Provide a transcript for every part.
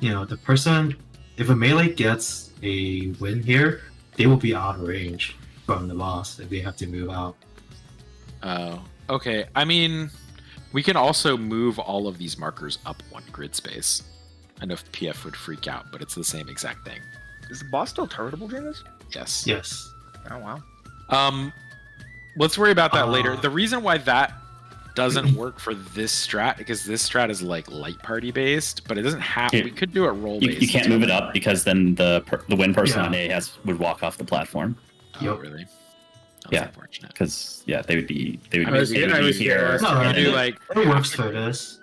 the person, if a melee gets a win here, they will be out of range from the boss if they have to move out. Oh, okay. I mean, we can also move all of these markers up one grid space. I know if PF would freak out, but it's the same exact thing. Is the boss still turretable during this? Yes. Yes. Oh wow. Let's worry about that later. The reason why that doesn't work for this strat, because this strat is like light party based, but it doesn't have. We could do it role based. You can't move it up because then the win person on A would walk off the platform. Oh, really? Yeah, unfortunate. because they would be I was here. No, I it, do like. it works for this.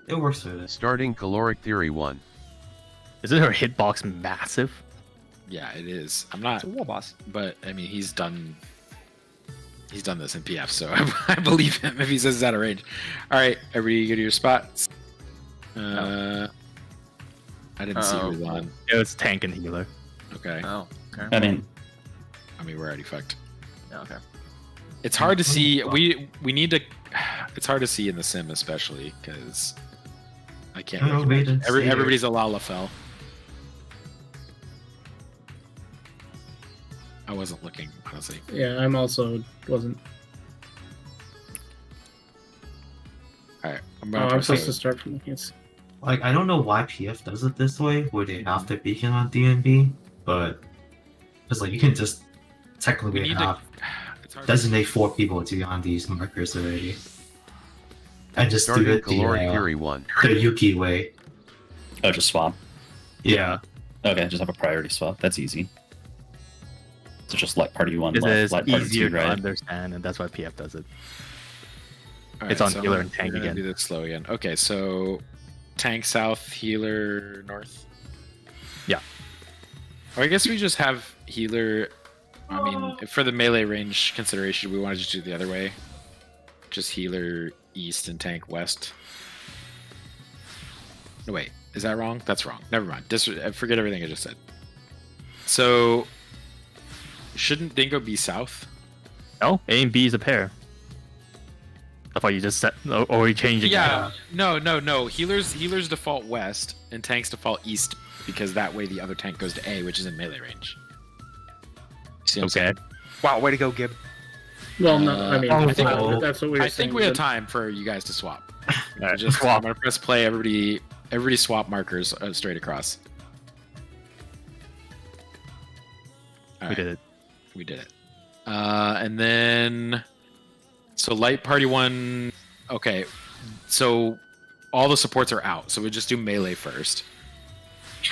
It works for this. Starting caloric theory 1. Isn't her hitbox massive? Yeah, it is. I'm not. It's a wall boss. But I mean, he's done this in PF, so I believe him if he says it's out of range. All right, everybody go to your spots. I didn't see who was on. It was tank and healer. Okay. Oh. Okay. I mean, we're already fucked. Yeah, okay. It's hard to see. We need to. It's hard to see in the sim, especially because I can't. Everybody's a Lalafell. I wasn't looking, honestly. Yeah, I'm also wasn't. All right, I'm supposed to start from the case. Like, I don't know why PF does it this way, where they have the beacon on DNB, but it's like you can just technically designate 4 people to be on these markers already, and just do Starting it caloric theory 1. the Yuki way. oh, just swap. Yeah. Okay, just have a priority swap. That's easy. So just light party 1 It left, is light party easier 2 to right. understand, and that's why PF does it. All It's on healer and tank again. Do this slow again. Okay, so tank south, healer north. Yeah. Or I guess we just have healer. I mean, for the melee range consideration, we want to just do it the other way. Just healer east and tank west. No, wait, is that wrong? That's wrong. Never mind. Forget everything I just said. So, shouldn't Dingo be south? No, A and B is a pair. I thought you just said, or you changing it. Yeah. No. Healer's default west and tank's default east because that way the other tank goes to A, which is in melee range. See what I'm saying? Wow, way to go, Gib. Well, no, I mean, I think- that's what we were I saying. think we have time for you guys to swap. Alright, Just swap. I'm gonna press play. Everybody swap markers straight across. All We right, did it. we did it. And then, so light party 1. Okay, so all the supports are out. So we just do melee first.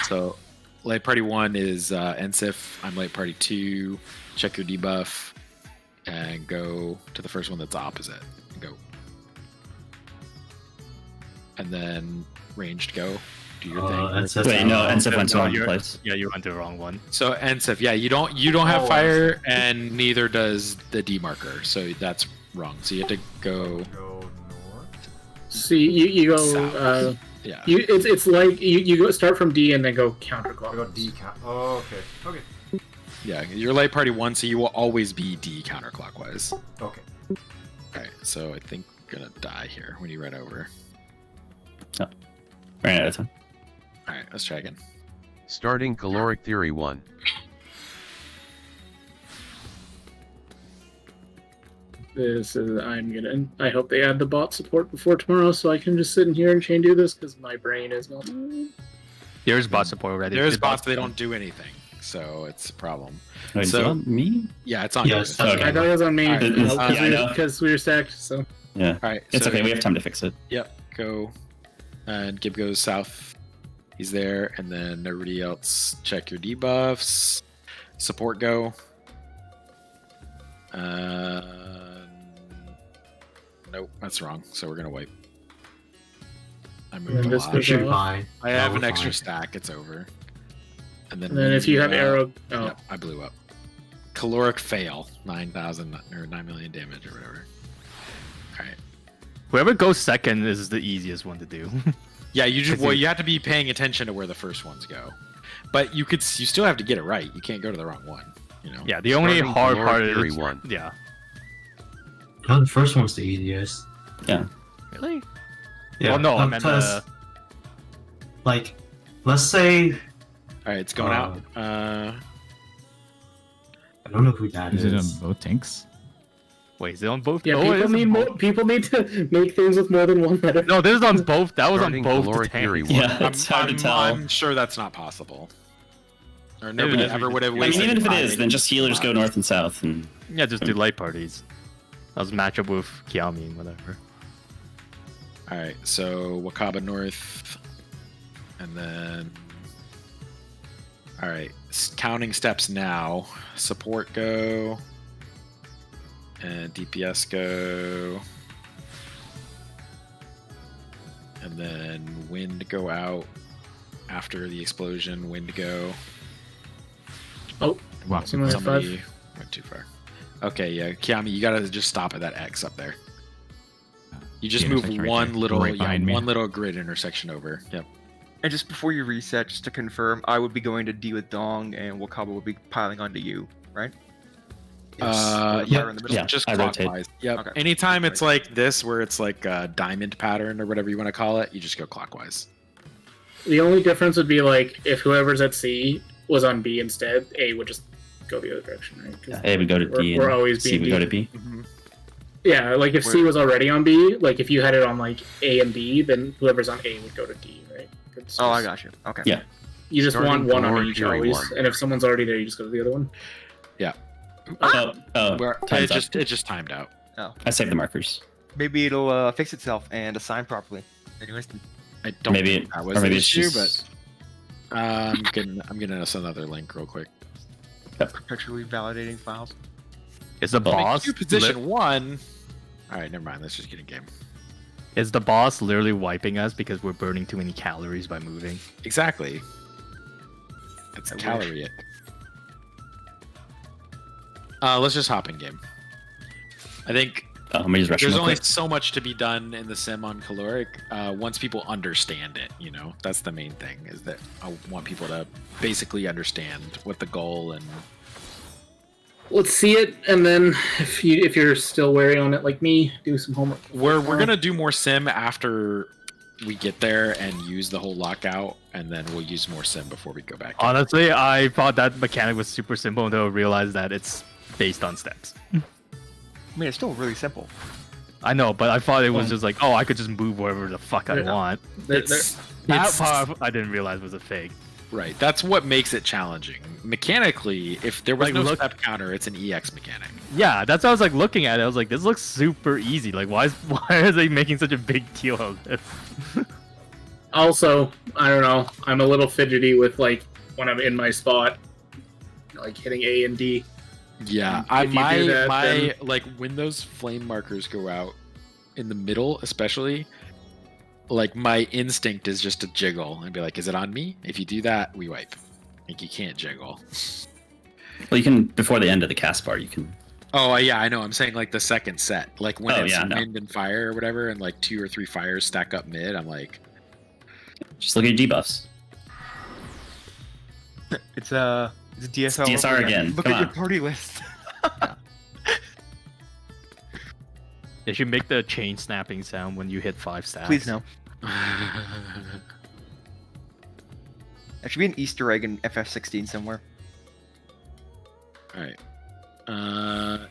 So light party 1 is Ensif. I'm light party 2. Check your debuff and go to the first one that's opposite. Go. And then ranged go. Do your thing. Ensif, Wait, no, Ensif went to No, wrong you're- place. Yeah, you went to the wrong one. So Ensif, yeah, you don't have fire, and neither does the D marker. So that's wrong. So you have to go. Go north. See, you go. South. Yeah. It's like you go start from D and then go I counterclockwise. got D count. Oh, okay. Okay. Yeah, you're light party 1, so you will always be D counterclockwise. Okay. Okay, so I think I'm gonna die here when you run over. Ran out of time. All right, let's try again. Starting caloric theory 1. I hope they add the bot support before tomorrow, so I can just sit in here and chain do this because my brain is not. There's bot support already. There's bots, they don't do anything, so it's a problem. Wait, So- is it on me? Yeah, it's on Yes, you. okay. I thought it was on me Alright, yeah, I know. because we were stacked. So Yeah. All right, It's so- okay, we have time to fix it. Yep, go. And Gib goes south. He's there, and then everybody else check your debuffs. Support go. Nope, that's wrong. So we're gonna wipe. I moved then a this lot. goes We should off. fine. I have we're an extra fine. stack. It's over. And then, And then if you have arrow, oh, Yep, I blew up. Caloric fail. 9,000 or 9 million damage or whatever. All right. Whoever goes second is the easiest one to do. Yeah, you just I well, think- you have to be paying attention to where the first ones go, but you still have to get it right. You can't go to the wrong one. You know. Yeah, the only Starting hard caloric part theory is 1. yeah. No, the first one's the easiest. Yeah. Really? Yeah, Well, no, I meant because, like, let's say All right, it's going out. I don't know who that Is is. it on both tanks? Wait, is it on both? Yeah, Oh, it people is need on more, both. people need to make things with more than one letter. No, this is on both. That was on Starting both the caloric theory tanks. 1. Yeah, it's hard to tell. I'm sure that's not possible. Or nobody is. ever would have I mean, wasted even if it time is, then just healers go north and south, and Yeah, just do light parties. That was match up with Kiami and whatever. All right, so Wakaba North, and then. All right, counting steps now. Support go, and DPS go, and then wind go out after the explosion. Wind go. Oh, Wow. Somewhere at Somebody went too far. Okay, yeah, Kiami, you gotta just stop at that X up there. You just The move intersection right one there. little, Right behind me. one little grid intersection over. Yep. And just before you reset, just to confirm, I would be going to D with Dong, and Wakaba would be piling onto you, right? Yeah, Fire in the middle? Yeah, just I rotate. clockwise. Yep. Okay. Anytime it's like this, where it's like a diamond pattern or whatever you want to call it, you just go clockwise. the only difference would be like if whoever's at C was on B instead, A would just go the other direction, right? 'Cause- A would go to D, We're and always C being would go D. to B. Yeah, like if C Where- was already on B, like if you had it on like A and D, then whoever's on A would go to D, right? It's Oh, I just- got you. Okay. Yeah. You just Starting want one on caloric each theory always, 1. and if someone's already there, you just go to the other one. Oh, time's up. it just timed out. I saved the markers. Maybe it'll fix itself and assign properly. Anyways, I don't Maybe think it- that was or the maybe it's issue, just- but I'm getting us another link real quick. perpetually validating files. Is the boss Make you position one. All right, never mind. Let's just get in game. Is the boss literally wiping us because we're burning too many calories by moving? Exactly. It's I wish. calorie it. Let's just hop in game. I think Let me just rush there's real only quick. so much to be done in the sim on caloric. Once people understand it, that's the main thing. Is that I want people to basically understand what the goal and Let's see it, and then if you're still wary on it like me, do some homework. we're gonna do more sim after we get there and use the whole lockout, and then we'll use more sim before we go back. in. Honestly, I thought that mechanic was super simple until I realized that it's based on steps. I mean, it's still really simple. I know, but I thought it was just like, oh, I could just move wherever the fuck I Yeah. want. They're- That part I didn't realize was a fake. Right. That's what makes it challenging. Mechanically, if there was Like, no look- step counter, it's an EX mechanic. Yeah, that's how I was like looking at it. I was like, this looks super easy. Like, why is they making such a big deal of this? Also, I don't know. I'm a little fidgety with like when I'm in my spot, like hitting A and D. Yeah, If you do that, then- like when those flame markers go out in the middle, especially, like my instinct is just to jiggle and be like, "Is it on me?" If you do that, we wipe. Like you can't jiggle. Well, you can before the end of the cast bar. You can. Oh yeah, I know. I'm saying like the second set, like when Oh, it's yeah, no. wind and fire or whatever, and like 2 or 3 fires stack up mid. I'm like, Just look at your debuffs. It's DSR. DSR again. Look Come at your on. party list. They should make the chain snapping sound when you hit 5 stacks. Please no. There should be an Easter egg in FF16 somewhere. all right.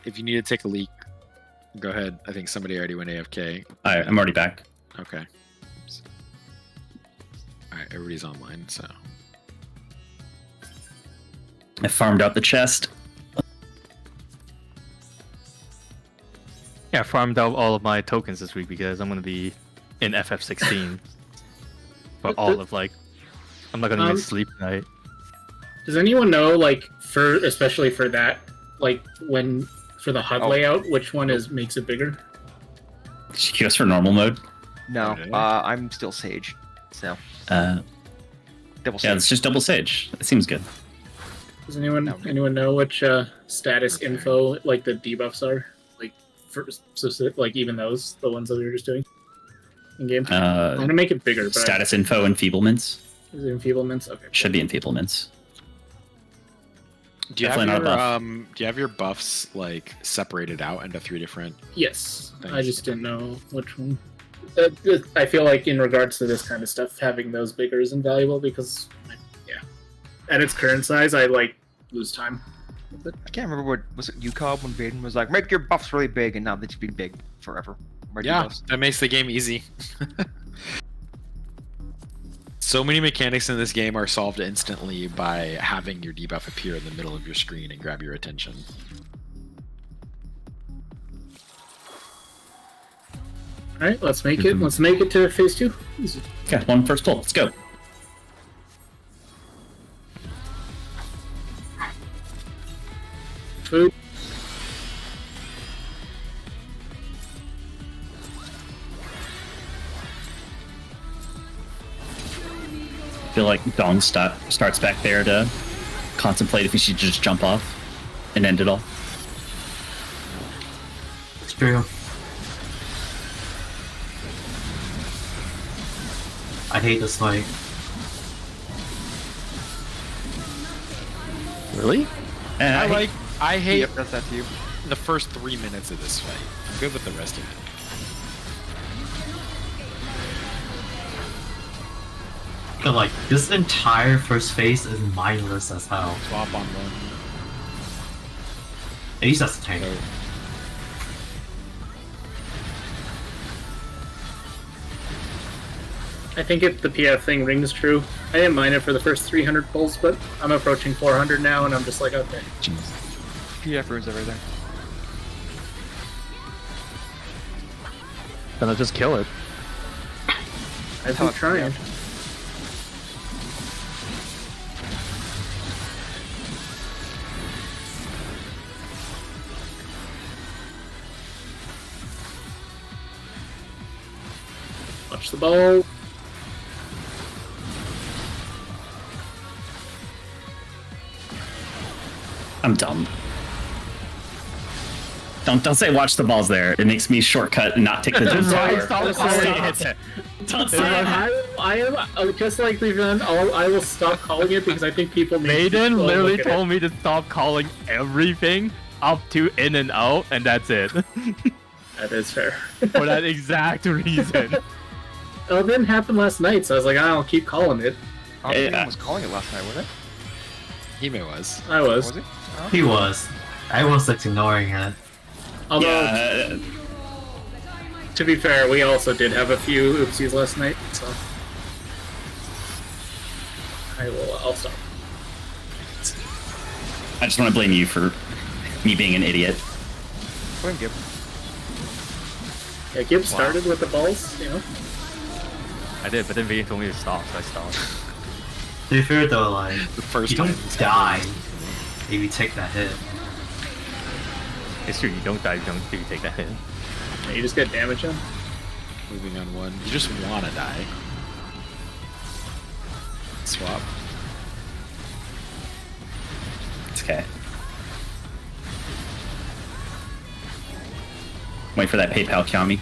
If you need to take a leak, go ahead. I think somebody already went AFK. All right, I'm already back. Okay. Oops. All right, everybody's online, so. I farmed out the chest. Yeah, I farmed out all of my tokens this week because I'm gonna be in FF16 for all of like. I'm not gonna even sleep tonight. Does anyone know, like, for especially for that, like when for the HUD Oh. layout, which one makes it bigger? Just for normal mode. No, Really? I'm still Sage. So, Yeah, double Sage. it's just double sage. It seems good. Does anyone know which status Okay. info like the debuffs are? Like for like even those, the ones that we were just doing in game. I'm gonna make it bigger, but Status info enfeeblements. is it enfeeblements? Okay. Should be enfeeblements. Do you have Definitely your not a do you have your buffs like separated out into 3 different? Yes, I Thanks. just didn't know which one. I feel like in regards to this kind of stuff, having those bigger is invaluable because, yeah, at its current size, I like lose time. I can't remember what was it UCOB when Vaden was like, make your buffs really big, and now they should be big forever. My Yeah, debuffs. that makes the game easy. So many mechanics in this game are solved instantly by having your debuff appear in the middle of your screen and grab your attention. All right, let's make it. Let's make it to phase 2. Easy. Okay, one first pull. Let's go. Food. I feel like Dong starts back there to contemplate if he should just jump off and end it all. It's true. I hate this fight. Really? I hate Yep, that's that to you. the first 3 minutes of this fight. I'm good with the rest of it. But like, this entire first phase is mindless as hell. Swap on one. At least that's the tank. I think if the PF thing rings true, I didn't mind it for the first 300 pulls, but I'm approaching 400 now, and I'm just like, okay. PF ruins everything. Then I'll just kill it. I've been trying. Watch the ball. I'm dumb. Don't say watch the balls there. It makes me shortcut and not take the jump tower. Don't say that. I am just like we've done. I will stop calling it because I think people. Maiden literally told me to stop calling everything up to in and out, and that's it. That is fair. For that exact reason. Well, it didn't happen last night, so I was like, I'll keep calling it. I don't think anyone was calling it last night, was it? Hime was. I was. Was it? Oh. He was. Everyone's just ignoring it. Although, Yeah, to be fair, we also did have a few oopsies last night, so I'll stop. I just want to blame you for me being an idiot. Blame Gib. Yeah, Gibbs started with the balls, you know. I did, but then Vayne told me to stop, so I stopped. To be fair though, like, The first you don't time he's die if you take that hit. It's true, you don't die if you take that hit. Yeah, you just get damage on. Moving on one. You just want to die. Swap. It's okay. Wait for that PayPal, Kiami.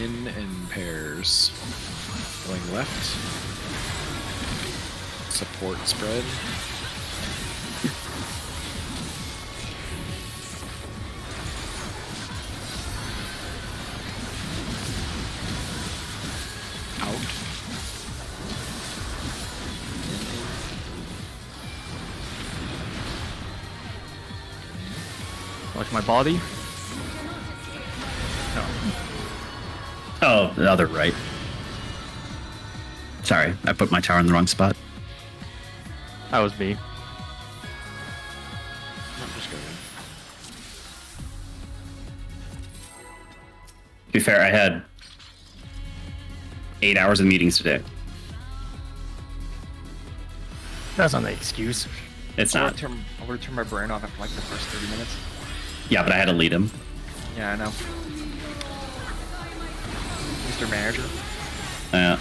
In pairs. Going left. Support spread. Out. Like my body? No. Oh, the other right. Sorry, I put my tower in the wrong spot. That was me. I'm just going. To be fair, I had 8 hours of meetings today. That's not an excuse. It's I not. would have turned my brain off after like the first 30 minutes. Yeah, but I had to lead him. Yeah, I know. Mr. Manager. Yeah.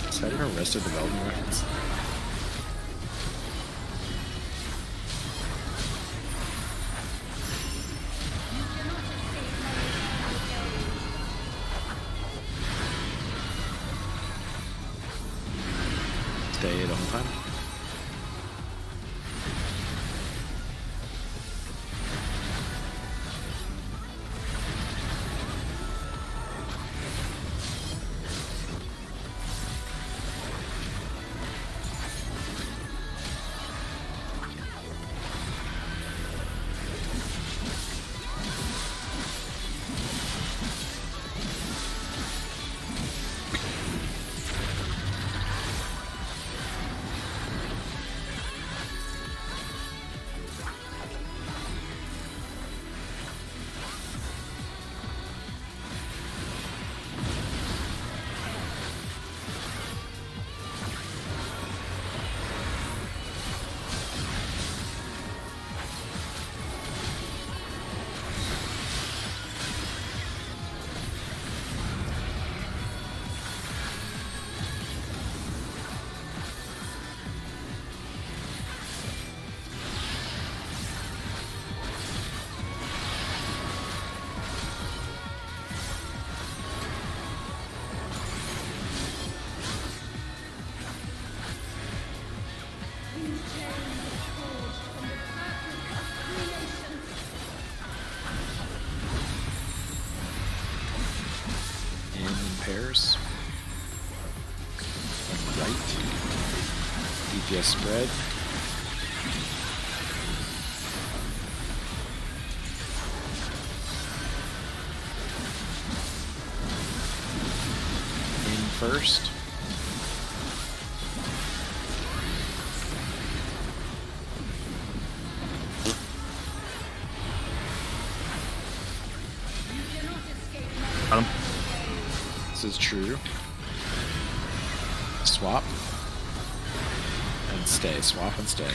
Is that even Arrested Development reference? Stay the whole time. In pairs. Right. DPS spread. In first. Got him. This is true. Swap. And stay. Swap and stay.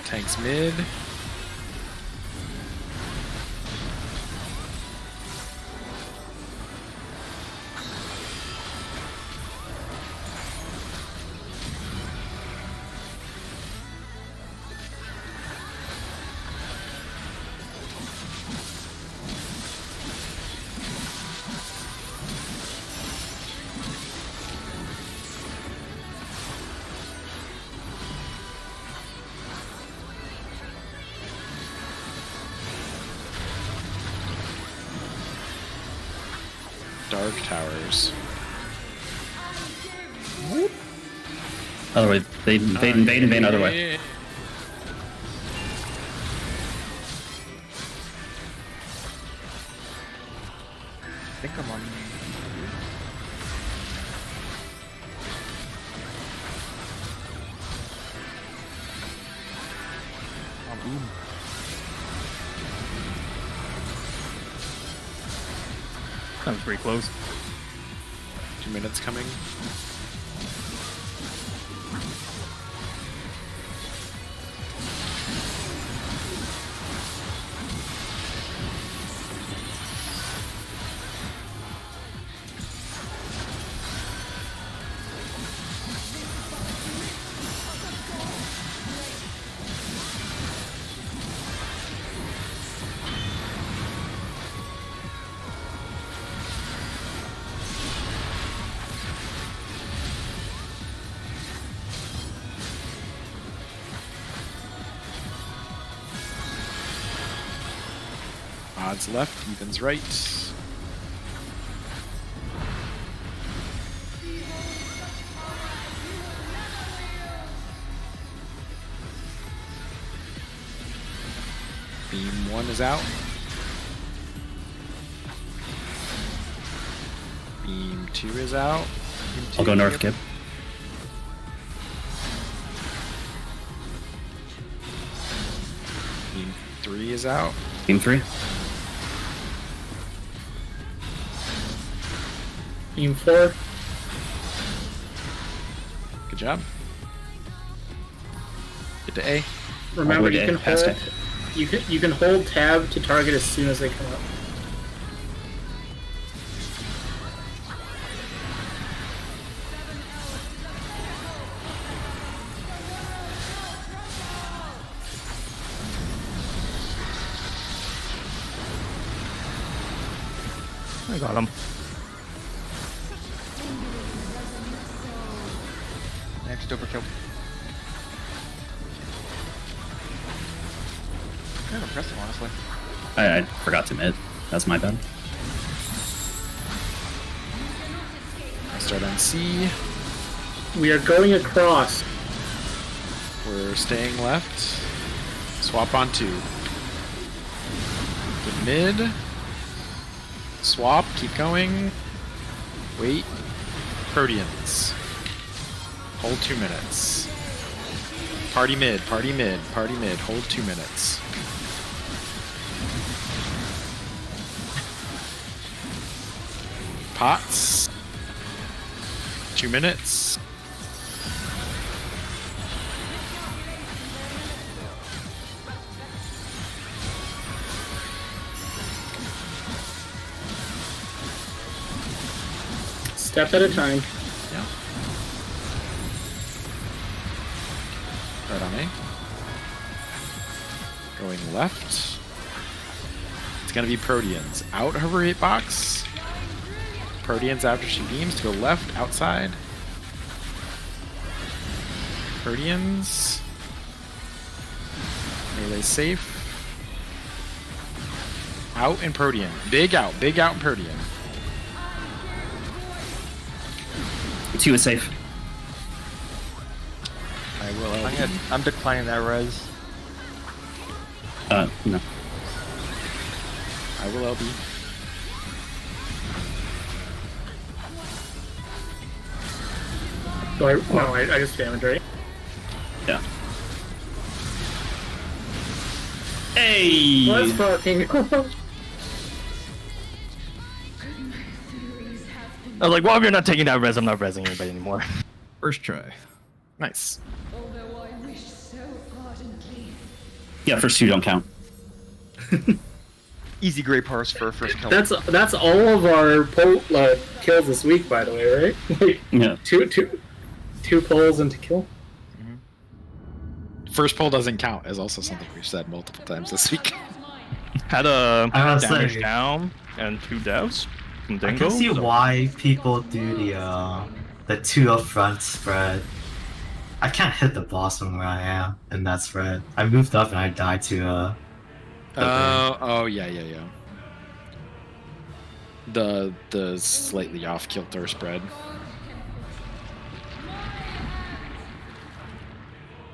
Tanks mid. Dark towers. Other way. They invade other way. I think I'm on. That was pretty close. 2 minutes coming. Odds left, evens right. Beam 1 is out. Beam 2 is out. Beam I'll 2 go north, yep. Kib. Beam 3 is out. Beam 3. Beam 4. Good job. Get to A. Remember, way you to can past hold. You can hold tab to target as soon as they come up. I got him. Next overkill. Kind of impressive, honestly. I forgot to mid. That's my bad. I start on C. We are going across. We're staying left. Swap on 2. Get mid. Swap. Keep going. Wait. Proteans. Hold 2 minutes. Party mid. Party mid. Party mid. Hold 2 minutes. Pots. 2 minutes. Step at a time. Yeah. Right on A. Going left. It's gonna be Proteans. Out hover hitbox. Proteans after she beams to go left, outside. Proteans. Melee safe. Out and Protean. Big out and Protean. 2 is safe. I will. I'm declining that res. No. I will LB. Do I? No, I just damage, right? Yeah. Hey! Let's fucking. I was like, well, if you're not taking that res, I'm not resing anybody anymore. First try. Nice. Yeah, first 2 don't count. Easy gray parse for a first kill. That's all of our kills this week, by the way, right? Like, Yeah. two pulls into kill. First pull doesn't count is also something we've said multiple times this week. Had a I gotta damage say- down and 2 deaths from I Dingo. can see so- why people do the 2 up front spread. I can't hit the boss from where I am in that spread. I moved up and I died to Oh yeah. The slightly off kilter spread.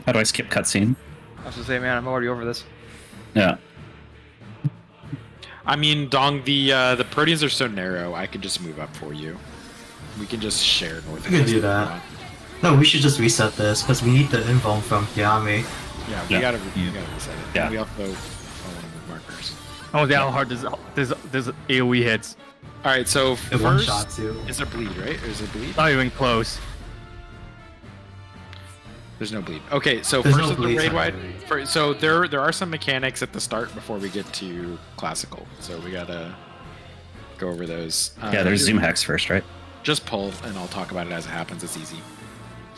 How do I skip cutscene? I was gonna say, man, I'm already over this. Yeah. I mean, Dong, the Proteans are so narrow. I could just move up for you. We can just share north. We can do that. No, we should just reset this because we need the invuln from Yami. Yeah, we Yeah. gotta reset it. Yeah. And we also want to move markers. Oh, yeah, how hard there's AoE hits. All right, so It one first shot too. is there bleed, right? Or is there bleed? Not even close. There's no bleed. Okay, so There's first no is the bleed, raid wide. actually. So there are some mechanics at the start before we get to classical. So we gotta go over those. Yeah, there's Zoom hacks first, right? Just pull, and I'll talk about it as it happens. It's easy.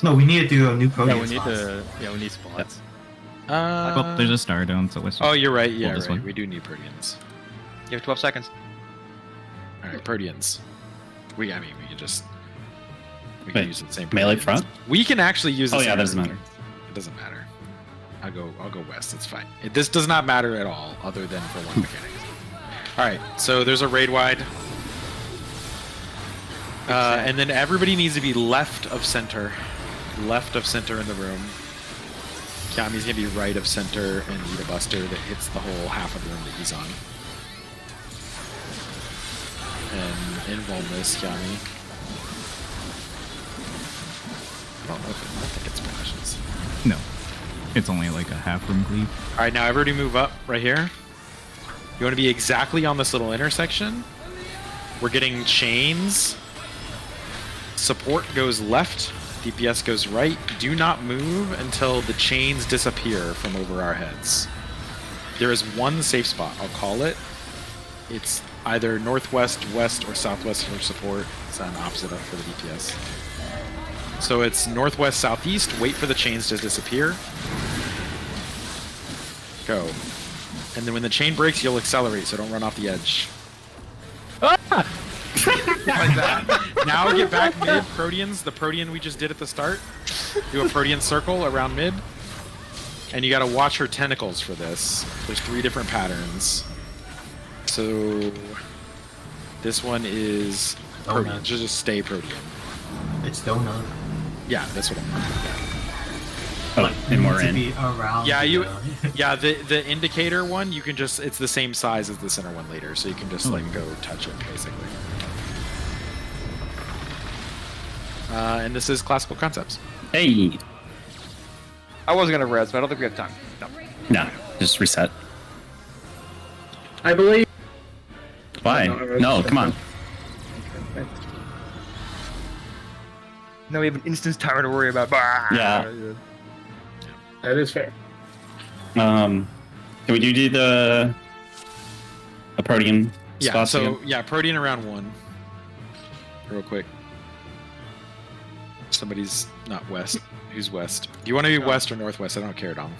No, we need to do a new Yeah, protein we need spots. we need spots. Well, there's a star dome, so let's. Oh, you're right. Yeah, this right. one. We do need Proteans. You have 12 seconds. All right, Proteans. We can just we Wait, can use the same melee Proteans. front? We can actually use. The Oh, same yeah, that doesn't Proteans. matter. It doesn't matter. I'll go west. It's fine. This does not matter at all, other than for one mechanic. All right, so there's a raid wide. And then everybody needs to be left of center. Left of center in the room. Kiami's gonna be right of center and need a buster that hits the whole half of the room that he's on. And invuln this, Kiami. I don't think it splashes. No. It's only like a half room cleave. Alright, now everybody move up right here. You want to be exactly on this little intersection. We're getting chains. Support goes left. DPS goes right. Do not move until the chains disappear from over our heads. There is one safe spot, I'll call it. It's either northwest, west, or southwest for support. It's an opposite up for the DPS. So it's northwest, southeast. Wait for the chains to disappear. Go. And then when the chain breaks, you'll accelerate, so don't run off the edge. Like that. Now get back mid, Proteans. The Protean we just did at the start. Do a Protean circle around mid. And you gotta watch her tentacles for this. There's 3 different patterns. So this one is Protean. Just stay Protean. It's donut. Yeah, that's what I'm talking Oh, and more in. Yeah, yeah, the indicator one, you can just, it's the same size as the center one later, so you can just like go touch it basically. And this is classical concepts. Hey. I was gonna res, but I don't think we have time. No. No, just reset. I believe. Why? No, come on. No, we have an instance timer to worry about. Yeah. That is fair. Can we do the Protean Yeah, spots so again? yeah, Protean around 1. Real quick. Somebody's not west. Who's west? Do you want to be west or northwest? I don't care, Dom.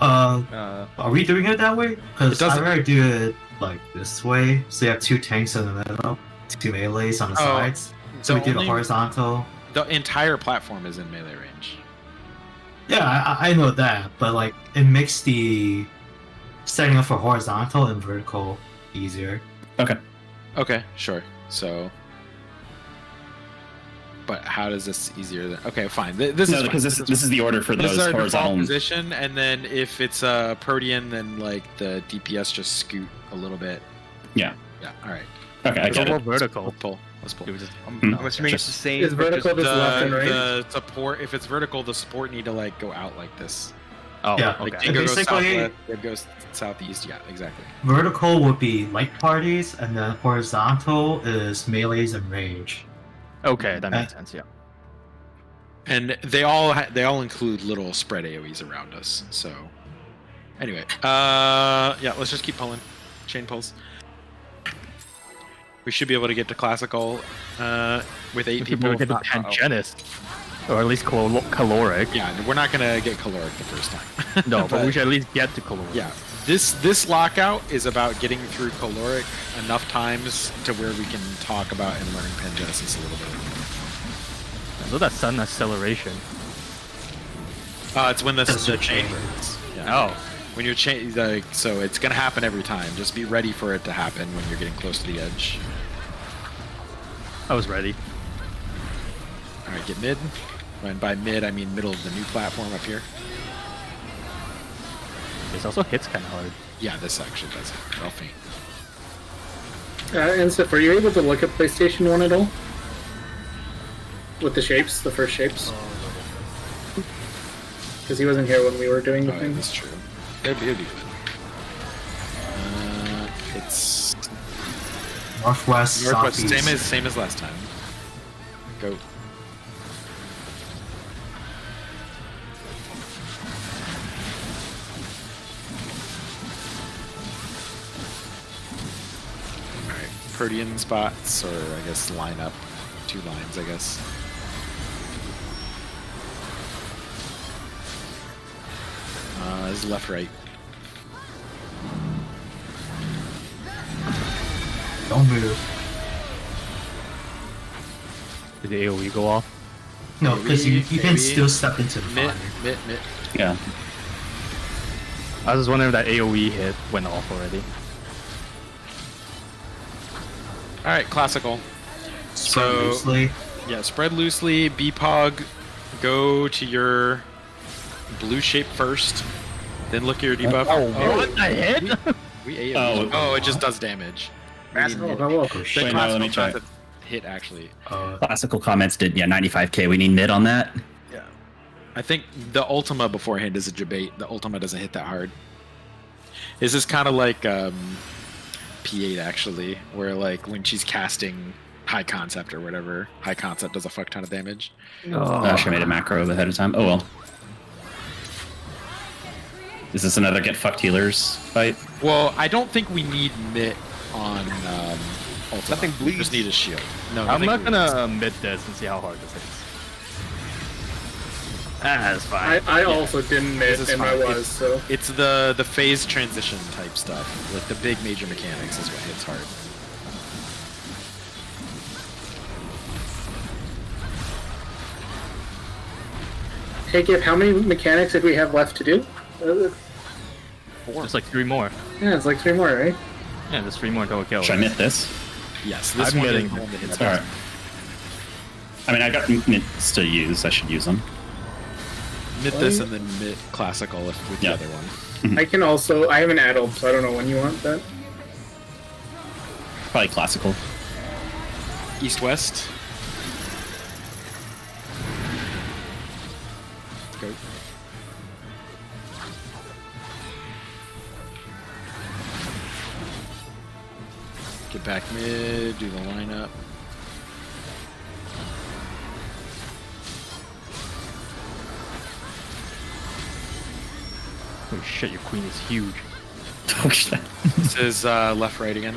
Are we doing it that way? Because It I'd doesn't- rather do it like this way. So you have 2 tanks in the middle, 2 melees on the sides. So we do the horizontal. The entire platform is in melee range. Yeah, I know that, but like it makes the setting up for horizontal and vertical easier. Okay. Okay, sure. So, but how does this easier than? Okay, fine. This No, is because fine. this is the order for This those is our default horizontal. position, and then if it's a Protean, then like the DPS just scoot a little bit. Yeah. Yeah. All right. Okay, I It's get more it. vertical. Let's pull. Let's pull. It was just, I'm assuming it's the same. Is but vertical just left and right? The support, if it's vertical, the support need to like go out like this. oh, Yeah. Like okay. Dingo goes Basically- southwest, it goes southeast. Yeah, exactly. Vertical would be light parties, and then horizontal is melees and range. Okay, that makes sense. Yeah. And they all include little spread AoEs around us. So, anyway, yeah, let's just keep pulling. Chain pulls. We should be able to get to classical with 8 people. People get the if not- Pangenist, or at least caloric. Yeah, we're not gonna get caloric the first time. No, but we should at least get to caloric. Yeah, this lockout is about getting through caloric enough times to where we can talk about and learn Pangenesis a little bit. So that's sudden acceleration. It's when the the chain chain. breaks. Yeah. Oh, When you're so it's gonna happen every time. Just be ready for it to happen when you're getting close to the edge. I was ready. All right, get mid. And by mid, I mean middle of the new platform up here. This also hits kind of hard. Yeah, this actually does it. I'll faint. And Sif, are you able to look at PlayStation 1 at all? With the shapes, the first shapes? Because he wasn't here when we were doing the Oh, thing. that's true. It'd be good. It's Northwest, northwest. southeast. Same as last time. Go. Alright, Protean spots, or I guess line up 2 lines, I guess. This is left, right. Don't move. Did the AoE go off? No, because you can Maybe. still step into the Mid, fire. mid. Yeah. I was just wondering if that AoE hit went off already. All right, classical. Spread So loosely. yeah, spread loosely. BPOG, go to your blue shape first. Then look at your debuff. What the hit? We ate it. Oh. Oh, it just does damage. Oh, hello. Oh The shit. Wait, no, let me classical check. doesn't hit actually. Classical comments did 95k. We need mid on that. Yeah. I think the Ultima beforehand is a debate. The Ultima doesn't hit that hard. This is kind of like P8 actually, where like when she's casting high concept or whatever, high concept does a fuck ton of damage. I should have made a macro ahead of time. Oh well. Is this another get fucked healers fight? Well, I don't think we need Mitt on Ultima. Nothing We bleeds. just need a shield. No, I'm nothing not bleeds. gonna mid this and see how hard this hits. That's fine. I also didn't This miss, is and I fine. was, so. It's the phase transition type stuff. Like the big major mechanics is what hits hard. Hey, Gip, how many mechanics did we have left to do? Just like 3 more. Yeah, it's like 3 more, right? Yeah, there's 3 more total kills. Should I mid this? Yes, this I'm one getting is the one that hits All hard. right. I mean, I got mids to use. I should use them. Mid this and then mid classical with Yeah. the other one. I can also. I have an adult, so I don't know when you want that. Probably classical. East west. Go. Get back mid, do the lineup. Holy shit, your queen is huge. Oh shit. This is left right again.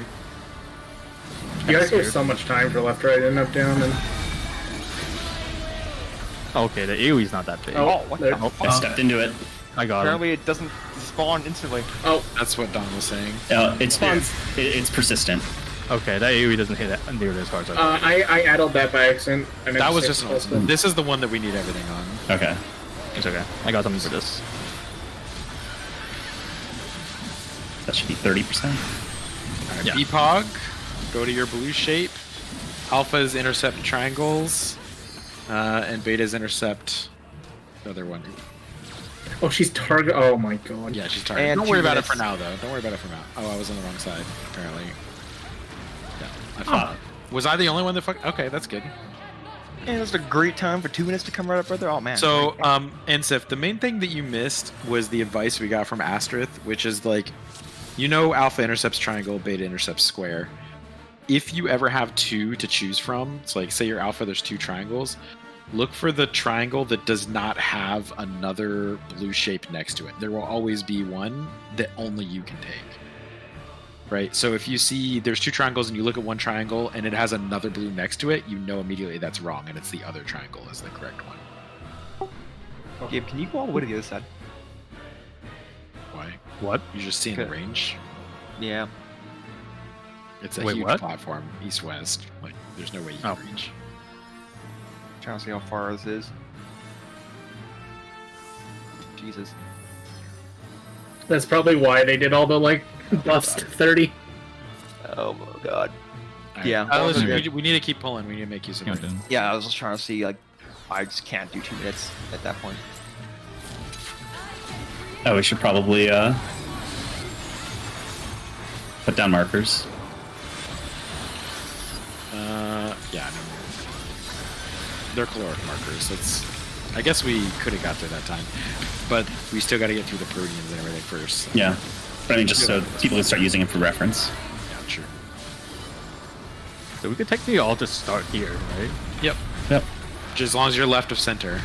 You guys waste so much time for left, right, and up, down, and. Okay, the AoE's not that big. Oh, what there- the Oh, I stepped into it. I got him. Apparently it doesn't spawn instantly. Oh, That's what Don was saying. It spawns. It's persistent. Okay, that AoE doesn't hit that nearly as hard as I thought. I addled that by accident. I meant That to was say just an supposed ultimate. to. This is the one that we need everything on. Okay. It's okay. I got something for this. That should be 30%. Alright, Yeah. BPOG, go to your blue shape. Alphas intercept triangles, and betas intercept the other one. Oh, she's target. Oh my god. Yeah, she's targeted. And Don't worry 2 about it minutes. for now, though. Don't worry about it for now. Oh, I was on the wrong side, apparently. Yeah, I Ah. fucked. Was I the only one that fucked? Okay, that's good. And it's a great time for 2 minutes to come right up, brother. Oh man. So, great. Ensif, the main thing that you missed was the advice we got from Asterith, which is like, you know, alpha intercepts triangle, beta intercepts square. If you ever have 2 to choose from, it's like, say your alpha, there's 2 triangles, look for the triangle that does not have another blue shape next to it. There will always be one that only you can take. Right? So if you see there's 2 triangles and you look at one triangle and it has another blue next to it, you know immediately that's wrong and it's the other triangle is the correct one. Gabe, can you go all the way to the other side? Why? What? You're just seeing the Okay. range. Yeah. It's a Wait, huge what? platform, east-west. Like, there's no way you Oh. can reach. Trying to see how far this is. Jesus. That's probably why they did all the like buffs to 30. Oh my god. All right. Yeah. Listen, Okay. we need to keep pulling. We need to make use of it. Countdown. Yeah, I was just trying to see, like, I just can't do 2 minutes at that point. Oh, we should probably put down markers. Yeah, I mean, they're caloric markers. It's, I guess we could have got there that time, but we still got to get through the proteins and everything first. So. Yeah. But I mean, just so people can start using it for reference. Yeah, true. So we could technically all just start here, right? Yep. Yep. Just as long as you're left of center.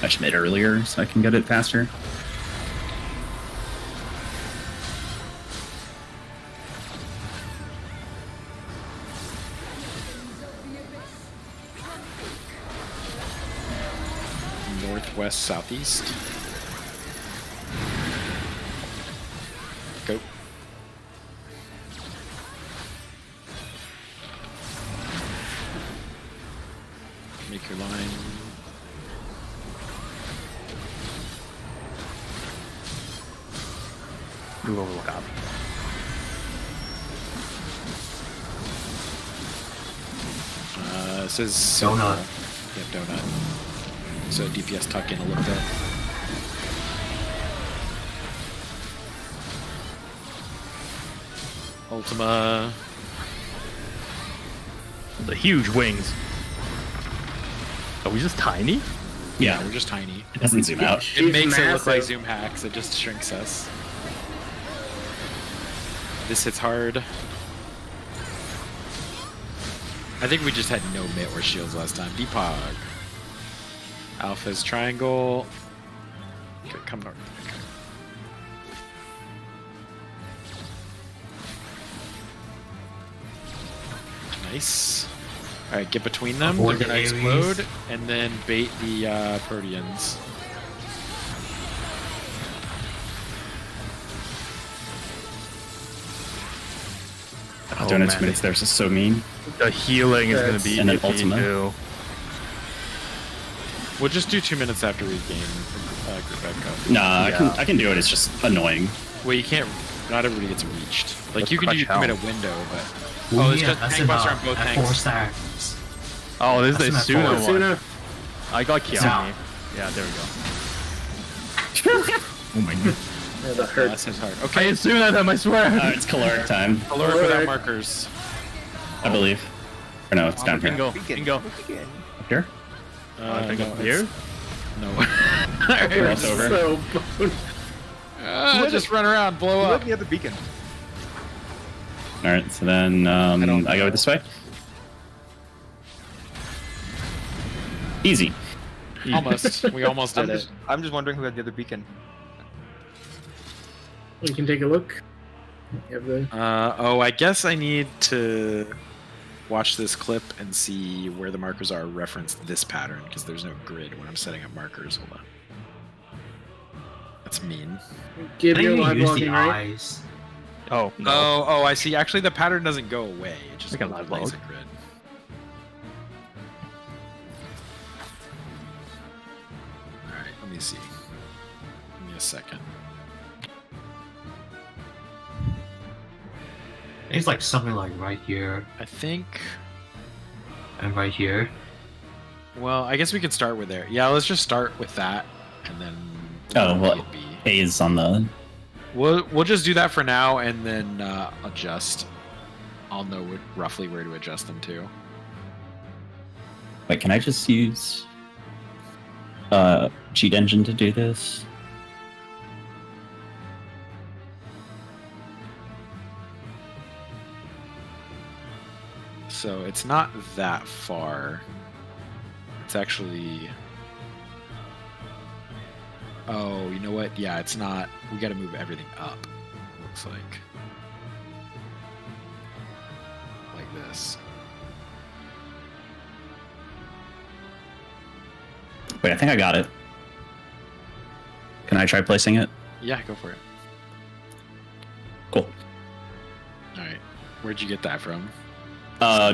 I should mid earlier so I can get it faster. Northwest, southeast. Go. Make your line. Move over Wakabi. This is Donut. Yeah, donut. So DPS tuck in a little bit. Ultima. The huge wings. Are we just tiny? Yeah, we're just tiny. It doesn't zoom out. It She's makes it look like massive. zoom hacks. It just shrinks us. This hits hard. I think we just had no mitt or shields last time. Depog. Alpha's triangle. Okay, come north. Okay. Nice. Alright, get between them. Avoid They're gonna the AoEs. explode, and then bait the Proteans. Oh, doing it 2 minutes there is so mean. The healing is going to be And then iffy, ultimate. too. We'll just do 2 minutes after we gain group back up. Nah, I can do it. It's just annoying. Well, you can't. Not everybody gets reached. Like Let's you can do crush 2 minute hell. window, but Ooh, it's just that's tank buster on enough. both At tanks. 4 stars. Oh, this is That's the not Suna full. one. Suna. I got Kiami. Sound. Yeah, there we go. Oh my god. Yeah, that Oh, hurt. that sounds hard. I Okay, Suna them, I swear. It's caloric time, alert without Alright. markers. I believe. Or no, it's down here. Bingo, Beacon. bingo. Up here? Bingo No, here? it's- No. Cross over. So boned. Just run around, blow Look up. near the beacon. All right, so then don't I go know. this way. Easy. Almost. We almost did it. I'm just wondering who had the other beacon. We can take a look. You have the Oh, I guess I need to watch this clip and see where the markers are reference this pattern because there's no grid when I'm setting up markers. Hold on. That's mean. give I your think you live use logging, the right? eyes. Oh, no. Oh, I see. Actually, the pattern doesn't go away. It just We can live overlays log. a grid. Alright, let me see. Give me a second. It's like something like right here I think. and right here. Well, I guess we could start with there. Yeah, let's just start with that, and then. Oh, well, B. A is on the. We'll just do that for now, and then adjust. I'll know roughly where to adjust them to. Wait, can I just use cheat engine to do this? So it's not that far. It's actually. Oh, you know what? Yeah, it's not. We got to move everything up. Looks like. Like this. Wait, I think I got it. Can I try placing it? Yeah, go for it. Cool. All right. Where'd you get that from?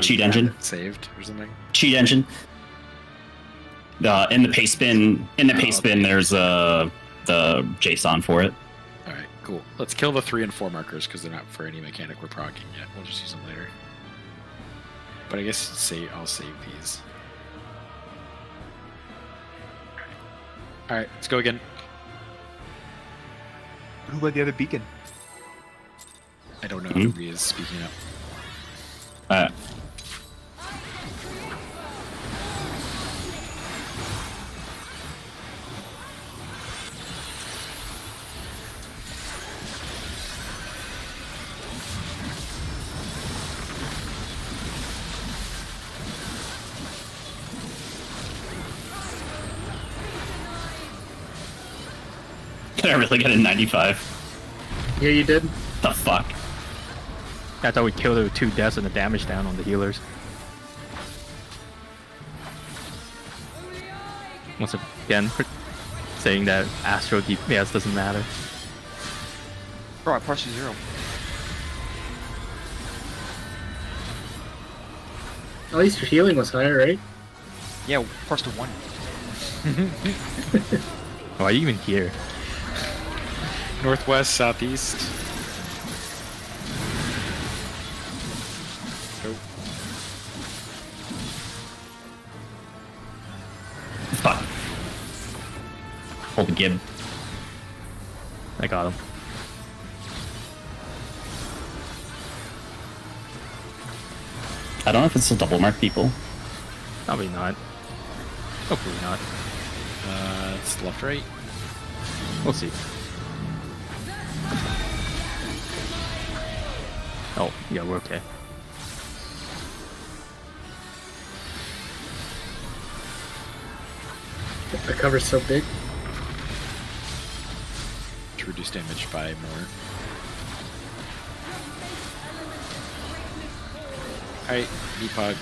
Cheat You had engine. it saved or something? Cheat engine. In the paste bin. In the paste bin, there's the JSON for it. All right, cool. Let's kill the 3 and 4 markers because they're not for any mechanic we're progging yet. We'll just use them later. But I guess I'll save these. All right, let's go again. Who had the other beacon? I don't know Mhm. who he is speaking up. Can I really get a 95? Yeah, you did. The fuck? I thought we killed it with 2 deaths and the damage down on the healers. Once again, saying that Astro DPS doesn't matter. Bro, I parsed 0. At least your healing was higher, right? Yeah, parsed 1. Why are you even here? Northwest, southeast. Hold the gib. I got him. I don't know if it's still double mark people. Probably not. Hopefully not. It's left, right. We'll see. Oh, yeah, we're okay. The cover's so big. To reduce damage by more. Alright, Depug.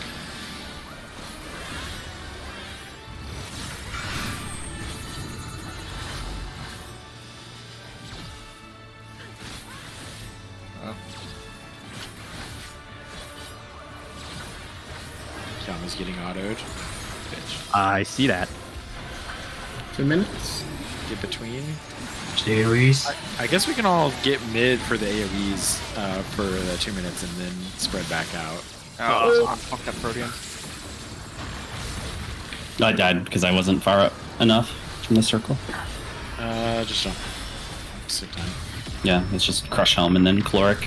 Kiama's getting autoed. Bitch. I see that. 2 minutes. Get between. AoEs. I guess we can all get mid for the AoEs for the 2 minutes and then spread back out. Oh, fuck that Protean. I died because I wasn't far up enough from the circle. Just don't. Sit time. Yeah, it's just Crush Helm and then Caloric.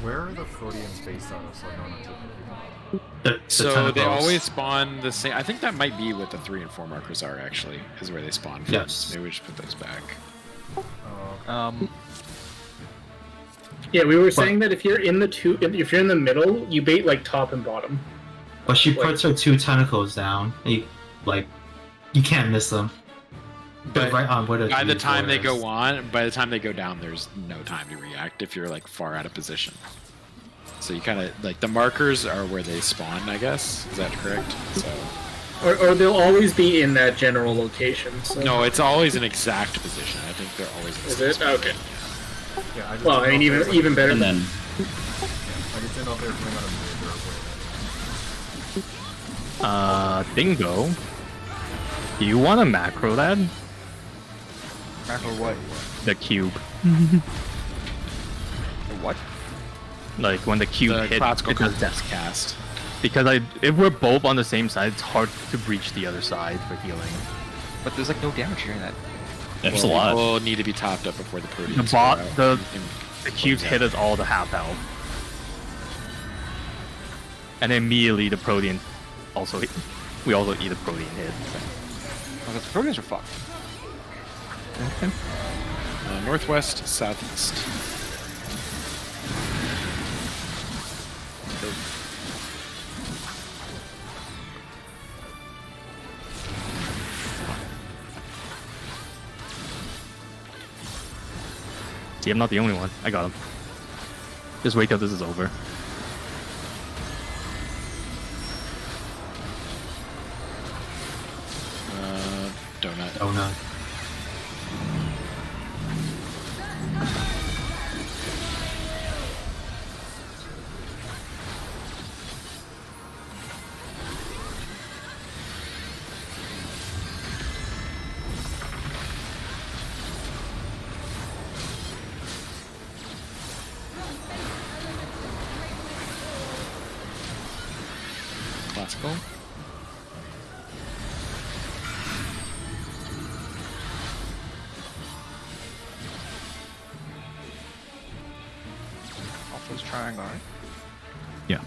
Where are the Freudians based out of? So I know not to confuse The So they tentacles. always spawn the same. I think that might be what the 3 and 4 markers are actually, is where they spawn from. Yes. Maybe we should put those back. them. Yeah, we were saying that if you're in if you're in the middle, you bait like top and bottom. But she puts her 2 tentacles down. And you can't miss them. They're But right on where the by the 3 time they is. go on, by the time they go down, there's no time to react if you're like far out of position. So you kind of like the markers are where they spawn, I guess. Is that correct? So Or they'll always be in that general location. So. no, it's always an exact position. I think they're always. In the Is same it? spot. Okay. Yeah, I just Well, I didn't mean, know if they were, even better. And then I just didn't know if they were coming out of mid or where. Dingo. Do you want to macro that? Macro what? The cube. The what? Like when the cube The hit, classical it does context death. cast. Because if we're both on the same side, it's hard to breach the other side for healing. But there's like no damage here in that. there's a lot. Will need to be topped up before the Proteans. The bot, go out. the cubes hit us all to half health. And immediately the Protean also hit. We also eat a Protean hit. Oh, the Proteans are fucked. Okay. Northwest, southeast. See, I'm not the only one. I got him. Just wait till this is over. Donut. Donut. Classical. Alpha's triangle, right? Yeah.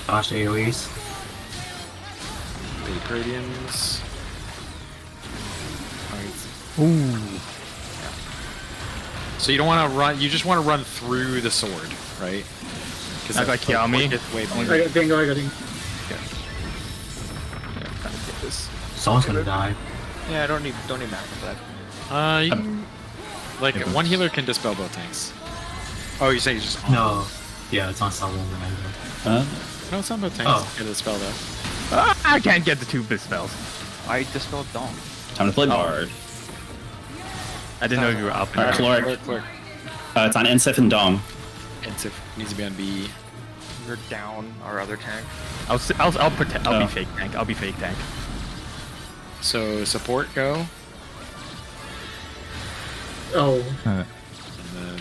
Gosh, AoEs. The Proteans. Ooh. So you don't want to run. You just want to run through the sword, right? Because I got Kiami. Way I more. got Dingo, I got Dingo. Someone's gonna die. Yeah, I don't need macro for that. You can, like one healer can dispel both tanks. Oh, you're saying it's just on? No. Yeah, it's on someone, remember. No, it's on both tanks. Oh. Get a dispel though. I can't get the 2 spells. I dispelled Dong. Time to play Bard. I didn't know you were up. Alright, Caloric. Clerk. It's on Ensif and Dong. And Sif needs to be on B. You're down our other tank. I'll pretend. I'll Oh. be fake tank. I'll be fake tank. So support go, Oh, Uh, and then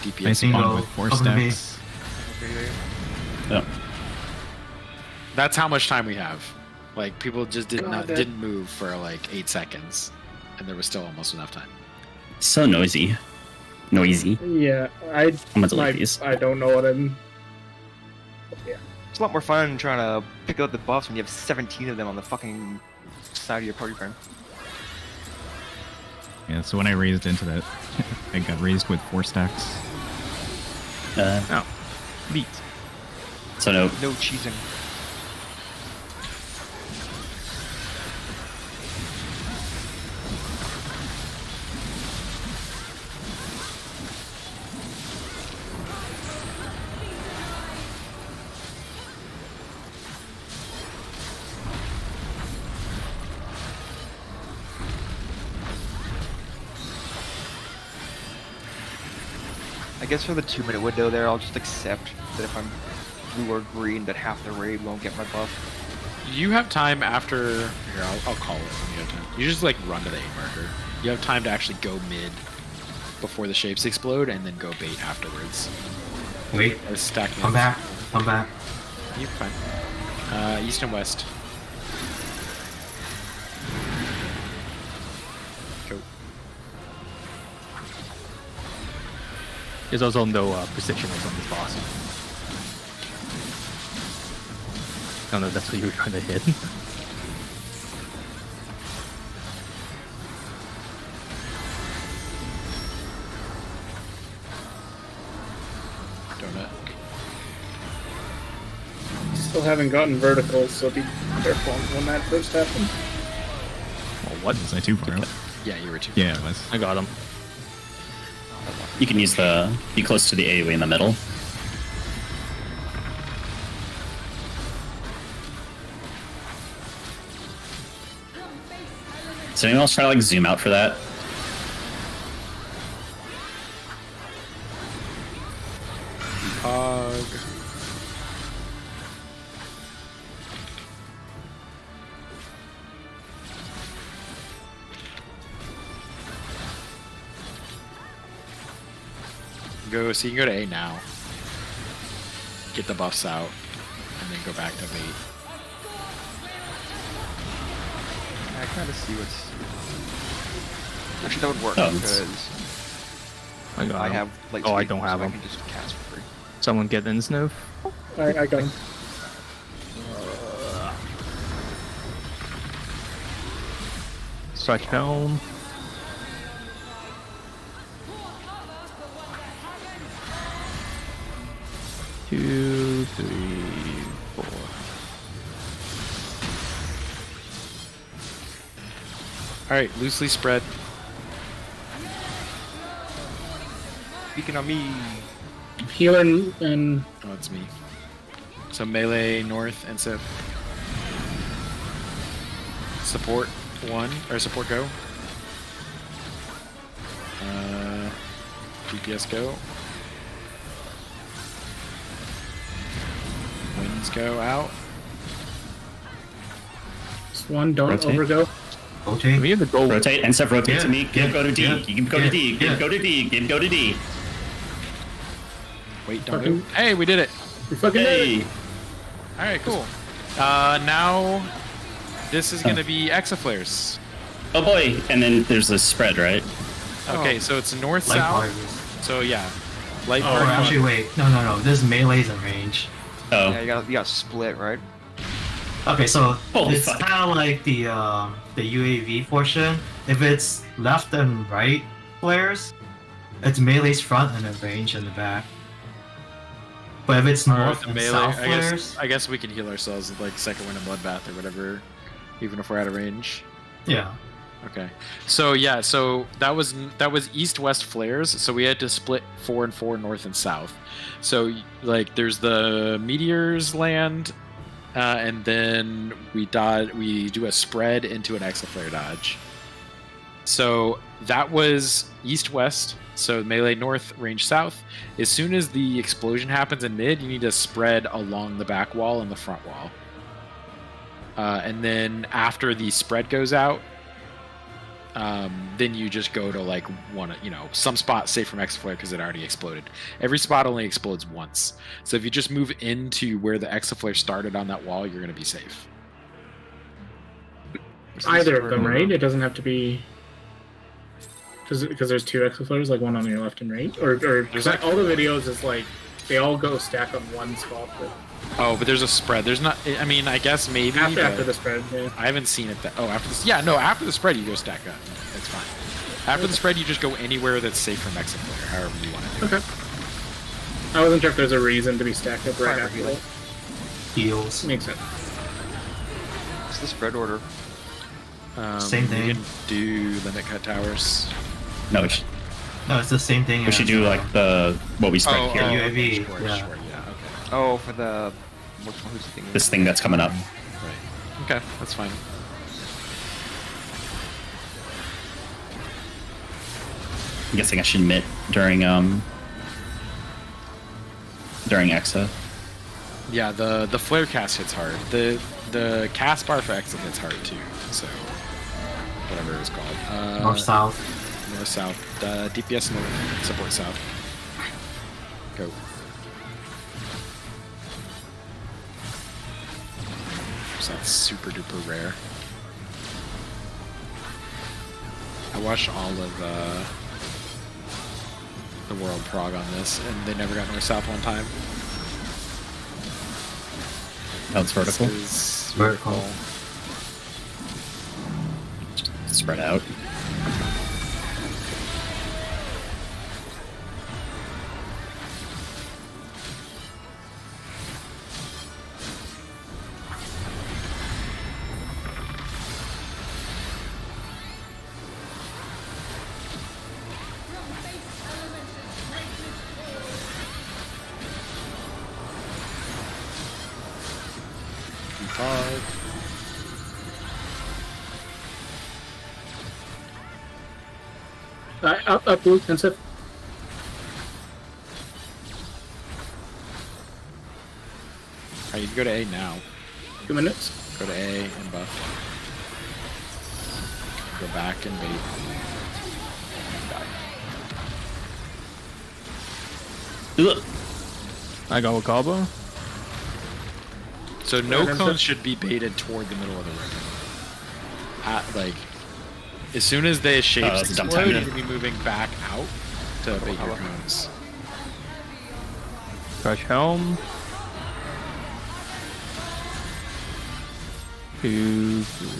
I DPS spawn Bingo. with 4 Cover me. stacks. Yeah. That's how much time we have. Like people just God, that- didn't move for like 8 seconds, and there was still almost enough time. So noisy. Noisy. Yeah, I'm gonna delete these. I don't know what I'm. Yeah. It's a lot more fun trying to pick out the buffs when you have 17 of them on the fucking side of your party frame. Yeah, so when I raised into that, I got raised with 4 stacks. Oh, beat. So no. No cheesing. I guess for the 2-minute window there, I'll just accept that if I'm blue or green, that half the raid won't get my buff. You have time after. Here, I'll call it when you have time. You just like run to the 8 marker. You have time to actually go mid before the shapes explode, and then go bait afterwards. Wait, Or stack mid. come back. Come back. You're fine. East and west. Go. There's also no precisioners on this boss. I don't know if that's what you were trying to hit. Donut. Still haven't gotten vertical, so be careful when that first happens. Oh, what? Was I too far out? Yeah, you were too. Yeah, it was. I got him. You can use be close to the AoE in the middle. Does anyone else try to like zoom out for that? Pog. Go. So you can go to A now. Get the buffs out, and then go back to bait. I kind of see what's. Actually, that would work Oh, because I got I him. have like. Oh, I speed, don't have so I him. can just cast for free. Someone get in Snoof. I got him. Strike down. Two, three, four. All right, loosely spread. Speaking on me. Healer and Oh, it's me. So melee north and so support 1 or support go. DPS go. Winds go out. just one. Don't Rotate. overgo. Rotate. We have the goal. Rotate and stuff. Rotate Yeah, to me. Give yeah, go to D. yeah, You can go to yeah, D. Give yeah. go to D. Give go to D. Wait, don't Fucking- move. Hey, we did it. We fucking did it. Hey. All right, cool. Now this is gonna be exaflares. Oh boy. And then there's a spread, right? Okay, so it's north Light south. parties. So yeah, light Oh, party. actually, wait. No. This melee's in range. Oh. Yeah, you got split, right? Okay, so Holy it's fuck. kind of like the UAV portion. If it's left and right flares, it's melee's front and then range in the back. But if it's Or north the and melee. south I flares, guess we can heal ourselves with like second wind and bloodbath or whatever, even if we're out of range. yeah. Okay. So yeah, so that was east-west flares. So we had to split 4 and 4 north and south. So like there's the meteors land, and then we do a spread into an exaflare dodge. So that was east-west. So melee north, range south. As soon as the explosion happens in mid, you need to spread along the back wall and the front wall. And then after the spread goes out, then you just go to like some spot safe from Exaflare because it already exploded. Every spot only explodes once. So if you just move into where the Exaflare started on that wall, you're going to be safe. Either of them, right? It doesn't have to be because there's 2 Exaflares, like one on your left and right, or all the videos is like they all go stack on one spot. Oh, but there's a spread. There's not. I mean, I guess maybe after the spread. Yeah. I haven't seen it. After this. Yeah, no. After the spread, you go stack up. That's fine. After the spread, you just go anywhere that's safe from Exaflare, however you want to do it. Okay. I wasn't sure if there's a reason to be stacked up right after that. Heals. Makes sense. What's the spread order? Same thing. You can do limit cut towers. No, No, it's the same thing. we should do like what we spread here. UAV. Sure, Yeah. yeah, okay. Oh, for the who's the thing? This thing that's coming up. Right. Okay, that's fine. I'm guessing I should mitt during Exa. Yeah, the flare cast hits hard. The cast bar for Exa hits hard too. So whatever it was called. North south. North south. DPS north. Support south. Go. So that's super duper rare. I watched all of the World Prog on this, and they never got north south one time. Oh, it's vertical. This is Vertical. Spread out. Up blue, 10 sip. Alright, you can go to A now. 2 minutes. Go to A and buff. Go back and bait. Ugh. I got Wakabo. So no Right, cones should be baited toward the middle of the ring. Like, as soon as the shapes that's a dumb explode, time. you should be moving back out to bait your cones. Crush helm. 2, 3.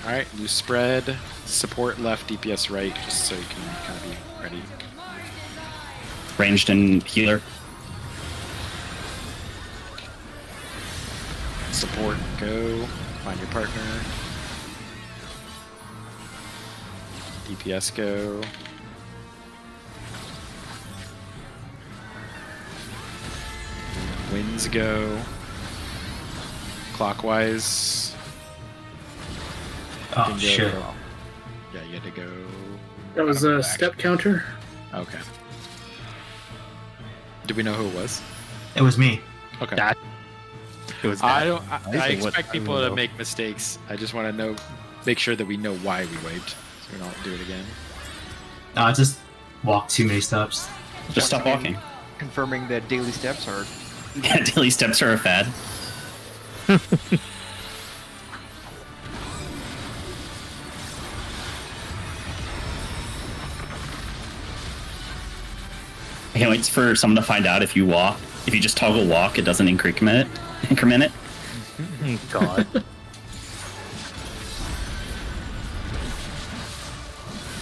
Alright, you spread, support left, DPS right, just so you can kind of be ready. Ranged and healer. Support, go, find your partner. DPS go. Winds go. Clockwise. Oh Can shit. go- Yeah, you had to go. That was a step counter. Okay. Do we know who it was? It was me. Okay. That- It was I that. don't. I think what- expect people I to will. make mistakes. I just want to make sure that we know why we waved, so we don't do it again. No, I just walked too many steps. Just stop walking. Confirming that daily steps are. Yeah, daily steps are a fad. I can't wait for someone to find out if you just toggle walk, it doesn't increment it. God.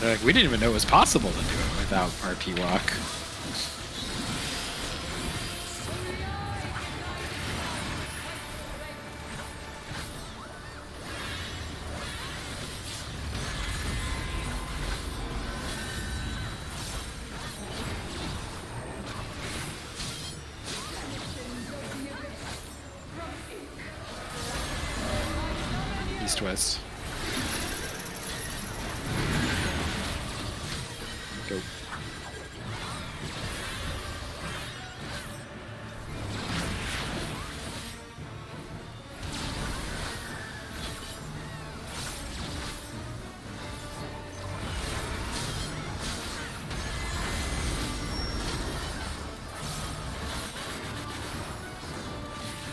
They're like, we didn't even know it was possible to do it without RP walk. East west. Go.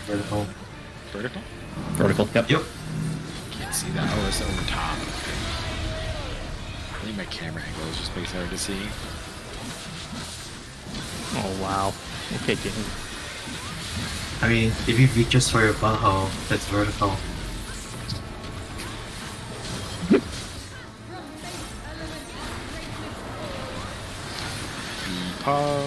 Vertical. Vertical? Vertical. Yep. Yep. Can't see that. Oh, it's over top. I think my camera angle is just makes it hard to see. Oh wow. Okay, game. I mean, if you reach just for your butthole, that's vertical. Pod.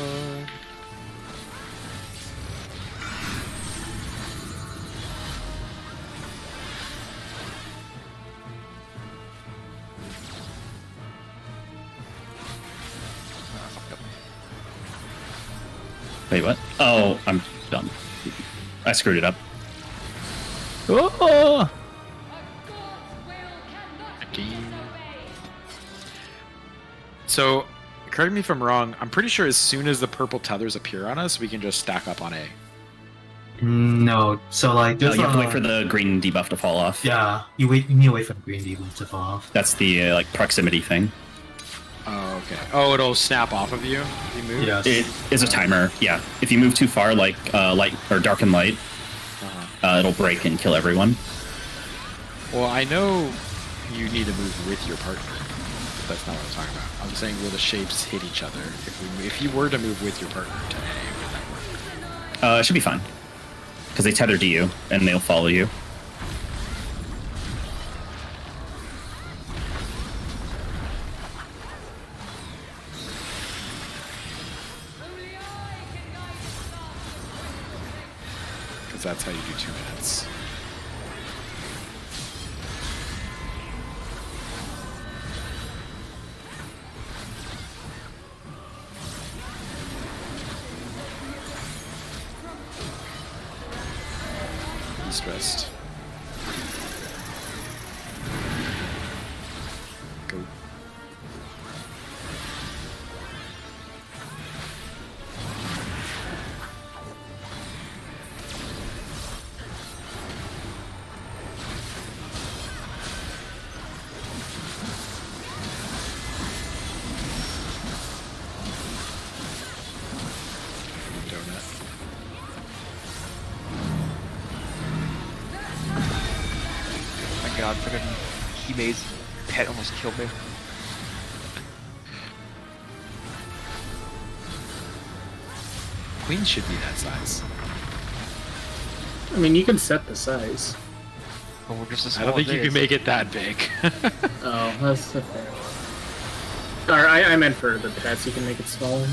Wait, what? Oh, I'm dumb. I screwed it up. Oh! So, correct me if I'm wrong. I'm pretty sure as soon as the purple tethers appear on us, we can just stack up on A. No, so like No, there's you have to wait for the green debuff to fall off. Yeah, you need to wait for the green debuff to fall off. That's the like proximity thing. Oh, okay. Oh, it'll snap off of you if you move? Yes. It is a timer. Yeah, if you move too far, like light or dark and light, it'll break and kill everyone. Well, I know you need to move with your partner, but that's not what I'm talking about. I'm saying will the shapes hit each other? If you were to move with your partner to A, would that work? It should be fine. Because they tether to you, and they'll follow you. Because that's how you do 2 minutes. East west. Go. Donut. My god, freaking Hime's pet almost killed me. Queen should be that size. I mean, you can set the size. But we're just as I don't think you can make it that big. Oh, that's fair. Or I meant for the pets, you can make it smaller.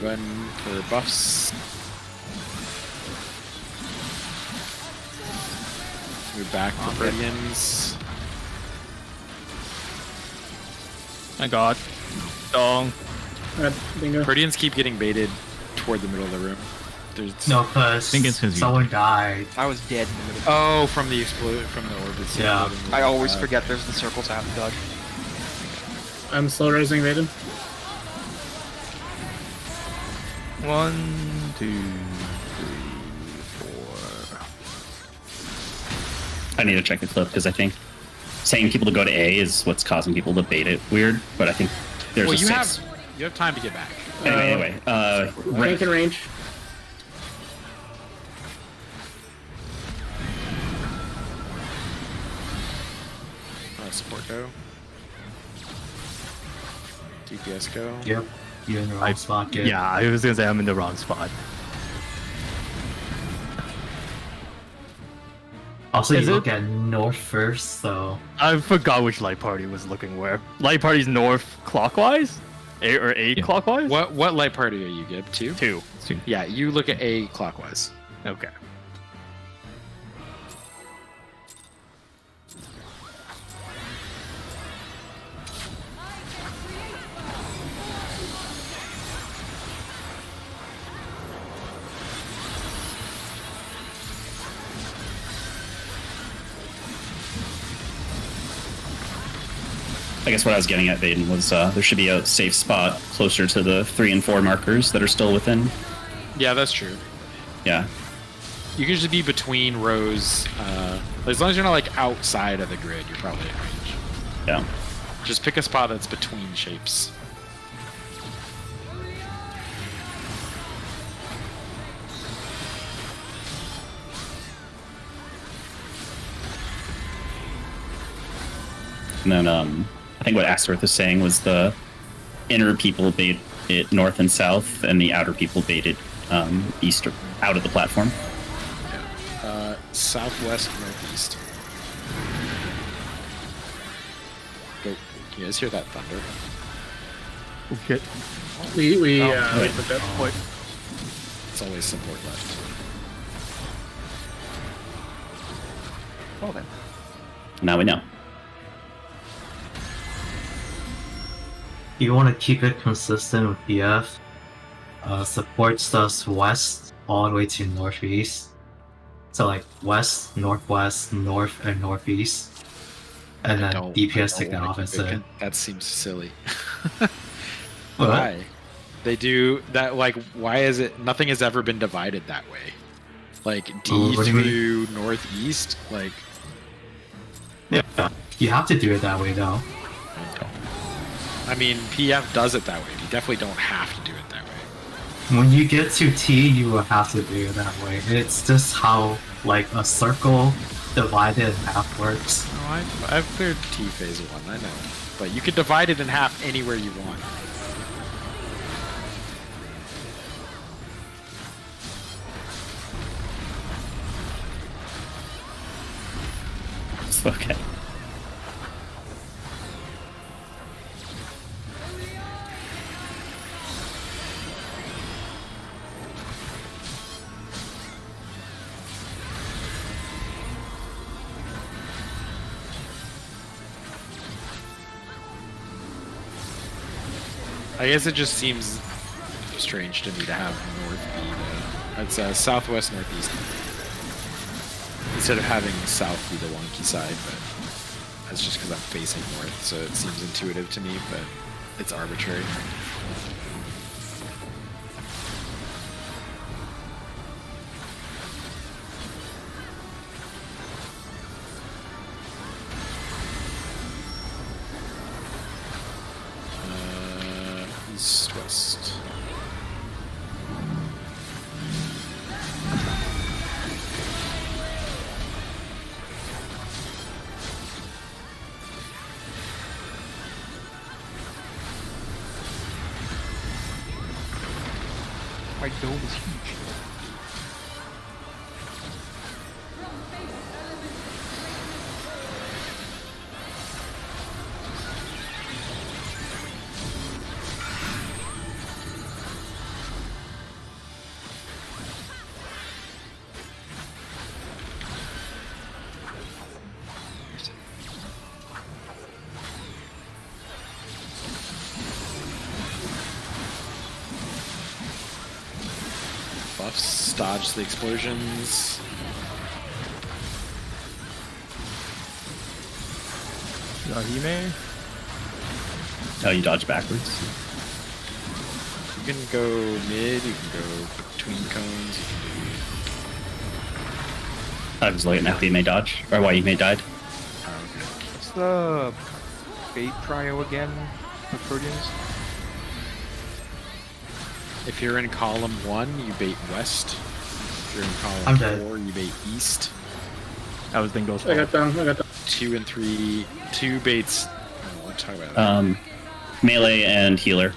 We run for buffs. Move back for Guardians. My god. Dong. Bingo. Guardians keep getting baited toward the middle of the room. There's No, because think it's 'cause you- someone died. I was dead in the middle. Oh, from the from the orbits. Yeah. I always forget there's the circles I have to dodge. I'm slow rising Vaden. 1, 2, 3, 4. I need to check the clip because I think saying people to go to A is what's causing people to bait it weird. But I think there's Well, a you six. have time to get back. Anyway, Rank and range. Support go. DPS go. Yep, you're in the wrong spot, kid. Yeah, I was gonna say I'm in the wrong spot. Also, Is you it? look at north first, so I forgot which light party was looking where. Light party's north clockwise? A or A clockwise? What light party are you, Gib? 2? 2. Yeah, you look at A clockwise. Okay. I guess what I was getting at, Vaden, was there should be a safe spot closer to the 3 and 4 markers that are still within. Yeah, that's true. Yeah. You can just be between rows. As long as you're not like outside of the grid, you're probably in range. Yeah. Just pick a spot that's between shapes. And then I think what Axworth was saying was the inner people bait it north and south, and the outer people bait it east or out of the platform. Southwest, northeast. Go. You guys hear that thunder? Okay. We wait. put that point. It's always support left. Well then. Now we know. You want to keep it consistent with PF. Support stuff west all the way to northeast. So like west, northwest, north, and northeast. And then DPS take the opposite. That seems silly. What? Why? They do that, like, why is it, nothing has ever been divided that way? Like, D what do you through northeast, like... Yeah, you have to do it that way though. I mean, PF does it that way. You definitely don't have to do it that way. When you get to T, you will have to do it that way. It's just how, like, a circle divided in half works. Oh, I've cleared T phase 1, I know. But you can divide it in half anywhere you want. Okay. I guess it just seems strange to me to have north be the... It's southwest, northeast. Instead of having south be the wonky side, but that's just because I'm facing north, so it seems intuitive to me, but it's arbitrary. East, west. My dome is huge. Buffs, dodge the explosions. Nahime? Oh, you dodge backwards. You can go mid, you can go between cones, you can do... I was looking at you may dodge, or why you may died. What's the bait trio again for Proteans? If you're in column 1, you bait west. If you're in I'm column dead. 4, you bait east. I was thinking goes I got down. 2 and 3, 2 baits. Oh, we'll talk about that. Melee and healer.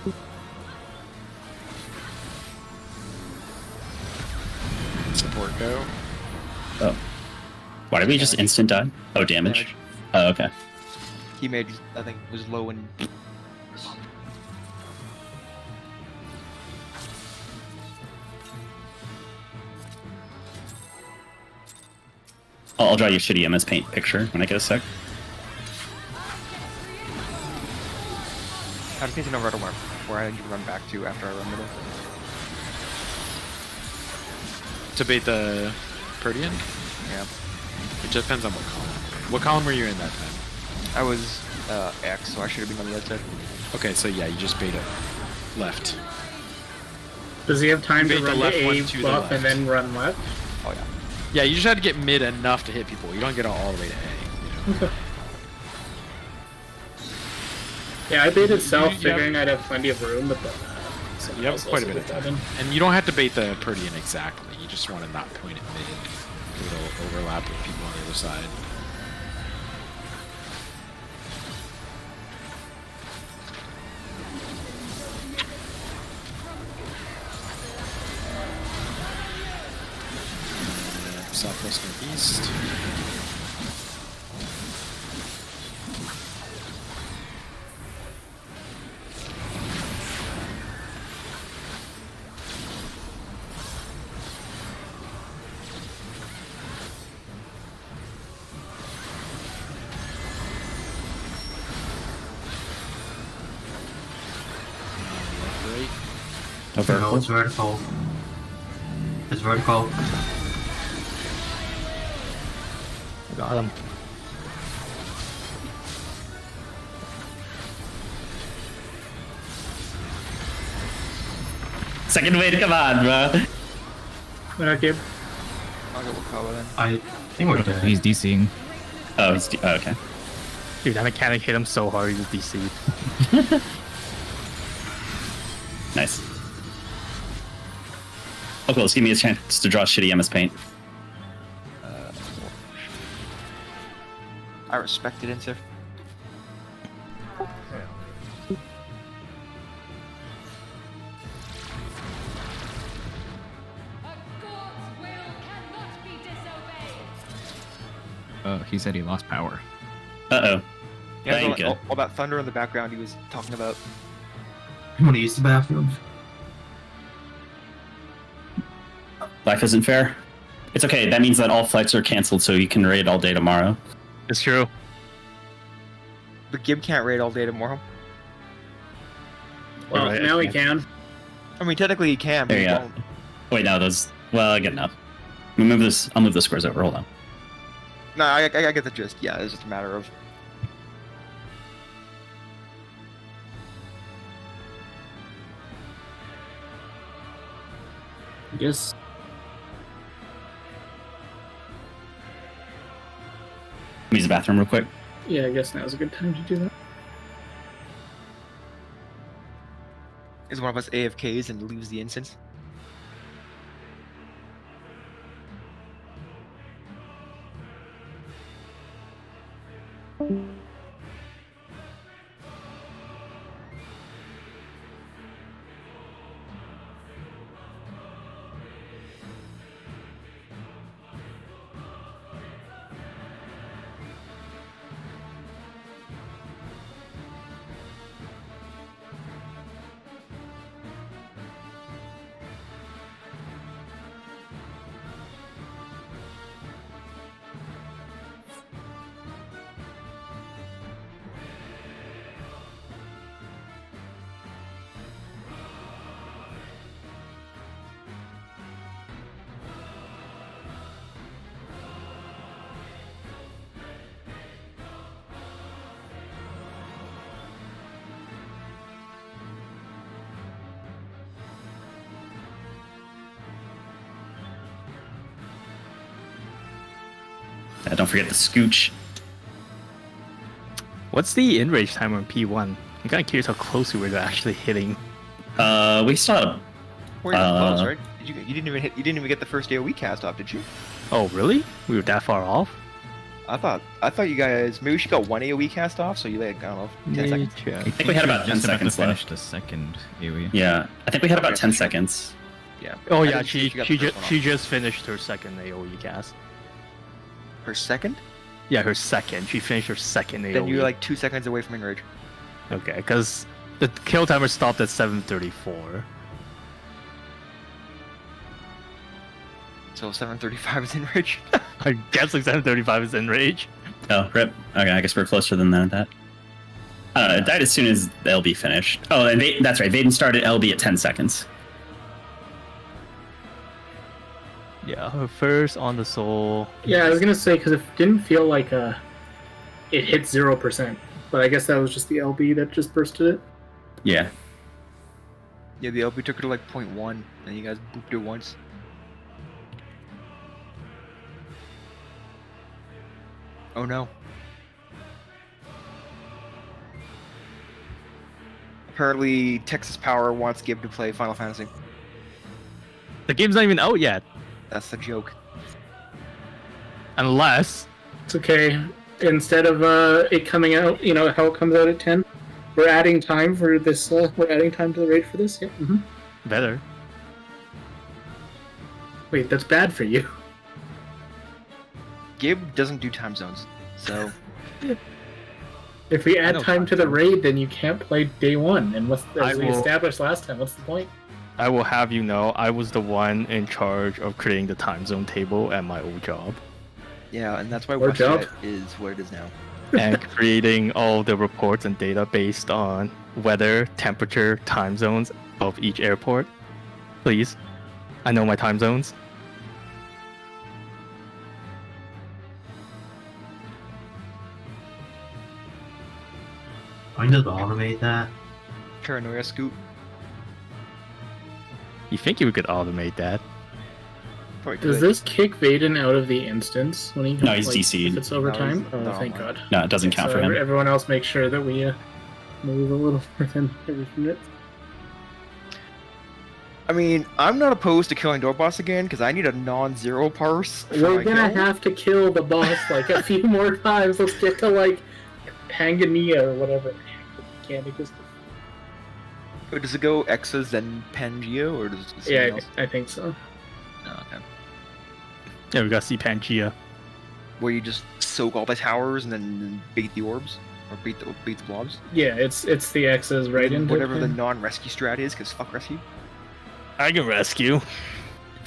Support go. Oh. Why did we just instant die? Oh, damage. Oh, okay. He made, I think, was low in. I'll draw you a shitty MS Paint picture when I get a sec. I just need to know where I need to run back to after I run middle. To bait the Protean? Yeah. It just depends on what column. What column were you in that time? I was X, so I should have been on the right side. Okay, so yeah, you just bait it left. Does he have time to Bait the run left the one A to the buff and left. then run left? Oh yeah. Yeah, you just had to get mid enough to hit people. You don't get all the way to A. You know? Okay. Yeah, I baited south, you have- figuring I'd have plenty of room, but then You have quite a bit of time. And you don't have to bait the Protean exactly. You just want to not point it mid. It'll overlap with people on the other side. Southwest, northeast. No vertical. No, it's vertical. It's vertical. Got him. Second wave, come on, bro. Okay. I'll go with Kawa then. I think we're dead. He's DCing. Oh, okay. Dude, that mechanic hit him so hard, he was DC'd. Nice. Okay, let's give me a chance to draw shitty MS Paint. I respect it, Insif. He said he lost power. Uh-oh. Yeah, Thank you. all that thunder in the background he was talking about. I'm gonna use the bathroom. Life isn't fair. It's okay, that means that all flights are canceled, so you can raid all day tomorrow. It's true. But Gib can't raid all day tomorrow. Well, Right, now we yeah. can. I mean, technically he can, but There he you go. won't. Wait, no, those... Well, I get enough. I'll move the squares over, hold on. No, I get the gist. Yeah, it's just a matter of... I guess. Let me use the bathroom real quick. Yeah, I guess now's a good time to do that. Is one of us AFKs and leaves the instance? Don't forget the scooch. What's the in-range time on P1? I'm kind of curious how close we were to actually hitting. We saw... We're not close, right? You didn't even get the first AoE cast off, did you? Oh, really? We were that far off? I thought you guys maybe she got one AoE cast off, so you like, I don't know, 10 seconds. I think we had about 10 just seconds about to finish left. the second AoE. Yeah, I think we had about Okay. 10 seconds. Yeah. Oh I yeah, didn't see if got the first one she off. just finished her second AoE cast. Her second? Yeah, her second. She finished her second AoE. Then you're like 2 seconds away from enrage. Okay, because the kill timer stopped at 7:34. So 7:35 is enrage. I guess like 7:35 is enrage. Oh, rip. Okay, I guess we're closer than that. I don't know, it died as soon as the LB finished. Oh, and that's right, Vaden started LB at 10 seconds. Yeah, her first on the soul. Yeah, I was gonna say because it didn't feel like it hit 0%, but I guess that was just the LB that just bursted it. Yeah. Yeah, the LB took her to like 0.1, and you guys booped it once. Oh no. Apparently, Texas Power wants Gib to play Final Fantasy. The game's not even out yet. That's the joke. Unless It's okay. Instead of it coming out, you know how it comes out at 10, we're adding time for this. We're adding time to the raid for this. Yeah. Mm-hmm. better. Wait, that's bad for you. Gib doesn't do time zones, so If we add know time to the time. raid, then you can't play day one. And what's I as we will- established last time? What's the point? I will have you know, I was the one in charge of creating the time zone table at my old job. yeah, and that's why Or job. WestJet is what it is now. And creating all the reports and data based on weather, temperature, time zones of each airport. Please. I know my time zones. I need to automate that. Paranoia Scoot. You think you could automate that? Probably Does could. this kick Vaden out of the instance when he? No, he's like, DC'd. If it's overtime. he's- Oh, no, thank no. God. No, it doesn't count So for him. everyone else, make sure that we move a little more than every minute. I mean, I'm not opposed to killing Door Boss again because I need a non-zero parse. for We're my gonna kill. have to kill the boss like a few more times. Let's get to like Pangania or whatever. Canticus. Wait, does it go X's then Pangea or does it something Yeah, else? I think so. Oh, okay. Yeah, we got see Pangea. Where you just soak all the towers and then bait the orbs or bait the blobs. Yeah, it's the X's right into whatever the Pan- non-rescue strat is, because fuck rescue. I can rescue.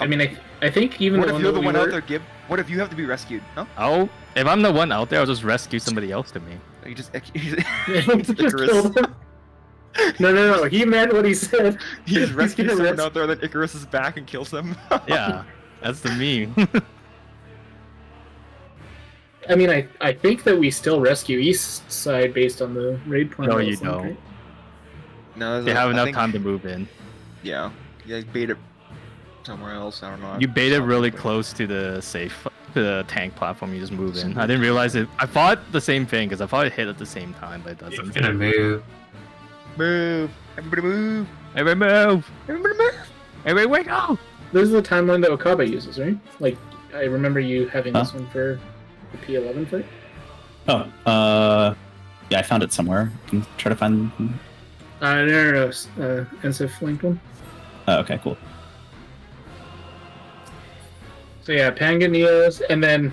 I mean, I think even What the if one you're that the we one were... out there, Gib? What if you have to be rescued? Huh? Oh, if I'm the one out there, I'll just rescue somebody else to me. You just Just Icarus. killed him. No. He meant what he said. He's rescued gonna someone res- out there, then Icarus is back and kills them. Yeah, that's the meme. I mean, I think that we still rescue East Side based on the raid plan. No, that you was linked, don't. right? No, They have I enough think- time to move in. Yeah, bait it somewhere else. I don't know. You bait it really close to the safe, to the tank platform. You just move in. I didn't realize it. I thought the same thing because I thought it hit at the same time, but it It's doesn't. gonna move. Move! Everybody move! Everybody move! Everybody move! Everybody wake up! This is the timeline that Okabe uses, right? Like, I remember you having this one for the P11 fight. Oh, yeah, I found it somewhere. I can try to find. No. NSF linked one. Okay, cool. So yeah, Panganias, and then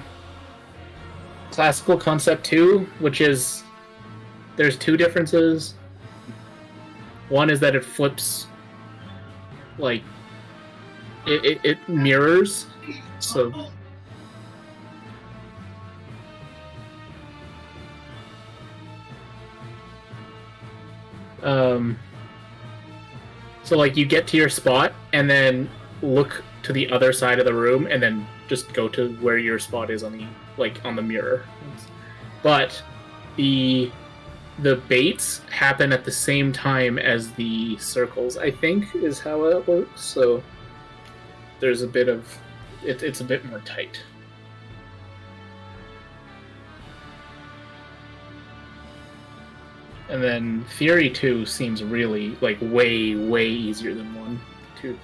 Classical Concept 2, which is... There's two differences. One is that it flips... Like... It mirrors, so... So like you get to your spot and then look to the other side of the room and then just go to where your spot is on the mirror. But the baits happen at the same time as the circles, I think, is how it works. So there's a bit of it's a bit more tight. And then Theory 2 seems really, like, way, way easier than 1. 2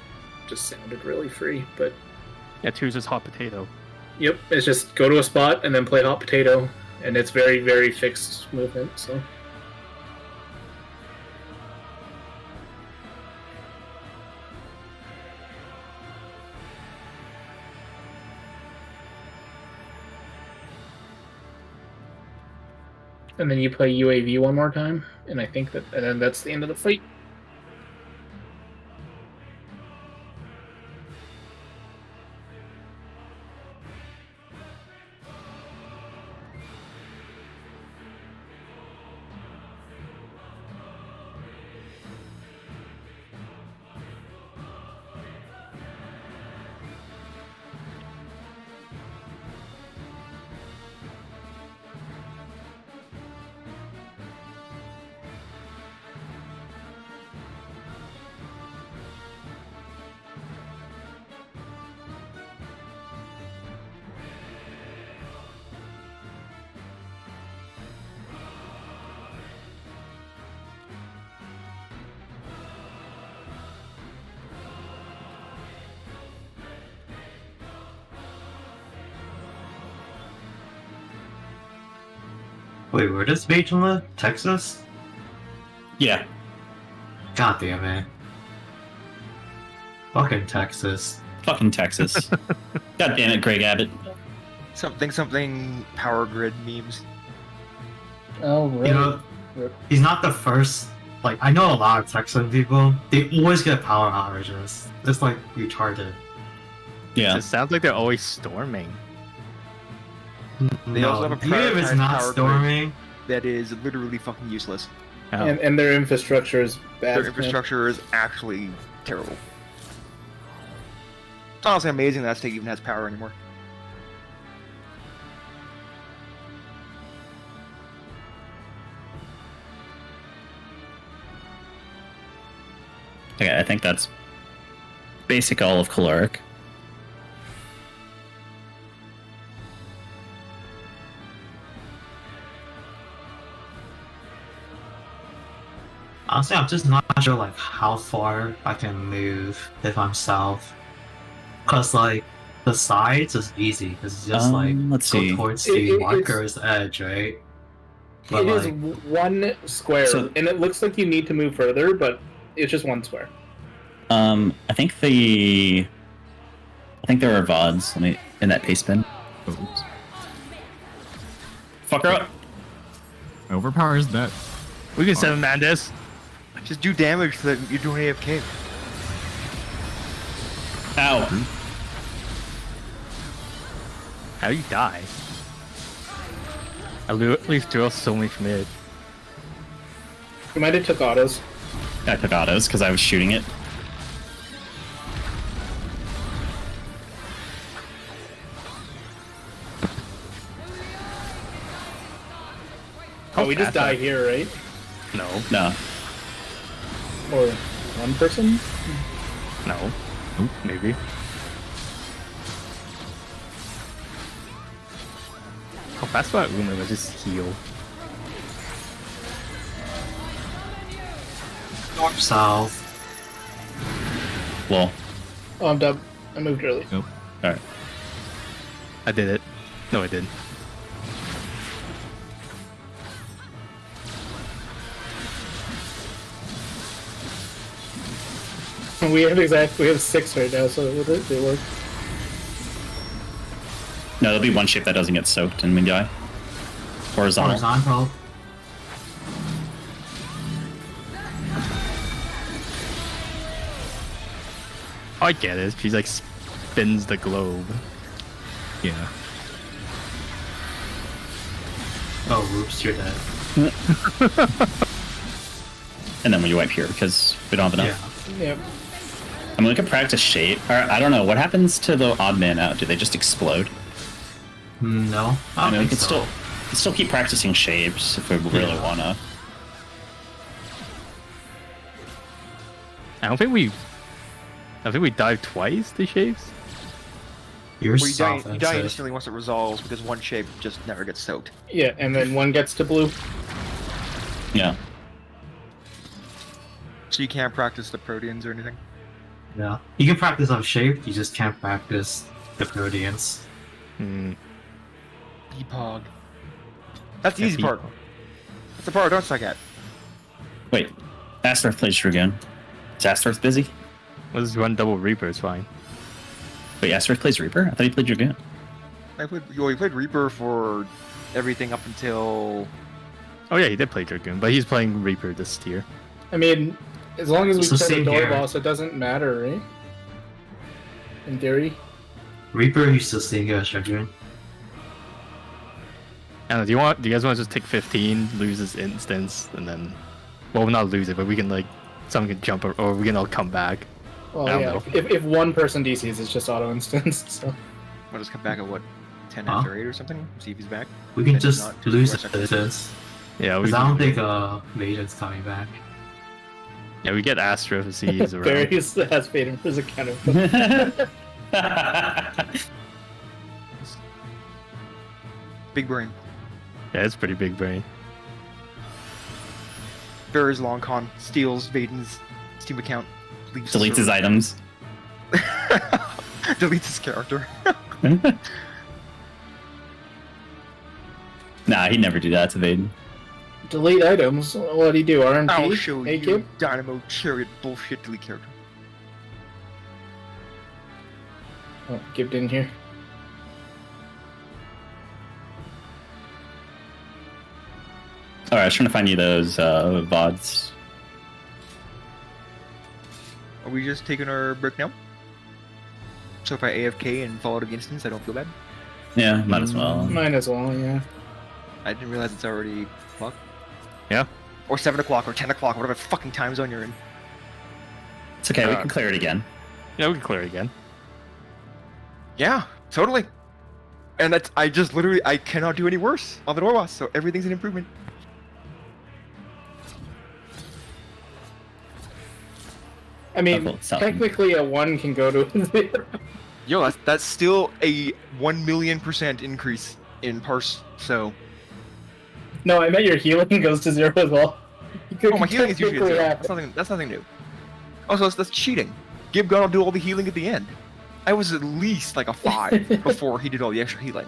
just sounded really free, but... Yeah, 2's just hot potato. Yep, it's just go to a spot and then play hot potato, and it's very, very fixed movement, so... And then you play UAV one more time, and I think and then that's the end of the fight. Wait, where does Patron live? Texas? Yeah. God damn it. Fucking Texas. Fucking Texas. God damn it, Greg Abbott. Something power grid memes. Oh, really? You know, he's not the first. Like, I know a lot of Texan people. They always get power outages. It's like retarded. Yeah. It sounds like they're always storming. They also have a even if it's prioritized not power storming. That is literally fucking useless. Oh. And their infrastructure is bad. Their infrastructure is actually terrible. It's honestly amazing that state even has power anymore. Okay, I think that's basic all of caloric. Honestly, I'm just not sure like how far I can move if I'm south. Cause like the sides is easy because it's just like let's go see. towards It- the it's- marker's edge, right? But It is like, one square, So- and it looks like you need to move further, but it's just one square. I think there are VODs in that pace bin. Oops. Fuck her up. Overpowers that. We can seven man this. Just do damage so that you're doing AFK. Ow. How do you die? I literally threw so much mid. You might have took autos. I took autos because I was shooting it. Oh, we just fast die here, right? No, No. Or one person? no. Maybe. How fast do I Uma was just heal? north south. Well, Oh, I'm done. I moved early. alright. I did it. No, I didn't. We have 6 right now, so it worked. No, there'll be one shape that doesn't get soaked and we die. Horizontal. Horizontal. I get it. She's like spins the globe. Yeah. Oh, whoops, you're dead. And then we wipe here because we don't have enough. Yeah. Yep. I mean, we could practice shape. Or, I don't know. What happens to the odd man out? Do they just explode? No, I mean, we think could so. still keep practicing shapes if we really Yeah. wanna. I think we dive twice to shapes. You're Well, you die south. instantly once it resolves because one shape just never gets soaked. Yeah, and then one gets to blue. Yeah. So you can't practice the proteins or anything. Yeah. You can practice on shape, you just can't practice the Proteans. Hmm. Depog. That's the easy part. That's the part I don't suck at. Wait. Astaroth plays Dragoon. Is Astaroth busy? We'll just run double Reaper, it's fine. Wait, Astaroth plays Reaper? I thought he played Dragoon. We played Reaper for everything up until. Oh yeah, he did play Dragoon, but he's playing Reaper this tier. I mean, as long as we It's the set a same door here. boss, it doesn't matter, right? In theory. Reaper used to sing a Dragoon. I don't know, do you guys want to just take 15, lose this instance, and then, well, not lose it, but we can like, someone can jump or we can all come back. Well, I don't yeah. know. If one person DCs, it's just auto instanced. So We'll just come back at what? 10 Huh? after 8 or something? See if he's back. We can Then just not just lose rush after this. Yeah, we Because I don't think Maiden's coming back. yeah, we get Astaroth if he's around. Barry's has Faden for his account. Big brain. Yeah, it's pretty big brain. Barry's long con steals Vaden's Steam account. Leaves the Deletes his server. items. Deletes his character. Nah, he'd never do that to Vaden. Delete items. What do you do? RMP? I'll show Hey, you kid? Dynamo Chariot bullshit delete character. Oh, Gibbed in here. All right, I was trying to find you those VODs. Are we just taking our break now? So if I AFK and fall out of the instance, I don't feel bad? Yeah, might as well. Might as well, yeah. I didn't realize it's already clock. Yeah. Or 7 o'clock or 10 o'clock, whatever fucking time zone you're in. It's okay, we can clear it again. Yeah, we can clear it again. Yeah, totally. And that's, I just literally, I cannot do any worse on the door boss, so everything's an improvement. I mean, Oh, cool. technically a 1 can go to 0. Yo, that's still a 1,000,000% increase in parse, so... No, I meant your healing goes to 0 as well. Oh, my healing is usually at 0. Happen. That's nothing new. Also, that's cheating. Gib God will do all the healing at the end. I was at least like a 5 before he did all the extra healing.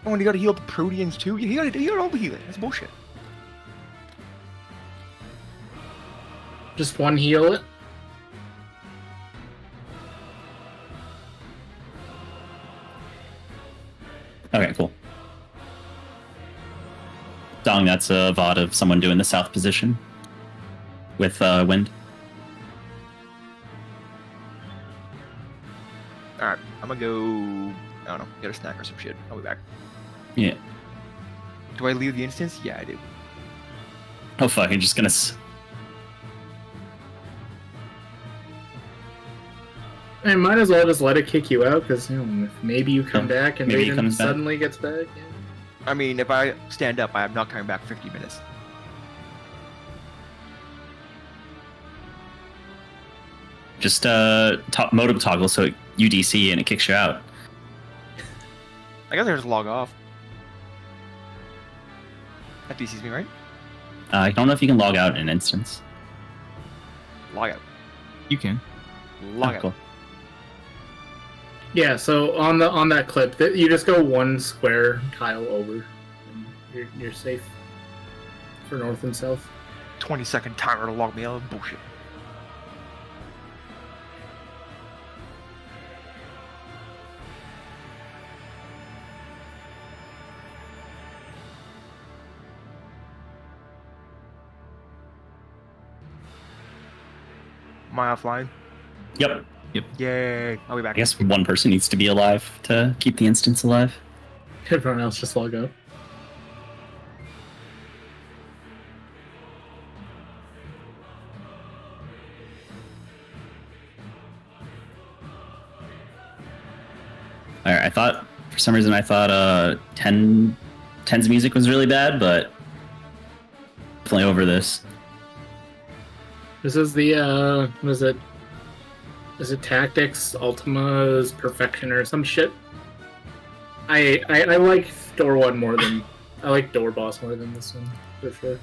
Oh, and you gotta heal the Proteans too? You gotta heal all the healing. That's bullshit. Just 1 heal it. Okay, cool. Dong, that's a VOD of someone doing the south position with wind. Alright, I'm gonna go... I don't know, get a snack or some shit. I'll be back. Yeah. Do I leave the instance? Yeah, I do. Oh fuck, I'm just gonna... I might as well just let it kick you out, because maybe you come back and Maybe he Vaden comes back. suddenly gets back. Yeah. I mean, if I stand up, I am not coming back 50 minutes. Just modem toggle so you DC and it kicks you out. I guess I just log off. That DCs me, right? I don't know if you can log out in an instance. Log out. You can. Log Oh, out. cool. Yeah, so on that clip, you just go 1 square tile over, and you're safe for north and south. 20-second timer to log me out. Bullshit. Am I offline? Yep. Yay! I'll be back. I guess one person needs to be alive to keep the instance alive. Everyone else just log out. Alright, for some reason I thought 10's music was really bad, but definitely over this. This is the what is it? Is it Tactics Ultima's Perfection or some shit? I like Door 1 more than I like Door Boss more than this one for sure.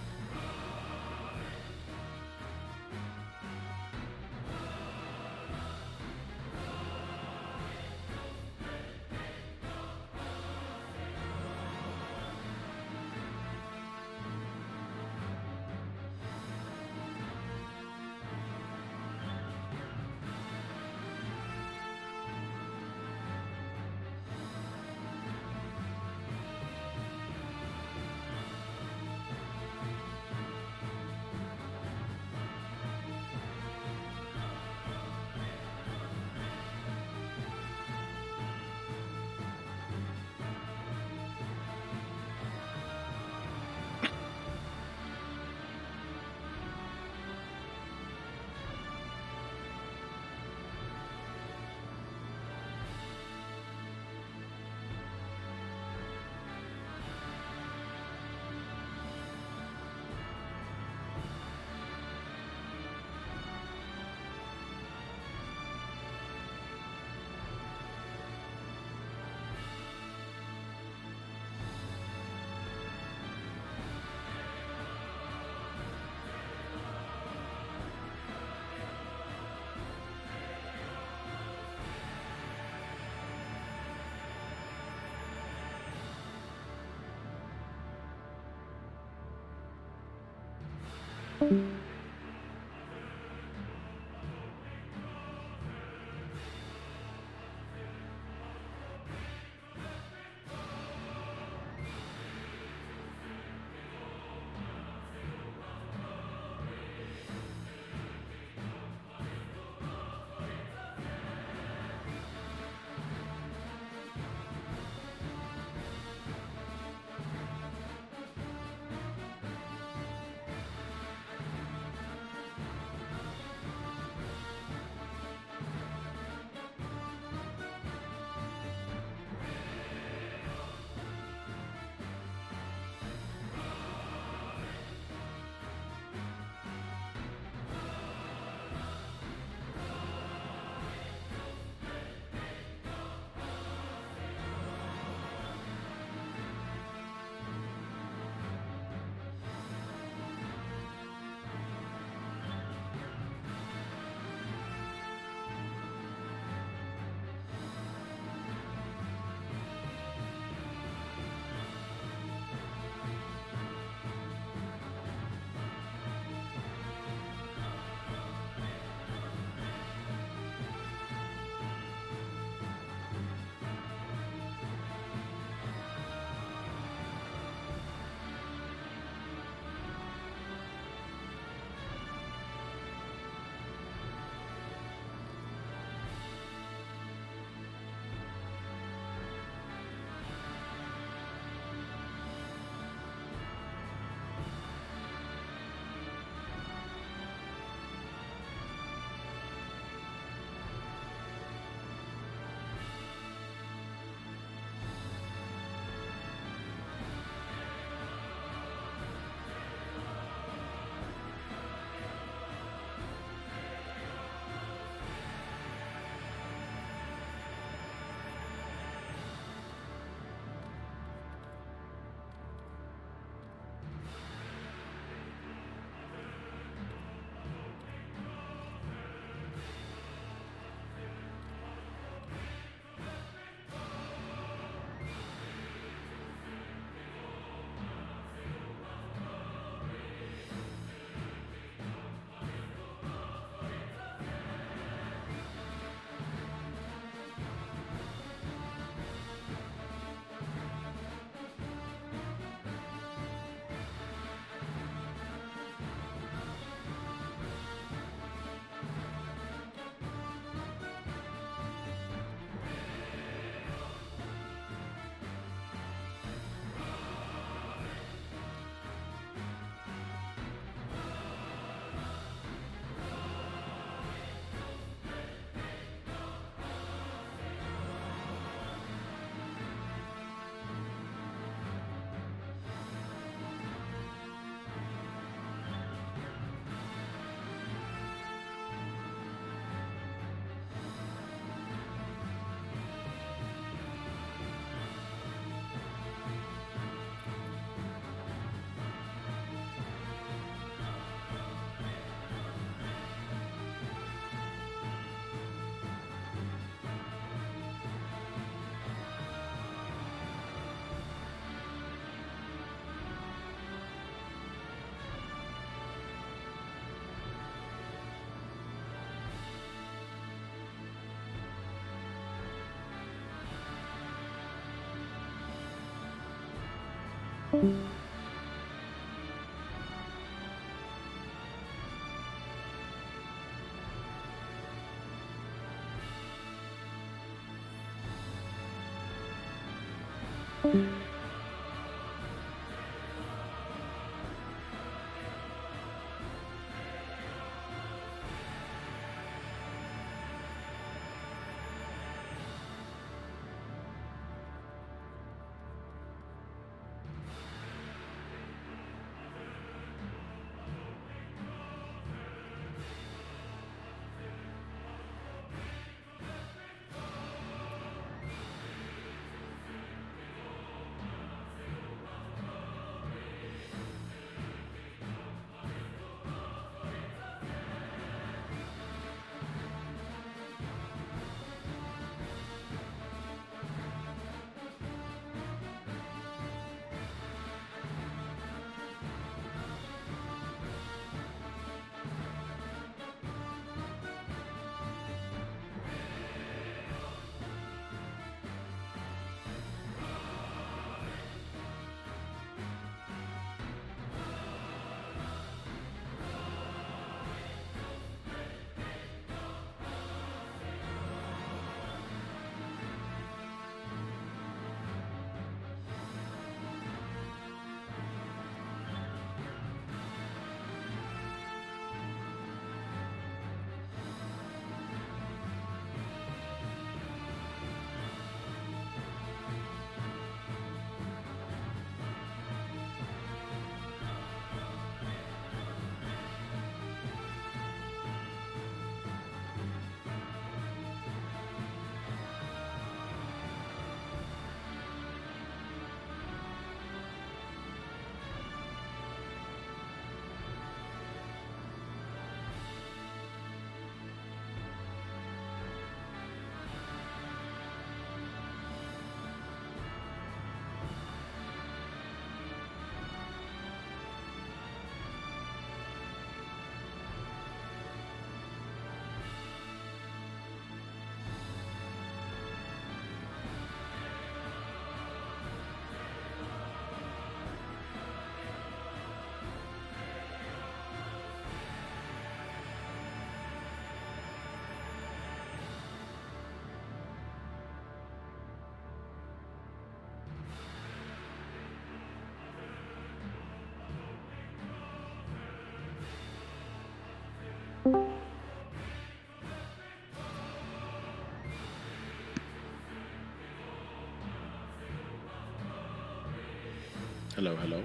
Hello.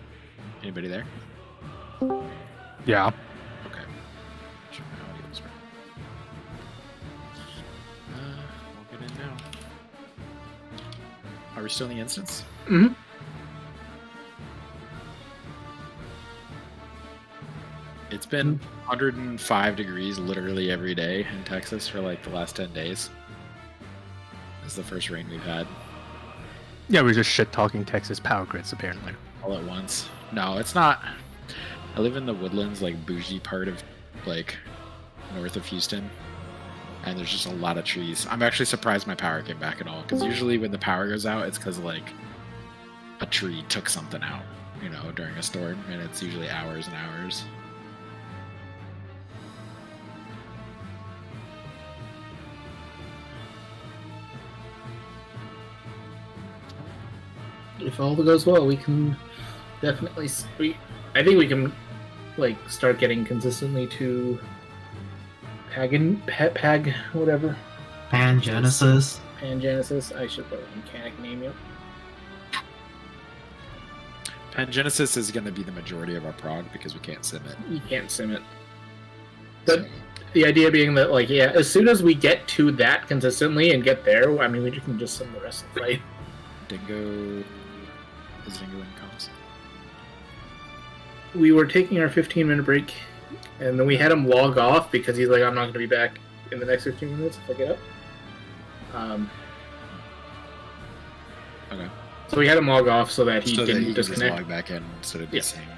Anybody there? Yeah. Okay. Sure, my audio's right. We'll get in now. Are we still in the instance? Mm-hmm. It's been 105 degrees literally every day in Texas for like the last 10 days. This is the first rain we've had Yeah, we're just shit talking Texas power grids apparently. all at once. No, it's not. I live in the Woodlands, like bougie part of like north of Houston, and there's just a lot of trees. I'm actually surprised my power came back at all, because usually when the power goes out, it's because like a tree took something out, you know, during a storm, and it's usually hours and hours. If all goes well, we can definitely. I think we can, like, start getting consistently to Pag, whatever. Pangenesis. Pangenesis. I should put a mechanic name yet. Pangenesis is going to be the majority of our prog because we can't sim it. You can't sim it. But the idea being that, like, yeah, as soon as we get to that consistently and get there, I mean, we can just sim the rest of the fight. Dingo. Is Dingo in comms? We were taking our 15-minute break, and then we had him log off because he's like, I'm not going to be back in the next 15 minutes if I get up. Okay. So we had him log off so that he So that didn't he can just disconnect. log back in instead of Yeah. just saying no.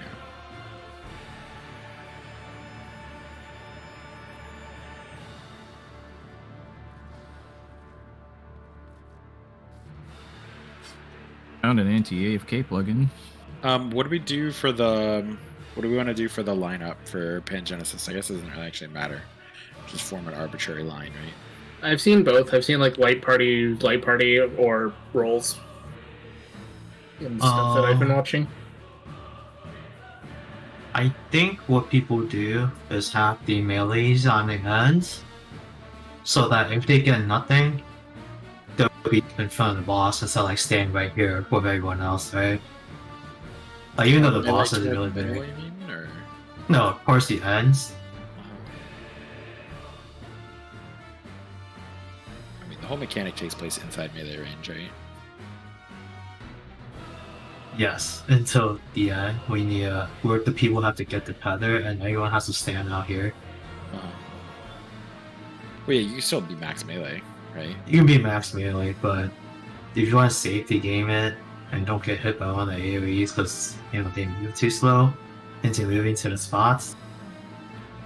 Found an anti-AFK plugin. What do we do for the? What do we want to do for the lineup for Pangenesis? I guess it doesn't really actually matter. Just form an arbitrary line, right? I've seen both. I've seen like light party, or rolls and stuff that I've been watching. I think what people do is have the melees on the ends, so that if they get nothing, they'll be in front of the boss instead of like staying right here with everyone else, right? Like even though the boss is really big. Middle, you mean, or? No, of course the ends. I mean, the whole mechanic takes place inside melee range, right? Yes, until the end, we need where the people have to get the tether, and everyone has to stand out here. Well, yeah, you can still be max melee, right? You can be max melee, but if you want to safety game it and don't get hit by one of the AoEs because you know they move too slow into moving to the spots,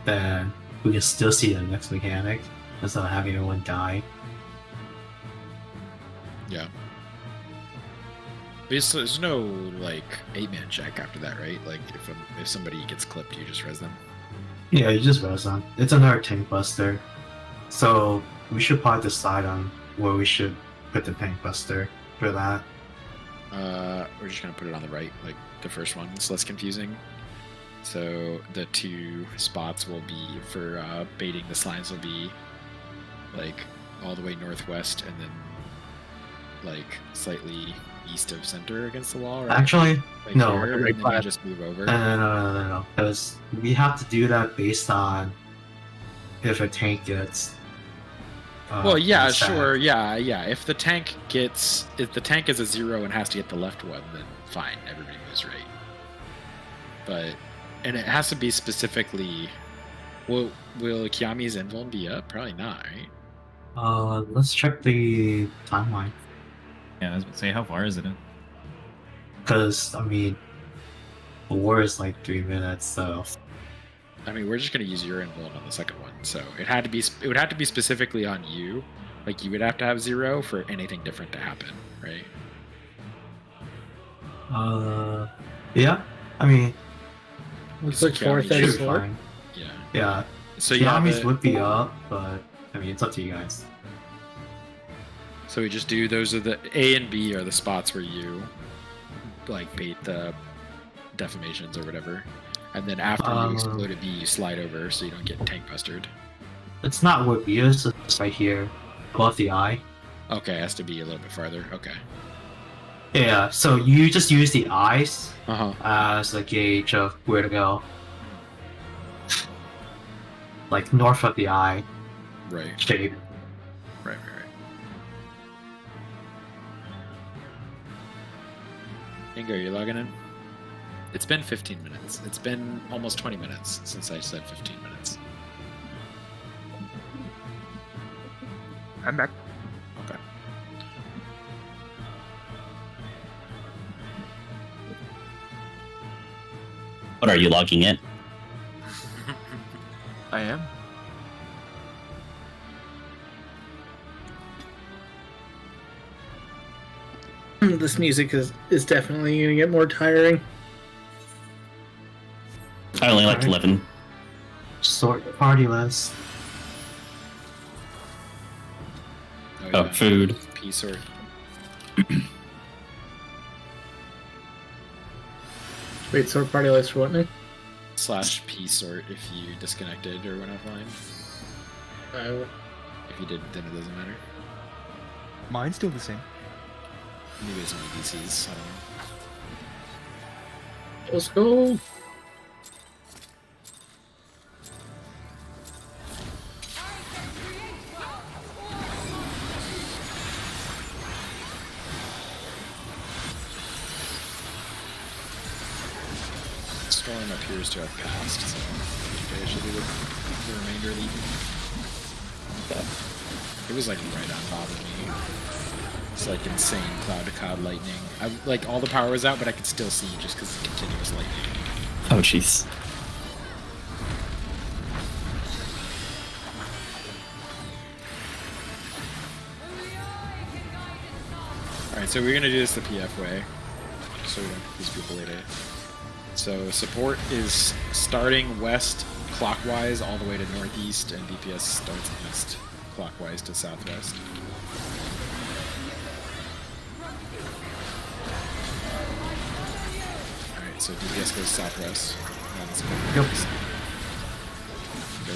then we can still see the next mechanic instead of having everyone die. Yeah. There's no like 8-man check after that, right? Like if somebody gets clipped, you just res them. Yeah, you just res them. It's another tank buster, so we should probably decide on where we should put the tank buster for that. We're just gonna put it on the right, like the first one. It's less confusing. So the two spots will be for baiting the slimes will be like all the way northwest and then like slightly east of center against the wall, right? Actually, like no. here, and then you just move over. No. Because we have to do that based on if a tank gets. Well, yeah, attacked. sure, yeah. If the tank is a 0 and has to get the left one, then fine, everybody moves right. But and it has to be specifically. Will Kiami's invuln be up? Probably not, right? Let's check the timeline. Yeah, I was about to say, how far is it? Because I mean, the war is like 3 minutes, so. I mean, we're just gonna use your invuln on the second one, so it would have to be specifically on you. Like you would have to have 0 for anything different to happen, right? Yeah. I mean, Looks like Kiami should be 434. fine. Yeah. Yeah. So yeah, Yami's would be up, but I mean, it's up to you guys. so we just do those are the A and B are the spots where you like bait the defamations or whatever, and then after you explode a B, you slide over so you don't get tank bustered. It's not where B is. It's right here, above the eye. Okay, it has to be a little bit farther. Okay. Yeah, so you just use the eyes Uh-huh. as a gauge of where to go. Like north of the eye Right. shape. Right. Ingo, you logging in? It's been 15 minutes. It's been almost 20 minutes since I said 15 minutes. I'm back. Okay. What are you logging in? I am. This music is definitely going to get more tiring. I only liked Alright. 11. Sort party list. Oh, food. P sort. Wait, sort party list for what now? / P sort if you disconnected or went offline. If you didn't, then it doesn't matter. Mine's still the same. Maybe it's only DCs. I don't know. Let's go. Storm appears to have passed, so today should be the remainder of the evening. It was like right on top of me. It's like insane cloud to cloud lightning. Like all the power was out, but I could still see just because of continuous lightning. Oh, jeez. Alright, so we're gonna do this the PF way, so we don't confuse people later. So support is starting west clockwise all the way to northeast, and DPS starts east clockwise to southwest. Alright, so DPS goes southwest. And then support goes east. Go.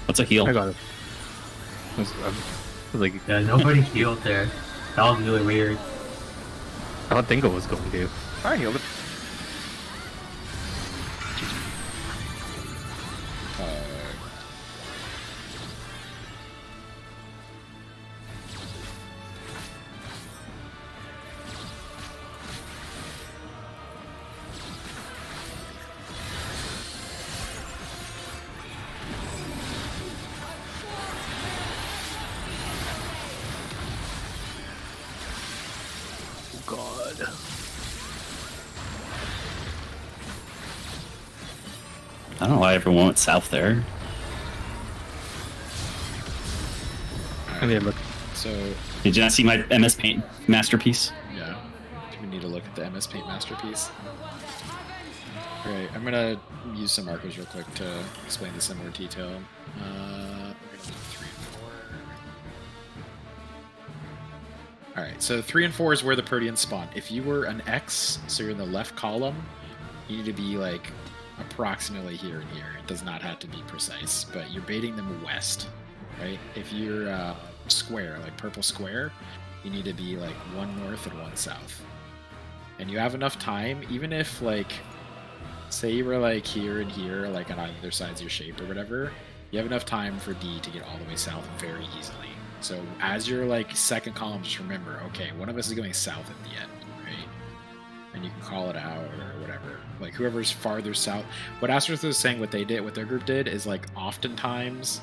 What's a heal? I got it. I was like, Yeah, nobody healed there. That was really weird. I don't think it was going to. I healed it. I don't know why everyone went south there. I mean, look, So, Did you not see my MS Paint masterpiece? yeah. Do we need to look at the MS Paint masterpiece? Alright, I'm gonna use some markers real quick to explain this in more detail. We're gonna do 3 and 4. Alright, so 3 and 4 is where the Proteans spawn. If you were an X, so you're in the left column, you need to be like approximately here and here. It does not have to be precise, but you're baiting them west, right? If you're square, like purple square, you need to be like 1 north and 1 south. And you have enough time, even if like, say you were like here and here, like on either sides of your shape or whatever, you have enough time for D to get all the way south very easily. So as your like second column, just remember, okay, one of us is going south at the end, right? And you can call it out or whatever. Like whoever's farther south. What Asterisk was saying, what they did, what their group did, is like oftentimes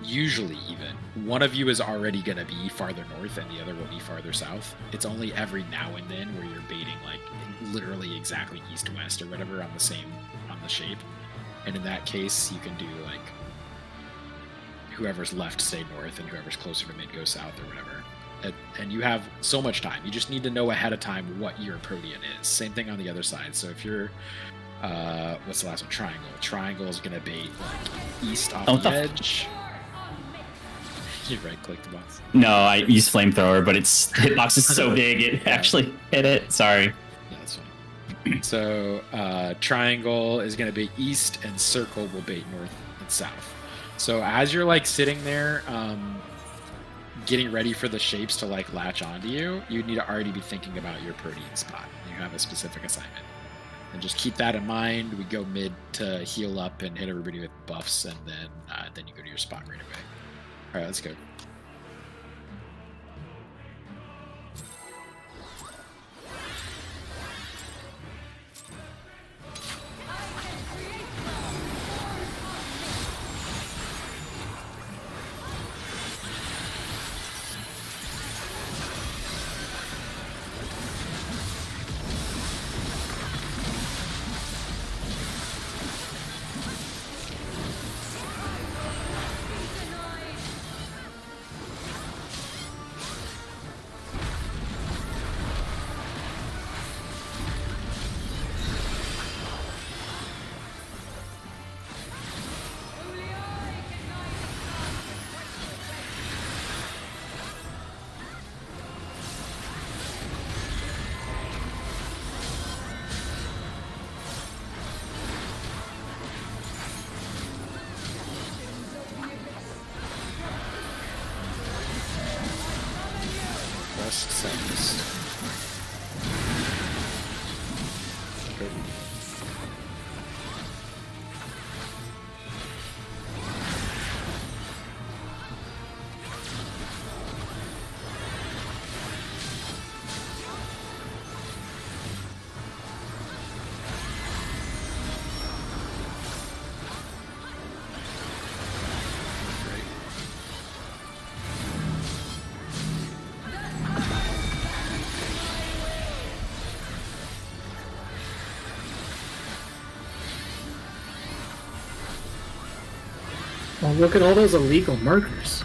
usually even, one of you is already going to be farther north and the other will be farther south. It's only every now and then where you're baiting like literally exactly east-west or whatever on the shape. And in that case, you can do like whoever's left stay north and whoever's closer to mid go south or whatever. And you have so much time. You just need to know ahead of time what your Protean is. Same thing on the other side. So if you're what's the last one? Triangle. Triangle is gonna bait like east off the edge. You right-click the box. No, I use flamethrower, but its hitbox is so big it actually hit it. Sorry. Yeah, that's fine. So triangle is gonna bait east, and circle will bait north and south. So as you're like sitting there, getting ready for the shapes to like latch onto you, you need to already be thinking about your Protean spot. You have a specific assignment. And just keep that in mind. We go mid to heal up and hit everybody with buffs, and then you go to your spot right away. All right, let's go. Oh, look at all those illegal markers.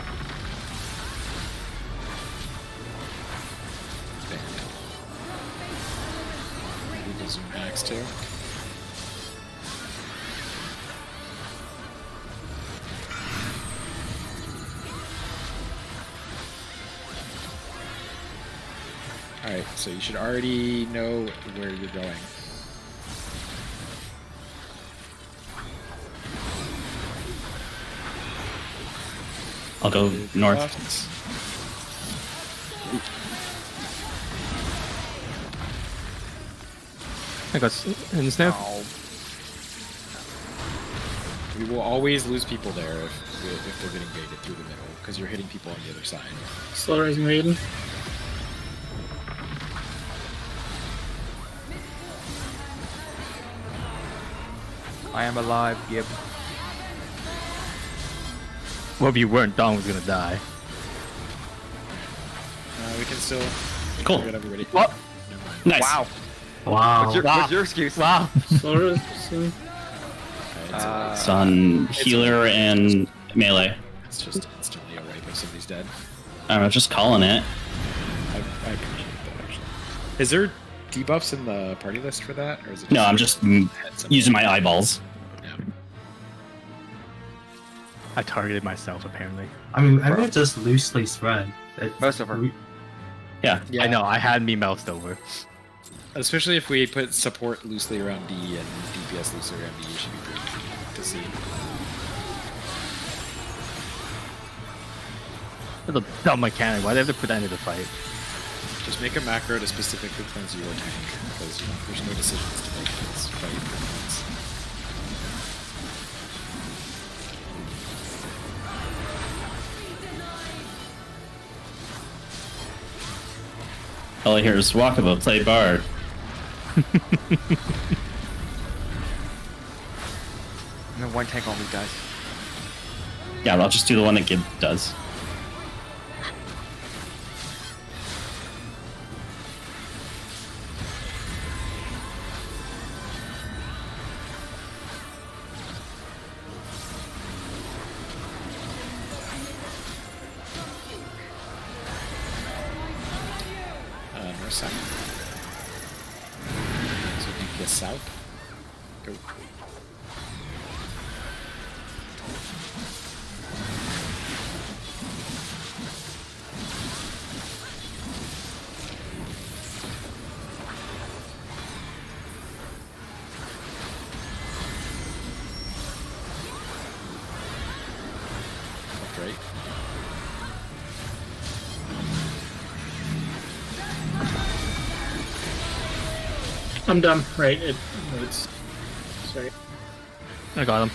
Maybe zoom hacks too. Alright, so you should already know where you're going. I'll go north. I got snap. We will always lose people there if they're getting baited through the middle, because you're hitting people on the other side. Slow rising maiden. I am alive, Gib. Well, if you weren't, Dong was gonna die. We can still Cool. get everybody. What? Never mind. Nice. Wow. Wow. What's your excuse? Wow. Slow rising. It's on healer and melee. It's just instantly a wipe if somebody's dead. I don't know, just calling it. I appreciate that, actually. Is there debuffs in the party list for that? Or is it No, I'm just using my eyeballs. Yeah. I targeted myself apparently. I mean, I would just loosely spread. Most of her. Yeah. I know. I had me moused over. Especially if we put support loosely around D and DPS loosely around D, it should be pretty easy to see. It's a dumb mechanic. Why do they have to put that into the fight? Just make a macro to specifically cleanse your tank, because there's no decisions to make in this fight. All I hear is Wakaba, play Bard. No one tank on these guys. Yeah, I'll just do the one that Gib does. North side. So DPS south. Go. Left, right. I'm done. Right. It's sorry. I got him.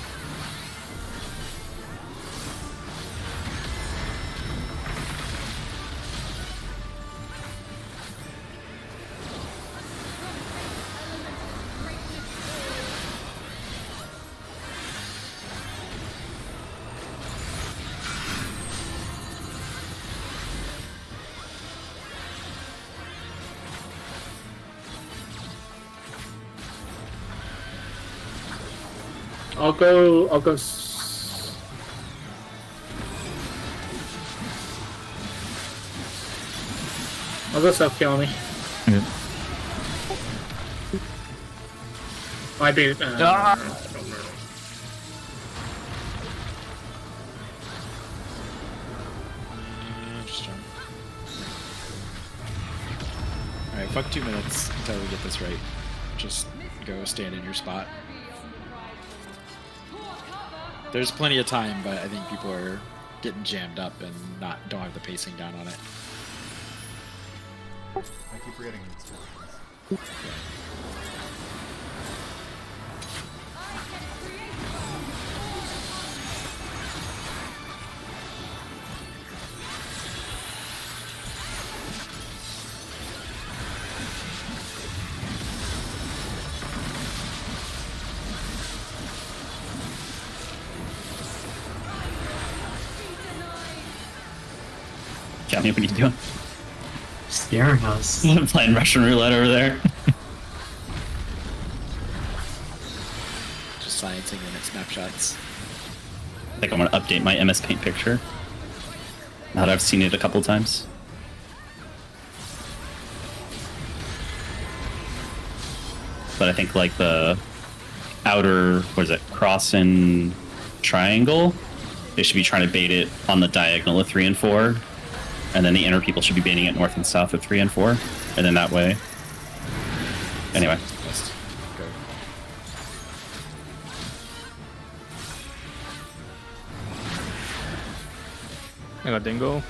I'll go. I'll go South Kill me. Yeah. Might be. Alright, fuck 2 minutes until we get this right. Just go stand in your spot. There's plenty of time, but I think people are getting jammed up and don't have the pacing down on it. I keep forgetting these portions. Johnny, what are you doing? Scaring us. Playing Russian roulette over there. Just sciencing the next snapshots. I think I'm gonna update my MS Paint picture. Now that I've seen it a couple times. But I think like the outer, what is it, cross and triangle, they should be trying to bait it on the diagonal of 3 and 4. And then the inner people should be baiting it north and south of 3 and 4. And then that way. Anyway. Just go. I got Dingo.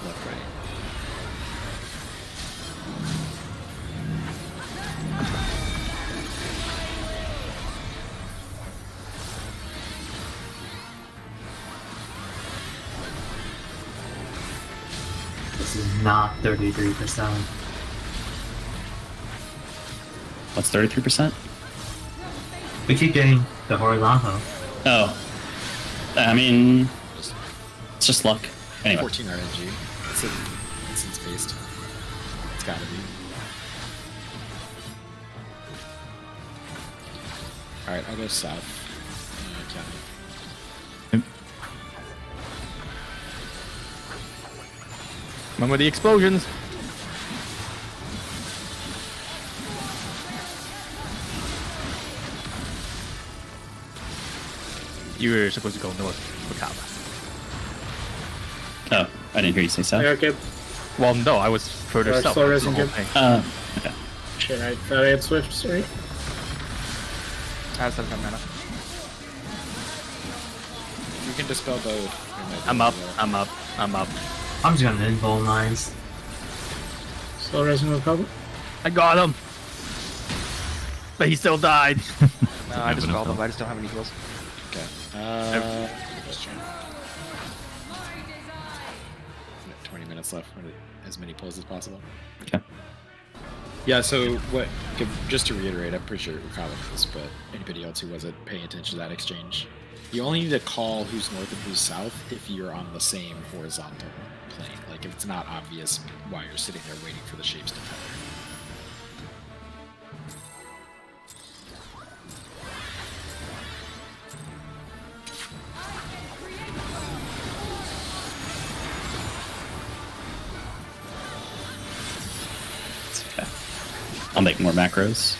Left, right. This is not 33%. What's 33%? We keep getting the horizontal. Oh. I mean, it's just luck. Anyway. 14 RNG. It's instance based. It's gotta be. Alright, I'll go south. County. Remember the explosions? You were supposed to go north for Kaba. Oh, I didn't hear you say south. Yeah, okay. Well, no, I was further Alright, south. slow That's the rising, whole Gib. thing. Okay. Shit, I thought I had Swift, sorry. I have 7 mana. You can dispel both. We might be I'm up. able to- I'm up. I'm up. I'm just gonna invul mines. Slow rising with cover. I got him. But he still died. No, I just called them. I just don't have any heals. Okay. Just trying. 20 minutes. minutes left. As many pulls as possible. Okay. Yeah, so what? Just to reiterate, I'm pretty sure Kyle knows this, but anybody else who wasn't paying attention to that exchange, you only need to call who's north and who's south if you're on the same horizontal plane. Like if it's not obvious while you're sitting there waiting for the shapes to tether. Okay. I'll make more macros.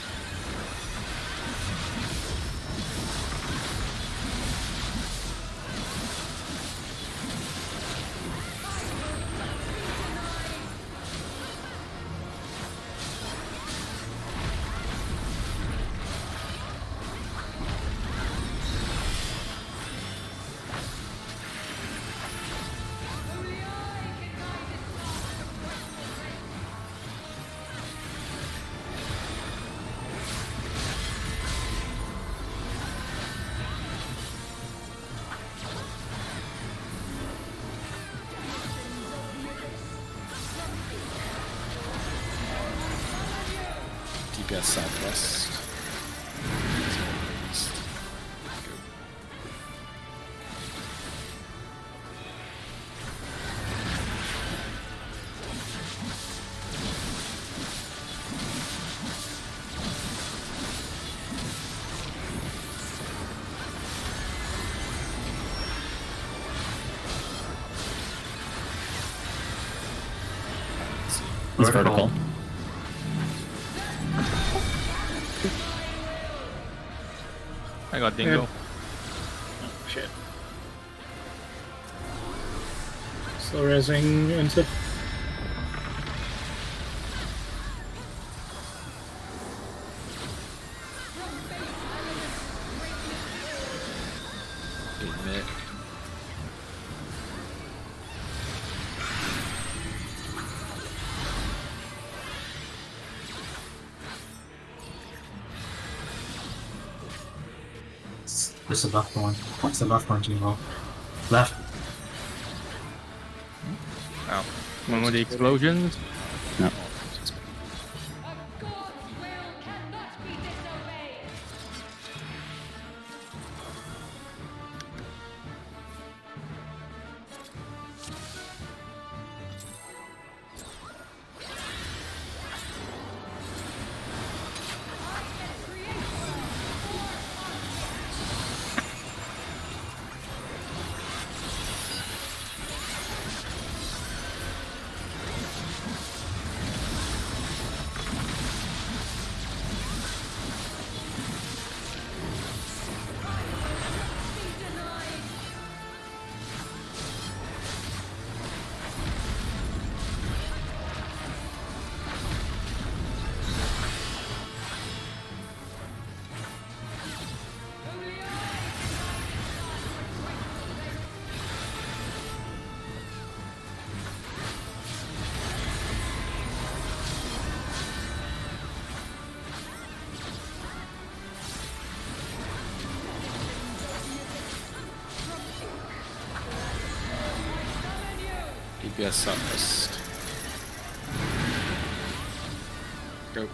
DPS southwest. It's vertical. I got Dingo. Shit. Slow resing into. Admit. This is the left one. What's the left one, Gino? Left. Wow. One of the explosions. No. DPS southwest. Go.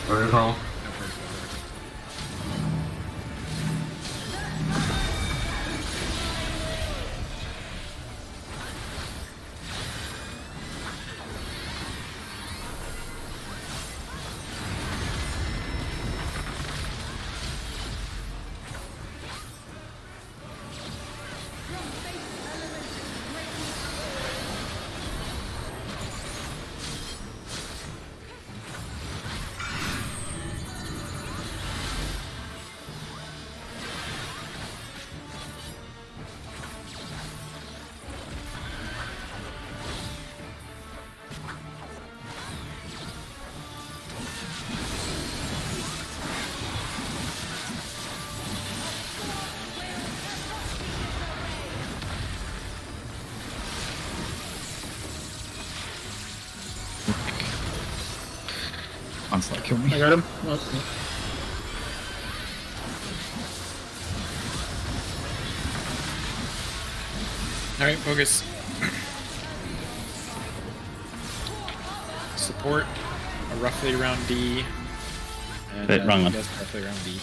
Vertical. onslaught kill me. I got him. Oh, Alright, focus. Support roughly around D. And Wait, wrong one. That's roughly around D.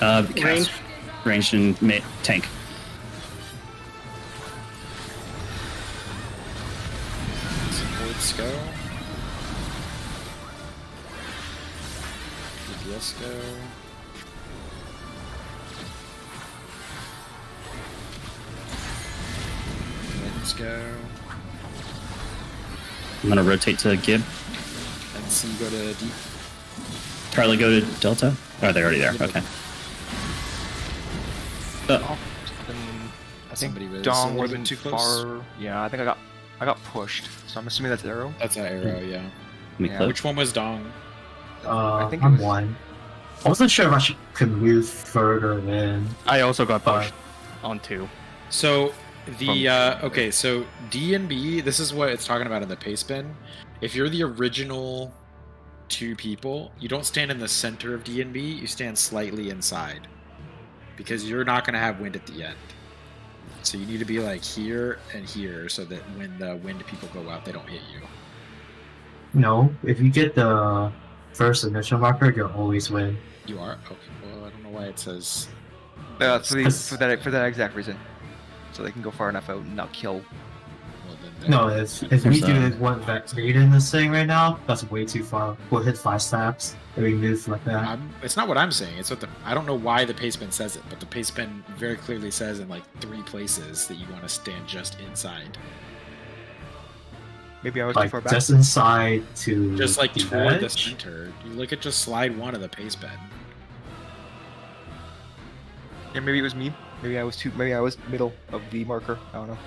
Cast ranged and tank. Supports go. DPS go. Winds go. I'm gonna rotate to Gib. And C go to D. Charlie go to Delta. Oh, they're already there. Okay. Then I think Somebody was a Dong little wasn't bit too too close. far. Yeah, I think I got pushed. So I'm assuming that's arrow. That's an arrow, yeah. Let me Yeah, click. Which one was Dong? I think it I'm was- 1. I wasn't sure if I could move further in. I also got pushed on 2. So the okay, so D and B, this is what it's talking about in the pace bin. If you're the original 2 people, you don't stand in the center of D and B, you stand slightly inside. Because you're not gonna have wind at the end. So you need to be like here and here so that when the wind people go out, they don't hit you. No, if you get the first initial marker, you'll always win. You are? Okay, well I don't know why it says For that exact reason. So they can go far enough out and not kill. well then No, if we There's do a- one Vector in this thing right now, that's way too far. We'll hit 5 stabs and we move like that. it's not what I'm saying. It's what the I don't know why the pace bin says it, but the pace bin very clearly says in like 3 places that you want to stand just inside, Maybe I was too Like far back. just inside to just like the toward the edge. center. You look at just slide 1 of the pace bin. Yeah, maybe it was me. Maybe I was middle of the marker. I don't know.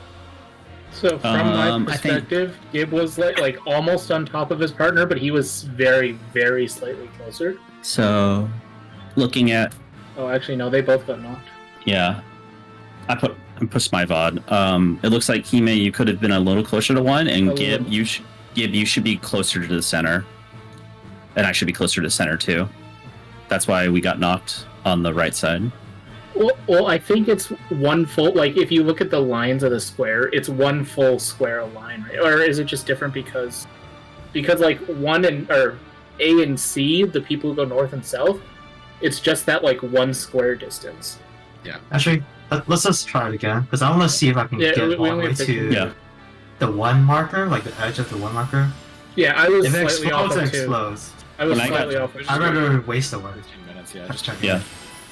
So from my I think- perspective, Gib was like almost on top of his partner, but he was very, very slightly closer. So, looking at Oh, actually, no, they both got knocked. yeah, I pushed my VOD. It looks like Hime, you could have been a little closer to 1, and A Gib, little. you should be closer to the center, and I should be closer to center too. That's why we got knocked on the right side. Well, I think it's one full. Like, if you look at the lines of the square, it's one full square line, right? Or is it just different because like A and C, the people who go north and south, it's just that like one square distance. Actually, let's just try it again, because I want to see if I can Yeah, get we all the only way have pictures. to Yeah. the 1 marker, like the edge of the 1 marker. Yeah, I was If it slightly off explodes, it of two. explodes. I was When I got- slightly off. Of I'd two. rather waste a word. 15 minutes, yeah. Let's Just check it. Yeah.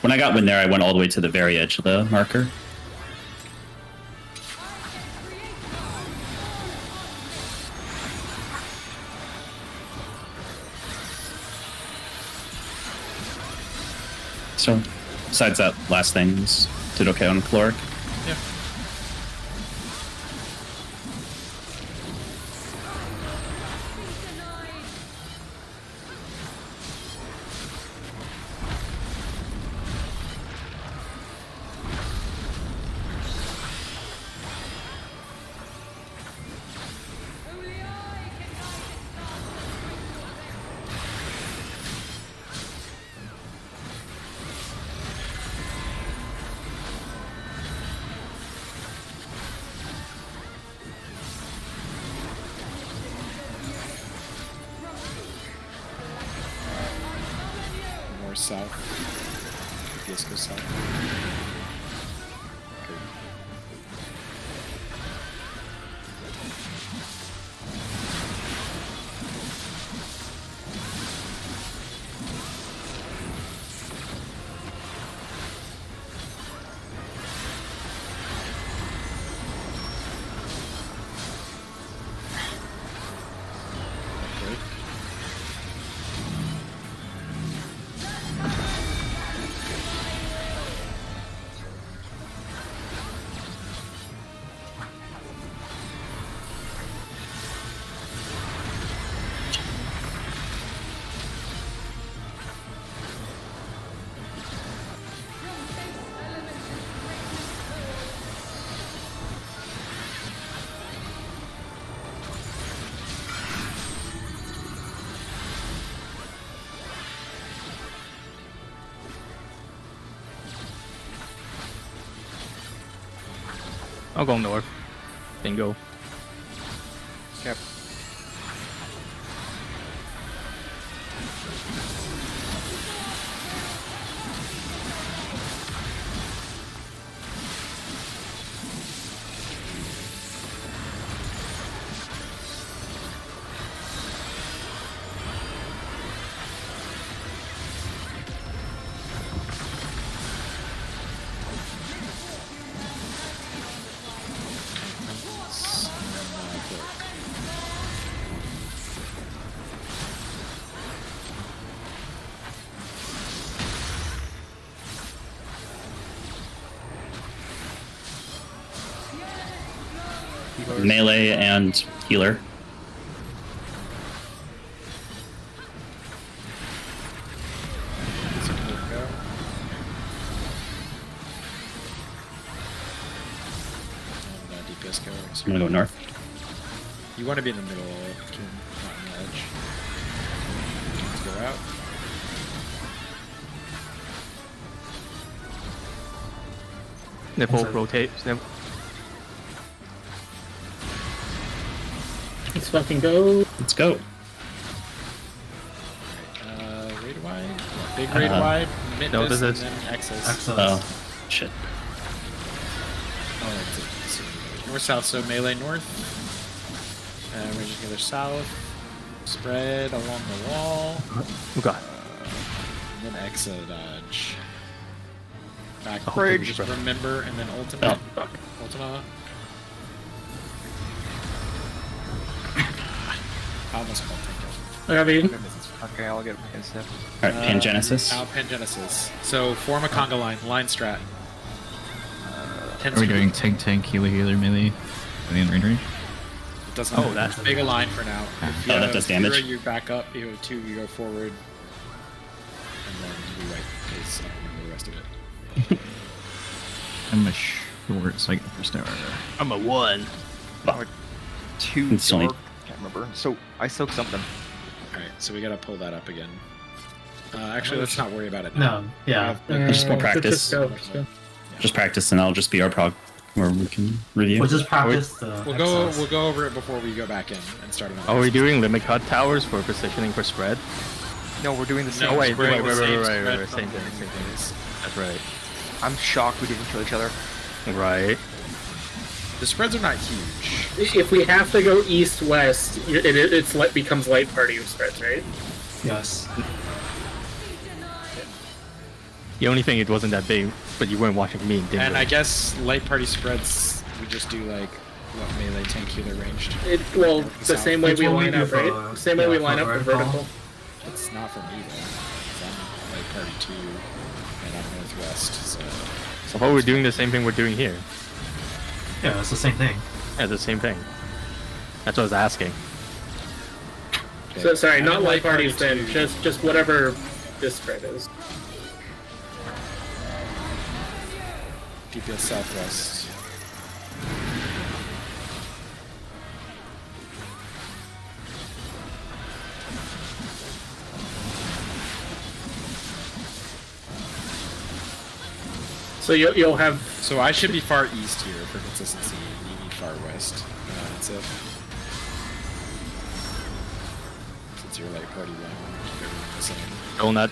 When I got wind there, I went all the way to the very edge of the marker. So, besides that last thing, did okay on caloric. Yeah. More south. DPS goes south. Okay. Okay. I'll go north. Bingo. Yep. Melee and healer. DPS go. So I'm gonna go north. You want to be in the middle, not on the edge. Let's go out. Nipple, Okay. rotate. Snip. Let's fucking go. Let's go. Raid wide. Big raid wide. Mid no, this, this and is- then X's. Excellent. Oh, shit. Oh, that's it. So, north south, so melee north. And we're just gonna go south. Spread along the wall. Oh god. And then exit dodge. Back. Rage. Just remember, and then ultimate. Ultima. I almost called Tango. I mean, Okay, I'll get my step. Alright, Pangenesis. Now Pangenesis. So form a conga line strat. Are we doing tank, healer, melee? Are they in range? It doesn't. Oh, that's- big a line for now. If you Oh, that have does damage. 0, you back up. You go 2, you go forward, and then you right. Because I don't remember the rest of it. I'm a short psychic first tower. I'm a 1. Two It's only- dark. Can't remember. So I soak something. All right, so we gotta pull that up again. Actually, let's not worry about it now. No, yeah. Just go practice. Just go. Just go. Just practice, and that'll just be our prog, where we can review. We'll just practice the. We'll go over it before we go back in and start another. Are we doing limit cut towers for positioning for spread? No, we're doing the same. Oh, wait, spread, right, the right, same right, spread right, right, from same thing, the same thing. days. That's right. I'm shocked we didn't kill each other. Right. The spreads are not huge. If we have to go east-west, it becomes light party spreads, right? Yes. The only thing, it wasn't that big, but you weren't watching me and Dingo. And I guess light party spreads, we just do like what melee, tank, healer, ranged. Well, the same way It's we what we line do up, for, right? Same way yeah, we for line up for vertical. vertical. It's not for me though. 'Cause I'm light party 2, and I'm northwest. So Oh, we're doing the same thing we're doing here. Yeah, it's the same thing. Yeah, the same thing. That's what I was asking. okay. So sorry, I'm not in light parties 2. then. Just whatever this spread is. DPS southwest. So you'll have So I should be far east here for consistency. You need far west. That's it. Since you're light party 1, keep everything the same. Donut.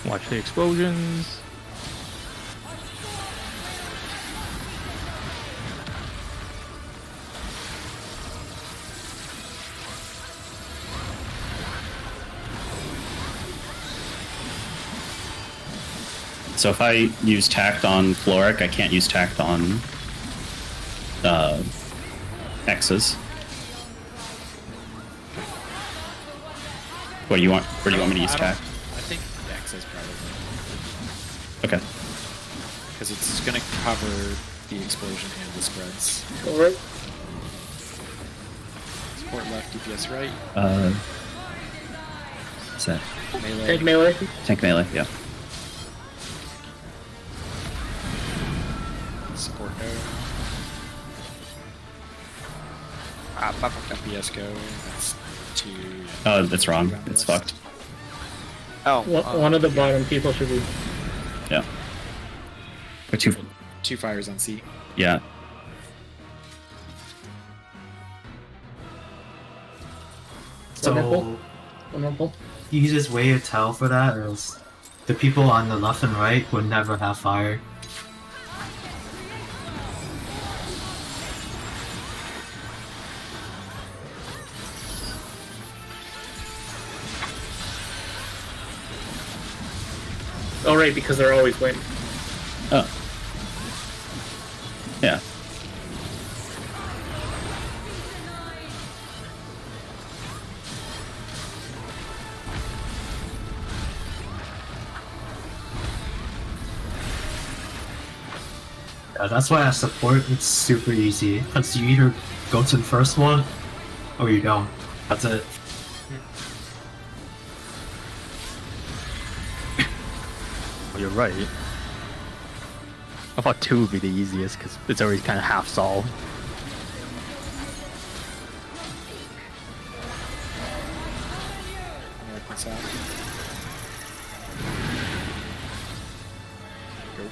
Watch the explosions. So if I use tact on Floric, I can't use tact on X's. What do you want? Where do you want me to use I tack? think X is probably Okay. because it's going to cover the explosion and the spreads. Alright. Support left, DPS right, What's that? melee. Take melee. Tank melee. Yeah. Support go. FPS go. That's 2. Oh, that's wrong. It's fucked. Oh, One of the bottom people should be. Yeah. Or 2. 2 fires on C. Yeah. One more pull. So, One more pull. easiest way to tell for that is the people on the left and right would never have fire. Oh, right, because they're always winning. Oh. Yeah. Yeah, that's why I support it's super easy. Because you either go to the first one or you don't. That's it. You're right. I thought 2 would be the easiest because it's already kind of half solved. North and south. Go.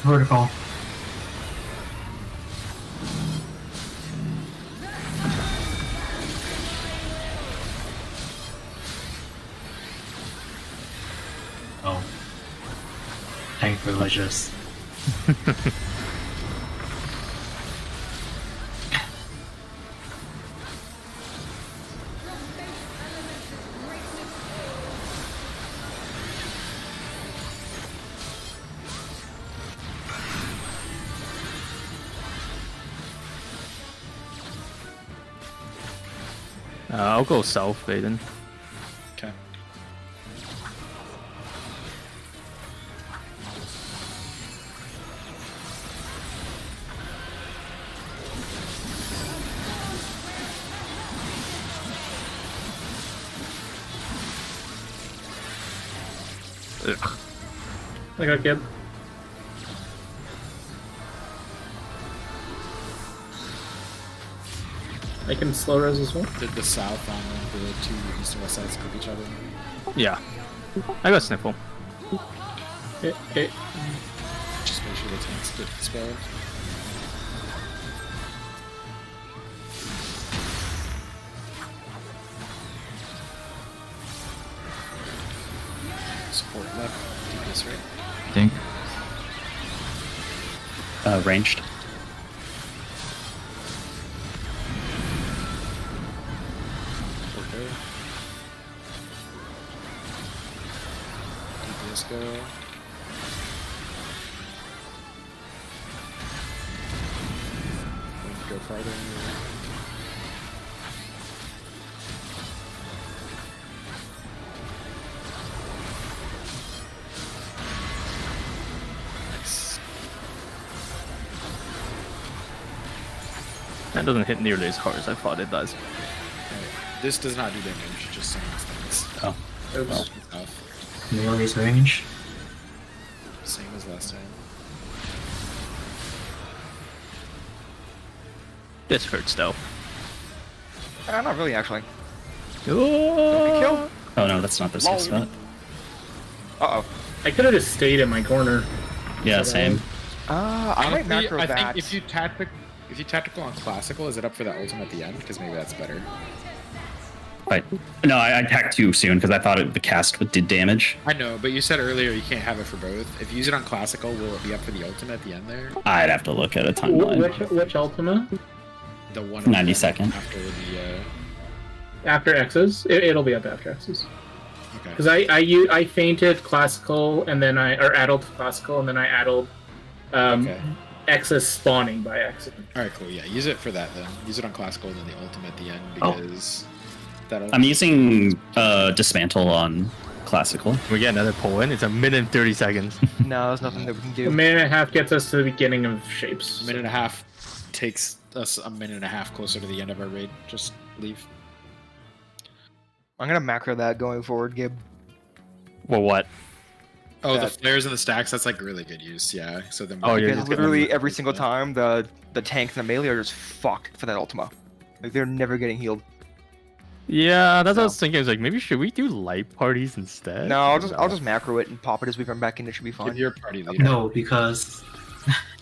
Vertical. Oh. Tank religious. I'll go south, Aiden. Okay. Ugh. I got Gib. I can slow res as well. Did the south on the 2 east and west sides clip each other? Yeah. I got Sniffle. Okay. Just make sure the tanks get dispelled. Support left, DPS right. Think. Ranged. Support go. DPS go. Wind go farther. Nice. That doesn't hit nearly as hard as I thought it does. This does not do damage, just some things. Oh. Oops. Tough. Melee's range. Same as last time. This hurts though. Not really, actually. Oh, Kill. Oh no, that's not the safe spot. Uh-oh. I could have just stayed in my corner. Yeah, same. I might macro I that. think if you tactical on classical, is it up for that ultimate at the end? Because maybe that's better. quite. No, I attacked too soon because I thought the cast did damage. I know, but you said earlier you can't have it for both. If you use it on classical, will it be up for the ultimate at the end there? I'd have to look at a timeline. Which Ultima? The one 92nd. after the. After X's? It'll be up after X's. Okay. Because I fainted classical and then or addled classical and then I addled X's spawning by accident. All right, cool. Yeah, use it for that then. Use it on classical and then the ultimate at the end because that'll. I'm using dismantle on classical. We get another pull in. It's a minute and 30 seconds. No, there's nothing that we can do. A minute and a half gets us to the beginning of shapes. A minute and a half takes us a minute and a half closer to the end of our raid. Just leave. I'm gonna macro that going forward, Gib. Well, what? Oh, the flares and the stacks, that's like really good use, yeah. So then Oh, yeah, Because just literally every single time the tank and the melee are just fucked for that Ultima. Like they're never getting healed. Yeah, that's what I was thinking. I was like, maybe should we do light parties instead? No, I'll just macro it and pop it as we come back in. It should be give fine. your party leader. No, because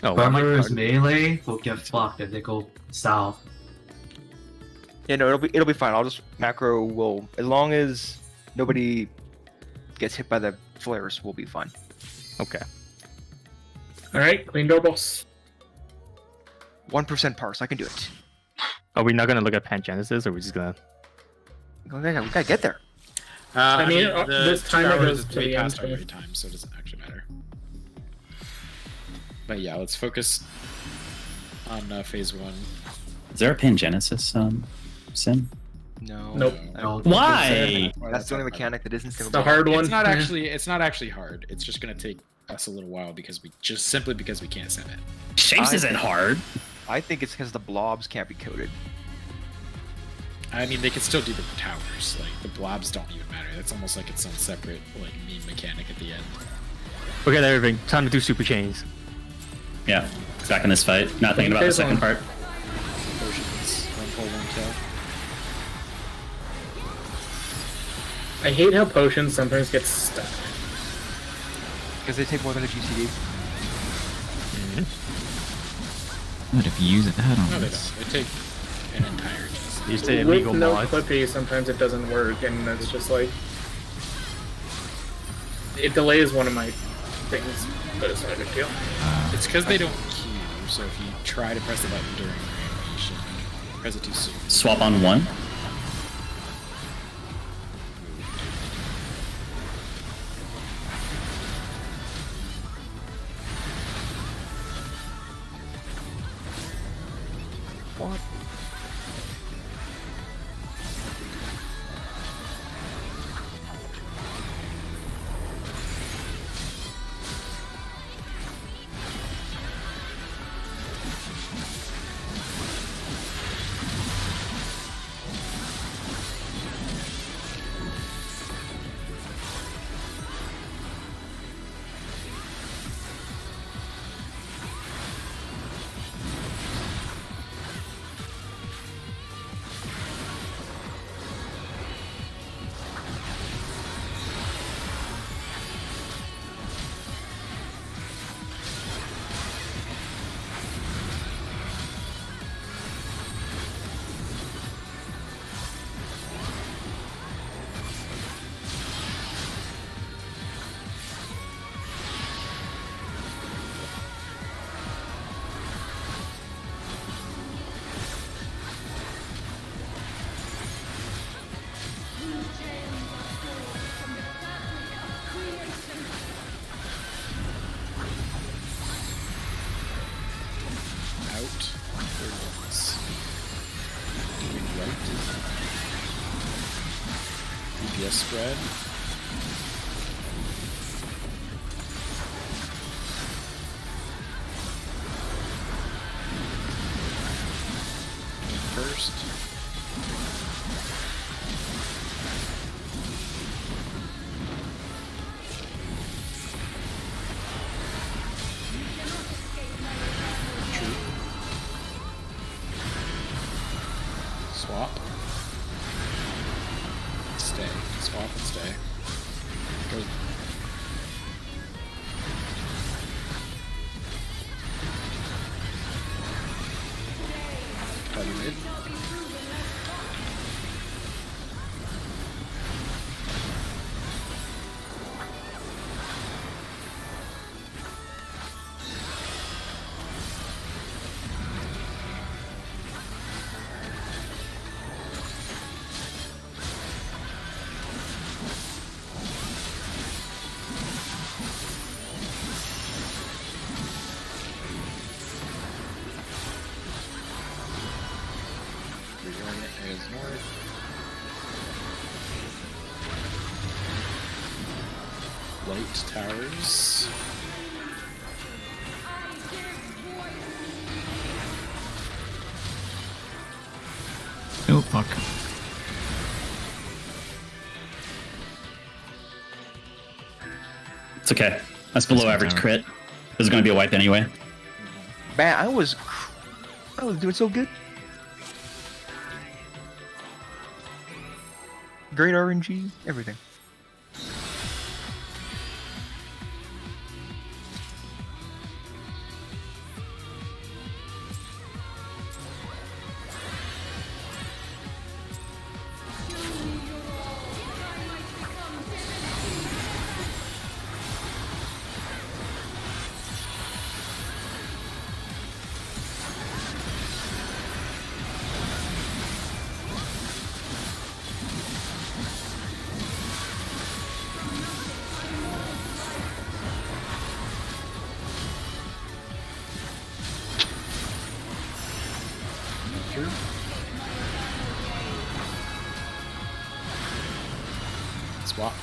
Oh, Proggerz melee will get fucked if they go south. Yeah, no, it'll be fine. I'll just macro will as long as nobody gets hit by the flares, we'll be fine. Okay. Alright, clean door boss. 1% parse, I can do it. Are we not gonna look at Pangenesis, or are we just gonna? We gotta get there. I mean, the this timer 2 hours goes is to way the past end, our so- raid time, so it doesn't actually matter. But yeah, let's focus on phase 1. Is there a Pangenesis sim? No. Nope. No. Why? That's the only mechanic that isn't It's still. the hard one. It's not actually hard. It's just gonna take us a little while because we can't send it. Shapes isn't hard. I think it's because the blobs can't be coded. I mean, they can still do the towers. Like the blobs don't even matter. That's almost like its own separate like meme mechanic at the end. Okay, everything. Time to do super chains. Yeah, back in this fight. Not thinking about the second part. Potions. One pull, one kill. I hate how potions sometimes get stuck. Because they take more than a GCD. What if you use it that on No, they this? don't. They take an entire GC. These the With illegal no mods. clippy, sometimes it doesn't work, and it's just like it delays one of my things, but it's not a big deal. It's because they don't queue. So if you try to press the button during the animation, press it too soon. Swap on one. What? Out. Third ones. Doing right. DPS spread. First. True. Swap. Stay. Swap and stay. Go. Party mid. north. Light towers. Oh, fuck. It's okay. That's below That's average tower. crit. There's going to be a wipe anyway. Man, I was doing so good. Great RNG, everything. Swap.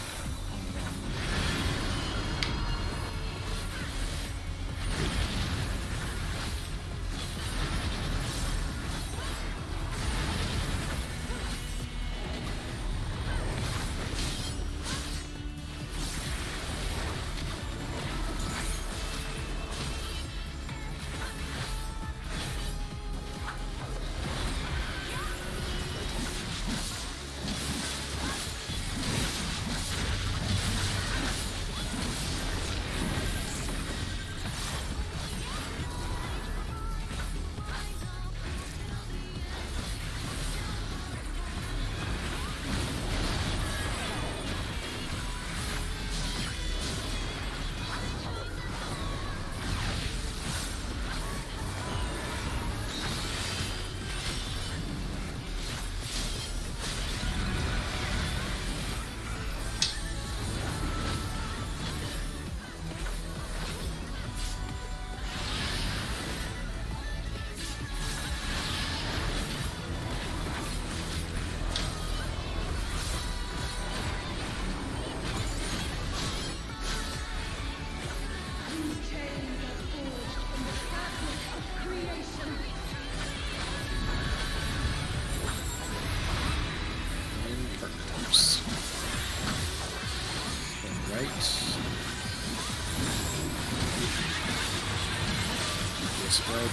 Spread.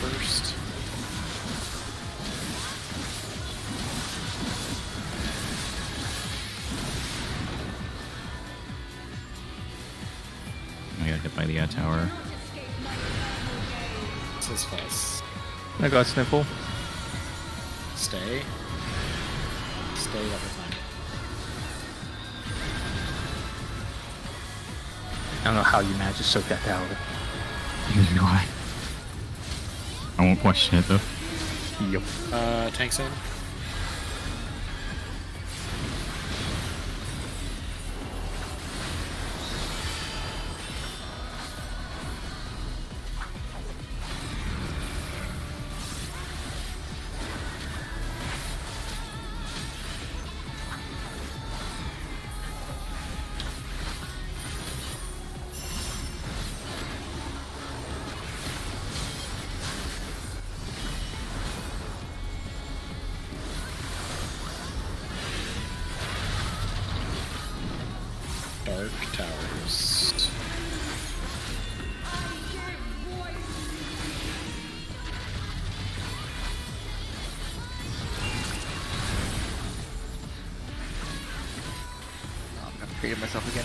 First. I got hit by the tower. This is false. I got sniffle. Stay. Stay the whole time. I don't know how you managed to soak that tower. Neither do I. I won't question it though. Yup. Tanks in. Dark towers. I've created myself again.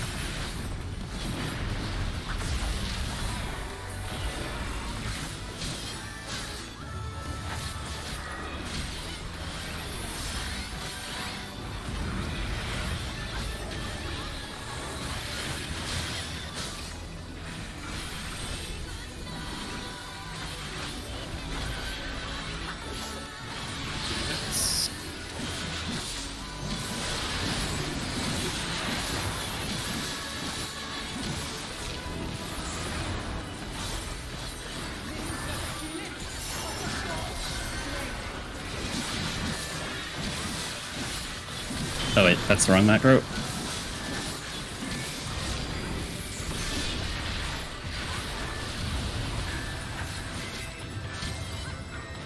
Oh wait, that's the wrong macro.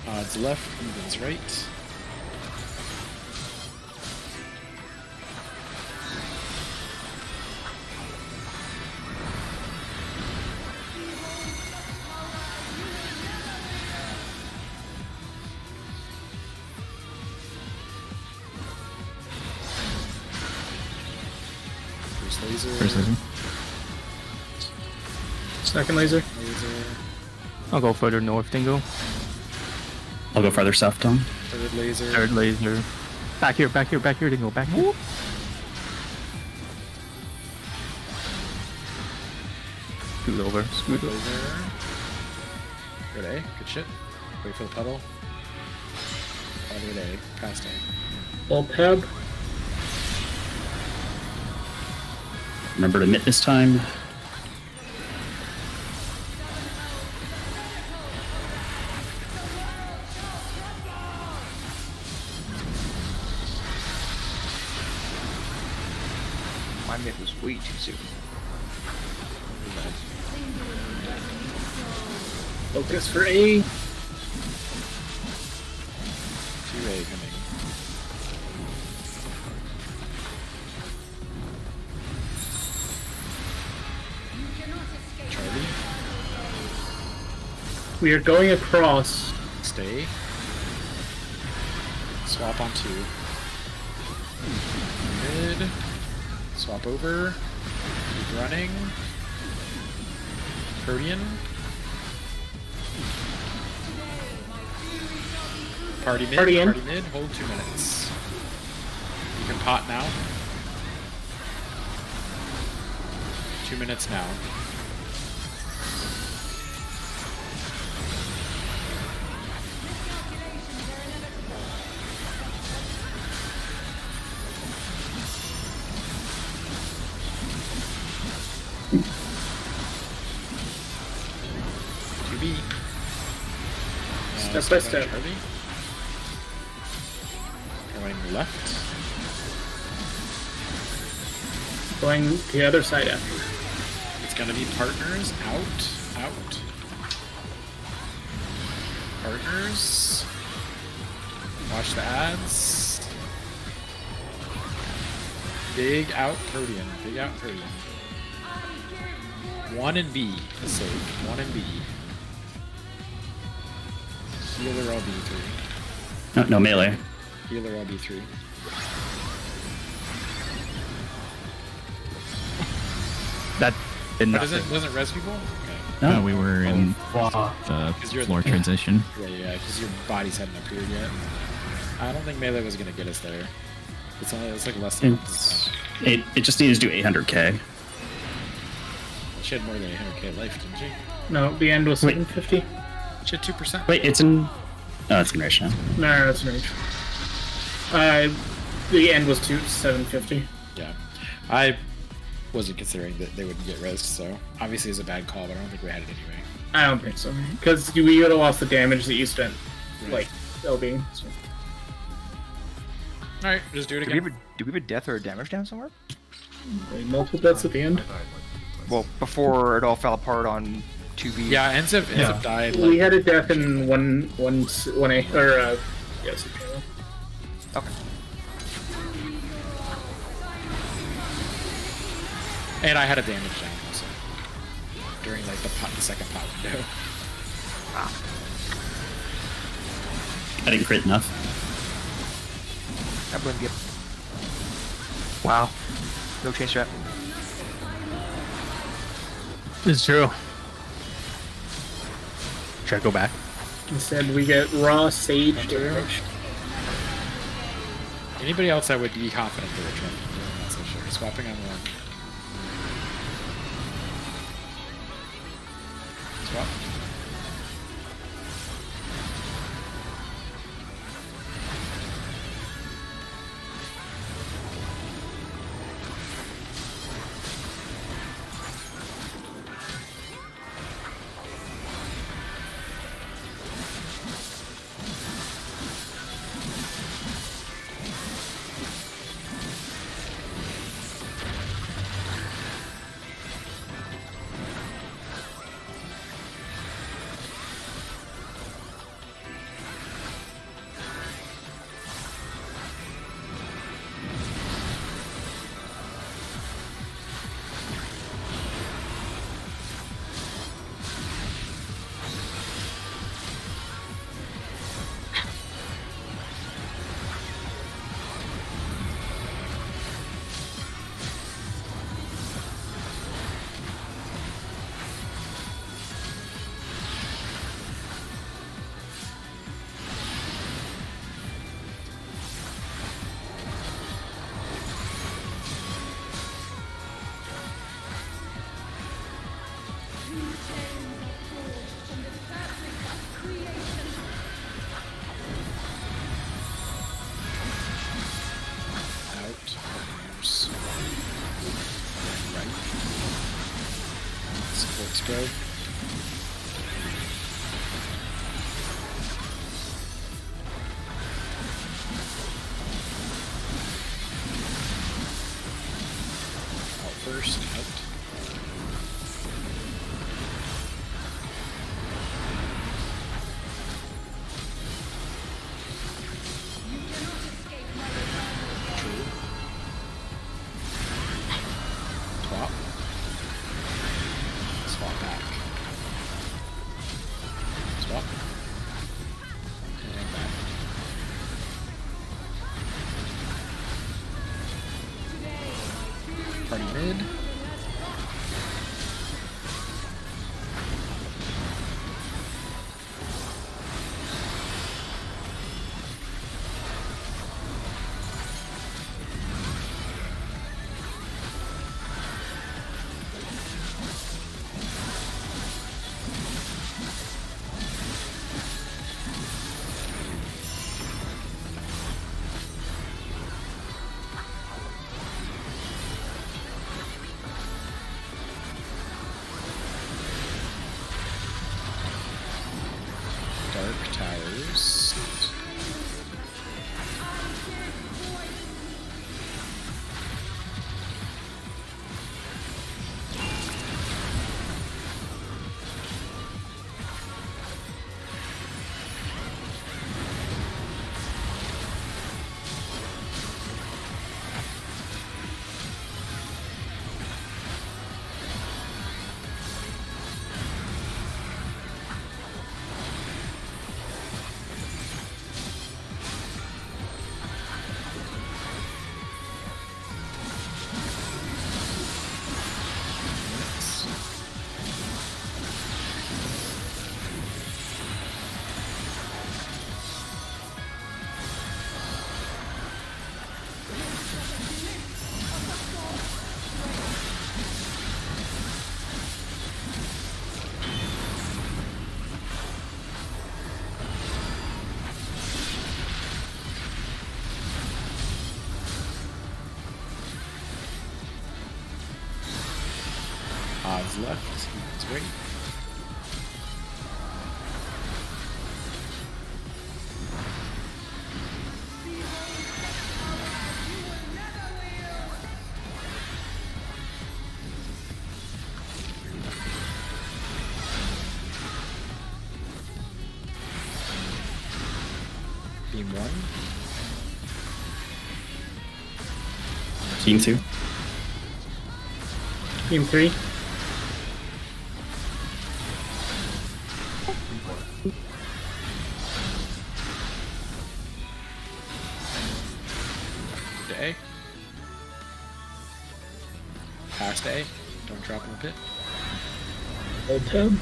Odds left, evens right. First laser. First laser. Second laser. Laser. I'll go further north, Dingo. I'll go farther south, Tom. Third laser. Third laser. Back here, Dingo, back here. Scoot over, scoot over. Laser. Good A. Good shit. Wait for the puddle. Good A. Past A. Full peb. Remember to mitt this time. My mid was way too soon. Focus for A. 2A coming. Charlie. We are going across. Stay. Swap on 2. Mid. Swap over. Keep running. Protean. Party mid. Party in. Party mid. Hold 2 minutes. You can pot now. 2 minutes now. Step by step. Charlie. Going left. Going the other side after. It's gonna be partners. Out. Partners. Watch the ads. Big out Protean. Big out Protean. 1 and B is safe. 1 and B. Healer LB3. No melee. Healer LB3. That did But nothing. doesn't res people? Okay. No. No, we were in Wow. the 'Cause you're floor the- transition. Yeah, because your bodies hadn't appeared yet. I don't think melee was gonna get us there. It's like less than It's it just needs to do 800k. She had more than 800k life, didn't she? No, the end was Wait. 750. She had 2%. Wait, it's in. Oh, it's in Rage now. No, that's an range. The end was 750. Yeah. I wasn't considering that they would get res, so obviously it's a bad call, but I don't think we had it anyway. I don't think so. Because we would have lost the damage that you spent, like, LB. So. Alright, just do it Do we, again. have a death or a damage down somewhere? Multiple deaths at the end. I died like twice. Well, before it all fell apart on 2B. Yeah, ends have died We like had a death in 1A, or, yes, Okay. and I had a damage down also. During like the second pot window. I didn't crit enough. I'm gonna get. Wow. No change strat. It's true. Should I go back? Instead, we get raw sage damage. Anybody else that would be confident they were trying? I'm not so sure. Swapping on 1. Swap. partners. Right. Support spread. Out first. Out. Swap. Swap back. Swap. And back. Party mid. Dark tires. Odds left. That's great. Beam 1. Team 2. Team 3. To A. Past A. Don't drop in the pit. Hold tab.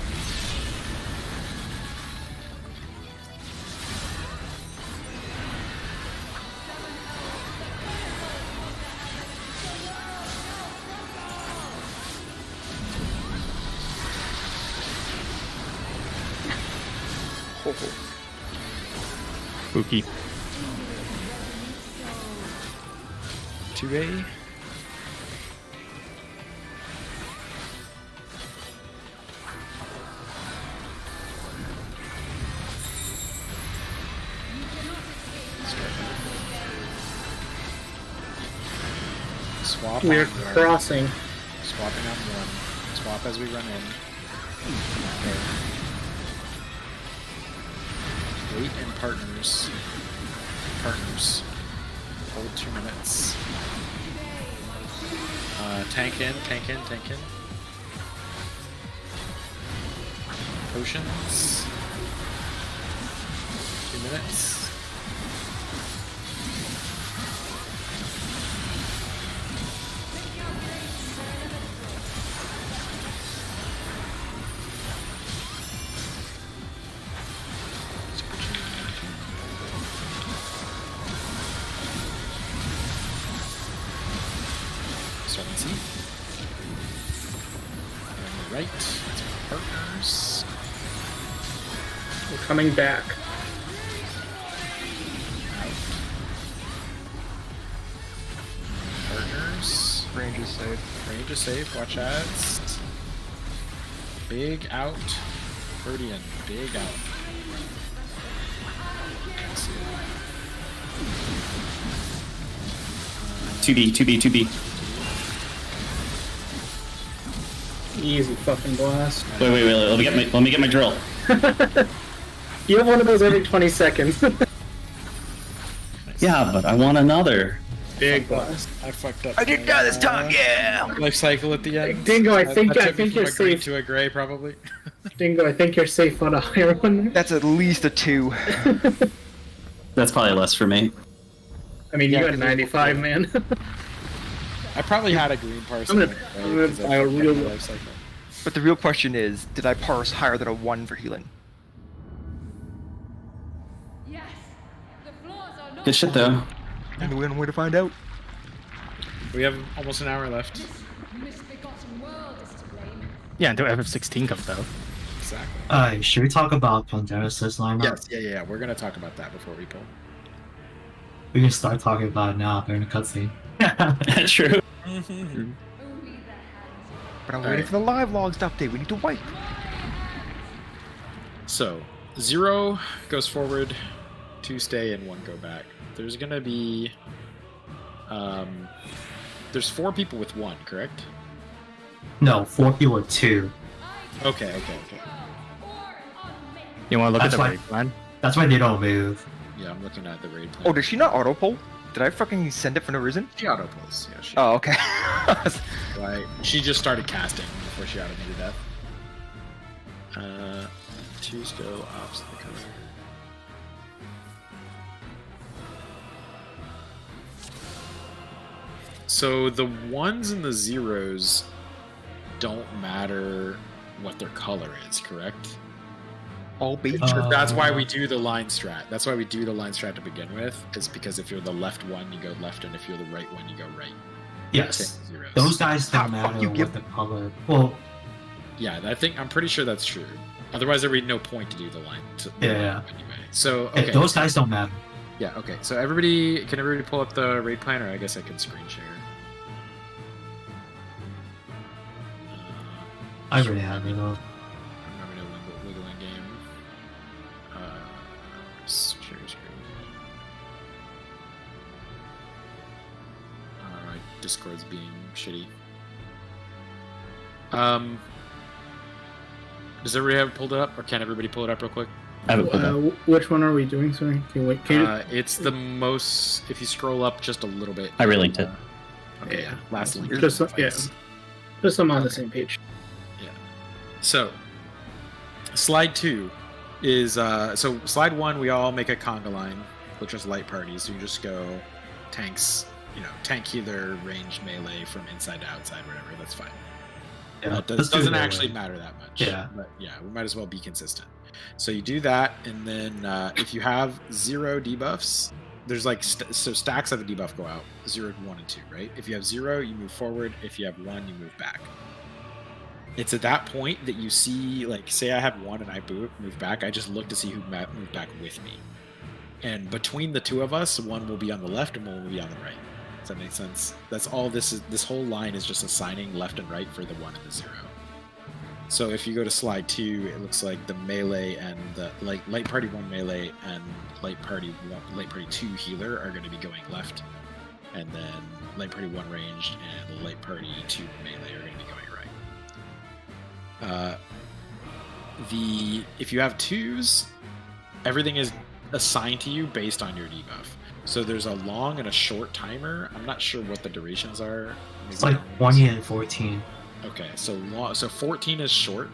Spooky. 2A. Swap. We're on one. crossing. Swapping on 1. Swap as we run in. Okay. Wait and partners. Partners. Hold 2 minutes. Tank in, tank in, tank in. Potions. 2 minutes. Starting C. And right. That's our partners. We're coming back. Partners. Range is safe. Range is safe. Watch ads. Big out. Verdian. Big out. Let's see. 2B. Easy fucking blast. Wait. Let me get my drill. You have one of those every 20 seconds. Yeah, but I want another. Big blast. I fucked up. I didn't die this time, yeah! Life cycle at the end. Dingo, I think That took me you're from a green safe. to a gray, probably. Dingo, I think you're safe on a higher one. That's at least a 2. That's probably less for me. I mean, Yeah, you 'cause got 95, man. I probably had a green parson. I'm gonna buy a real- life cycle. But the real question is, did I parse higher than a 1 for healing? Yes. The floors are not Good shit though. And we're going to find out. We have almost an hour left. This misbegotten world is to blame. Yeah, until FF16 comes out. Exactly. Should we talk about Proggerz lineup? Yes. Yeah. We're gonna talk about that before we pull. We can start talking about it now during the cutscene. True. Only the hands But I'm All waiting right. for the live logs to update. We need to wipe. So 0 goes forward, 2 stay, and 1 go back. There's gonna be, there's 4 people with 1, correct? No, 4 people with 2. Okay. You want to look That's at the why- raid plan? That's why they don't move. Yeah, I'm looking at the raid plan. Oh, did she not auto pull? Did I fucking send it for no reason? She auto pulls. Yeah, she. Oh, okay. Right. She just started casting before she automated that. 2's go opposite the color. So the 1s and the 0s don't matter what their color is, correct? All beach. That's why we do the line strat. That's why we do the line strat to begin with, is because if you're the left one, you go left, and if you're the right one, you go right. Yes. Same as zeros. Those guys How don't the fuck matter you what give- the color. Well, Yeah, I'm pretty sure that's true. Otherwise, there would be no point to do the line. Yeah. Anyway, so okay. those guys don't matter. Yeah. Okay. So can everybody pull up the raid plan, or I guess I can screen share. I already have it. I'm not gonna wiggle in game. Share screen. Alright, Discord's being shitty. Does everybody have it pulled up, or can everybody pull it up real quick? I haven't put that. Which one are we doing? Sorry, can you wait? Can you... It's the most. If you scroll up just a little bit. I relinked it. Okay, yeah. Last link. Just yeah, just I'm on the same page. So, slide 2 is so slide 1 we all make a conga line, which is light parties. So you just go tanks, tank healer, range melee from inside to outside, whatever. That's fine. Yeah, That let's do it doesn't that actually way. matter that much. Yeah. But yeah, we might as well be consistent. So you do that, and then if you have 0 debuffs, there's like so stacks of the debuff go out 0, 1, and 2, right? If you have 0, you move forward. If you have 1, you move back. It's at that point that you see, like, say I have 1 and I move back. I just look to see who moved back with me, and between the two of us, 1 will be on the left and 1 will be on the right. Does that make sense? That's all this is. This whole line is just assigning left and right for the 1 and the 0. So if you go to slide 2, it looks like the melee and the light party 1 melee and light party 2 healer are going to be going left, and then light party 1 ranged and light party 2 melee are going to be going right. If you have 2s, everything is assigned to you based on your debuff. So there's a long and a short timer. I'm not sure what the durations are. It's like 20 and 14. Okay, so 14 is short.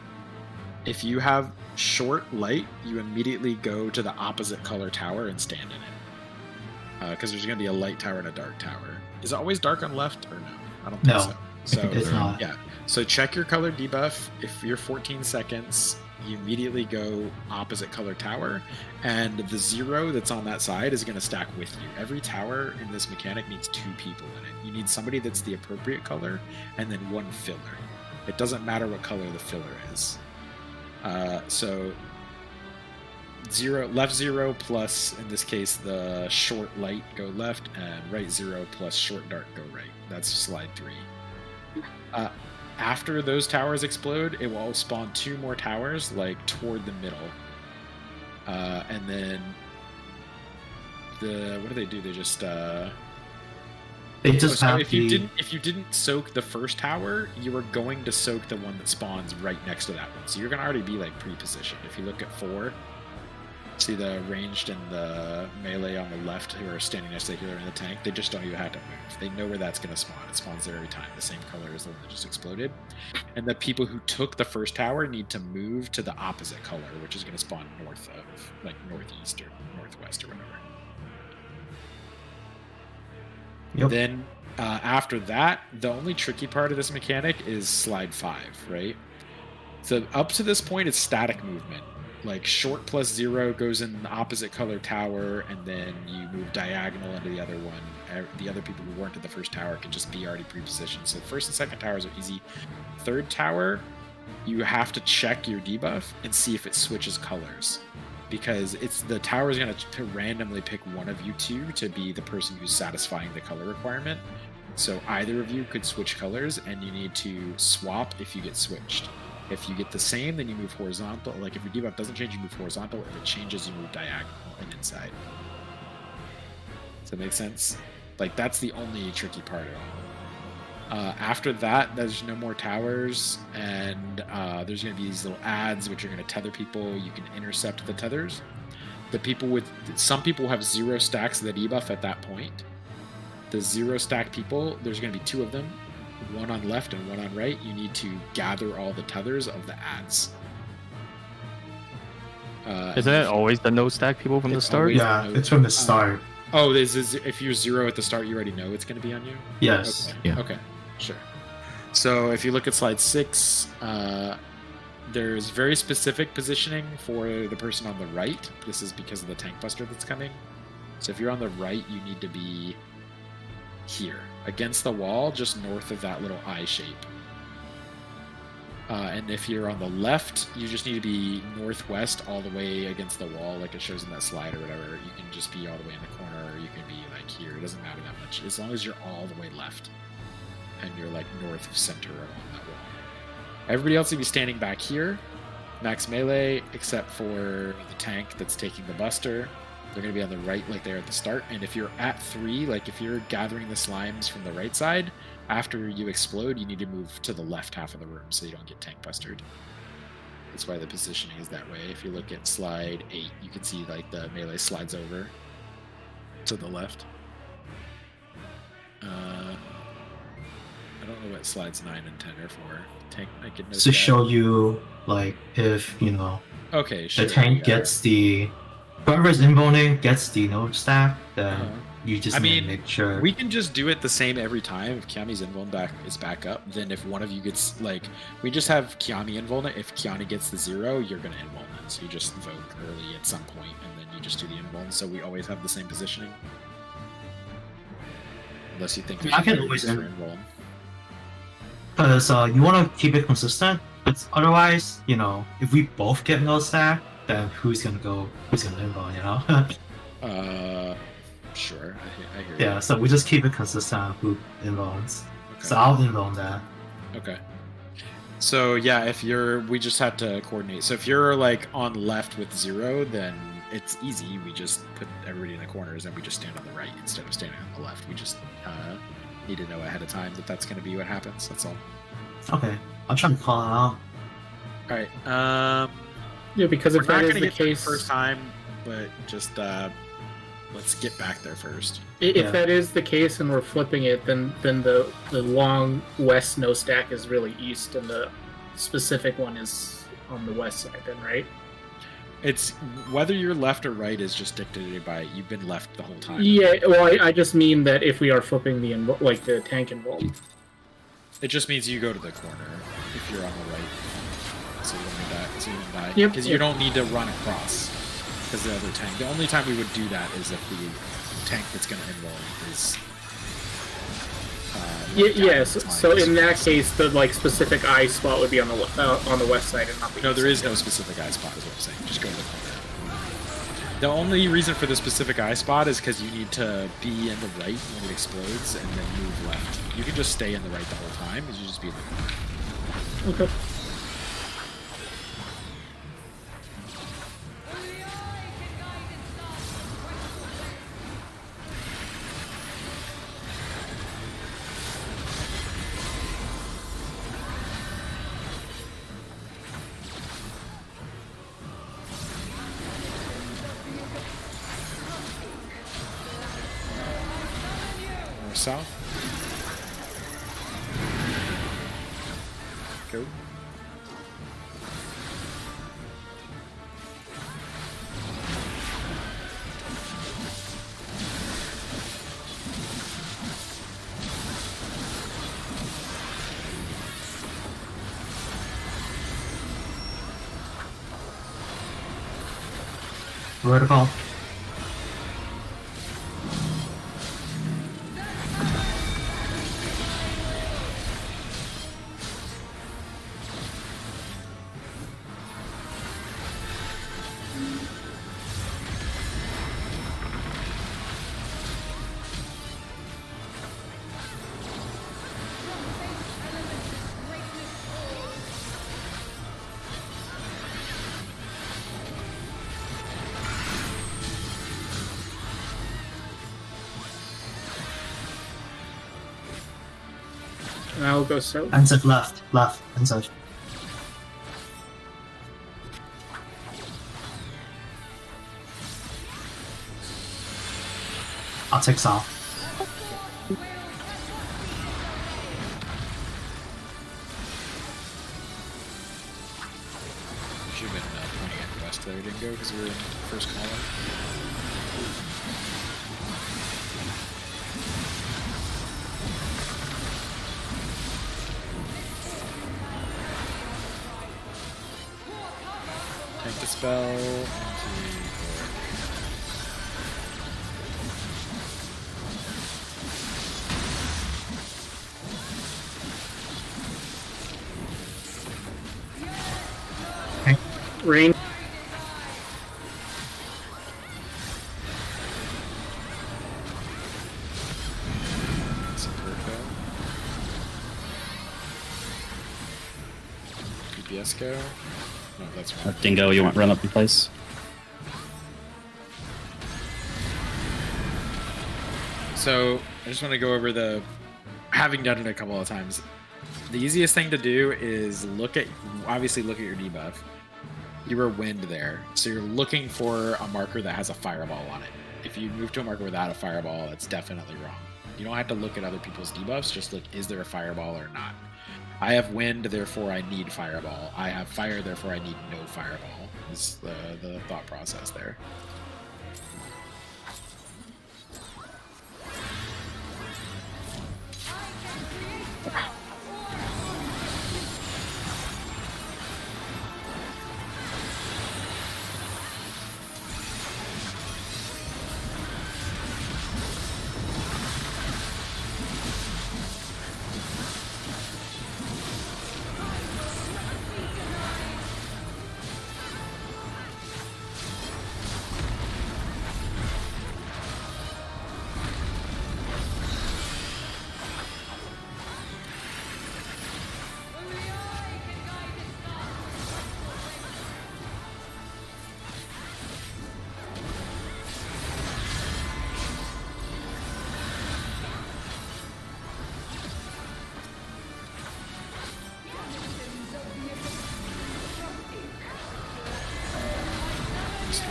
If you have short light, you immediately go to the opposite color tower and stand in it. Because there's going to be a light tower and a dark tower. Is it always dark on left or no? I don't think No, so. So it's not. yeah. So check your color debuff. If you're 14 seconds, you immediately go opposite color tower, and the 0 that's on that side is going to stack with you. Every tower in this mechanic needs 2 people in it. You need somebody that's the appropriate color, and then 1 filler. It doesn't matter what color the filler is. So left 0 plus, in this case, the short light go left, and right 0 plus short dark go right. That's slide 3. After those towers explode, it will spawn 2 more towers, like toward the middle. And then what do they do? They just if you didn't soak the first tower, you were going to soak the one that spawns right next to that one. So you're gonna already be like pre-positioned. If you look at 4, see the ranged and the melee on the left who are standing next to the healer in the tank, they just don't even have to move. They know where that's gonna spawn. It spawns there every time, the same color as the one that just exploded. And the people who took the first tower need to move to the opposite color, which is gonna spawn north of, like northeast or northwest or whatever. Yep. Then after that, the only tricky part of this mechanic is slide 5, right? So up to this point, it's static movement. Like short plus 0 goes in the opposite color tower, and then you move diagonal into the other one. The other people who weren't at the first tower can just be already pre-positioned. So the first and second towers are easy. Third tower, you have to check your debuff and see if it switches colors, because the tower is going to randomly pick one of you two to be the person who's satisfying the color requirement. So either of you could switch colors, and you need to swap if you get switched. If you get the same, then you move horizontal. Like if your debuff doesn't change, you move horizontal. If it changes, you move diagonal and inside. Does that make sense? Like that's the only tricky part at all. After that, there's no more towers, and there's going to be these little ads which are going to tether people. You can intercept the tethers. Some people have 0 stacks of the debuff at that point. The 0 stack people, there's going to be 2 of them, one on left and one on right. You need to gather all the tethers of the ads. Isn't it always the no stack people from the start? Yeah, it's from the start. If you're 0 at the start, you already know it's going to be on you? Yes. Okay. Yeah. Okay, sure. So if you look at slide 6, there's very specific positioning for the person on the right. This is because of the tank buster that's coming. So if you're on the right, you need to be here, against the wall, just north of that little eye shape. And if you're on the left, you just need to be northwest all the way against the wall, like it shows in that slide or whatever. You can just be all the way in the corner, or you can be like here. It doesn't matter that much, as long as you're all the way left and you're like north of center along that wall. Everybody else will be standing back here, max melee, except for the tank that's taking the buster. They're going to be on the right like they are at the start. And if you're at 3, like if you're gathering the slimes from the right side, after you explode, you need to move to the left half of the room so you don't get tank bustered. That's why the positioning is that way. If you look at slide 8, you can see like the melee slides over to the left. I don't know what slides 9 and 10 are for. Tank, I could To show you, like, if, you know, okay, sure, the tank gets the... Whoever's invoning gets the no stack, then you just need to make sure. We can just do it the same every time. If Kiami's invuln is back up, then if one of you gets, like, we just have Kiami invuln it. If Kiami gets the 0, you're going to invuln it. So you just vote early at some point, and then you just do the invuln. So we always have the same positioning. Unless you think I can always invuln. Because you want to keep it consistent. But otherwise, you know, if we both get no stack, then who's gonna invuln, you know? Sure, I hear you. Yeah, so we just keep it consistent on who invulns. Okay. So I'll invuln that. Okay. So yeah, we just have to coordinate. So if you're like on left with 0, then it's easy. We just put everybody in the corners and we just stand on the right instead of standing on the left. We just need to know ahead of time that that's going to be what happens. That's all. Okay, I'll try to call it out. All right. Yeah, because if that is the case, first time, but just let's get back there first. If that is the case and we're flipping it, then the long west no stack is really east, and the specific one is on the west side. Then, right? It's whether you're left or right is just dictated by you've been left the whole time. Yeah, well, I just mean that if we are flipping the tank involved, it just means you go to the corner if you're on the right. So you don't die. Yep. Because you don't need to run across. Because the other tank. The only time we would do that is if the tank that's going to invuln is. Yes. So in that case, the specific eye spot would be on the west side and not the. No, east there is side. no specific eye spot. Is what I'm saying. Just go to the corner. The only reason for the specific eye spot is because you need to be in the right when it explodes and then move left. You can just stay in the right the whole time. You just be in the left. Okay. South. Go. Vertical. I'll go south. Answer left. Left. Answer. I'll take south. Should have been pointing at west there. Didn't go because we were in the first column. Take the spell. Rain. DPS go. No, that's right. Dingo, you want run up in place? So I just want to go over the, having done it a couple of times, the easiest thing to do is obviously look at your debuff. You were wind there, so you're looking for a marker that has a fireball on it. If you move to a marker without a fireball, that's definitely wrong. You don't have to look at other people's debuffs, just look, is there a fireball or not? I have wind, therefore I need fireball. I have fire, therefore I need no fireball, is the thought process there.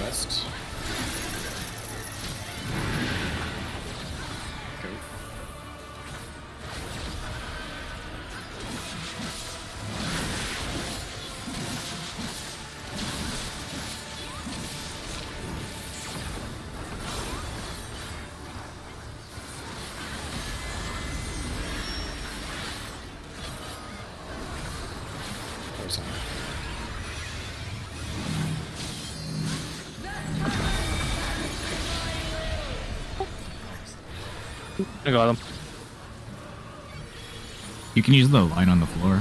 West. Go. Close on. I got him. You can use the line on the floor.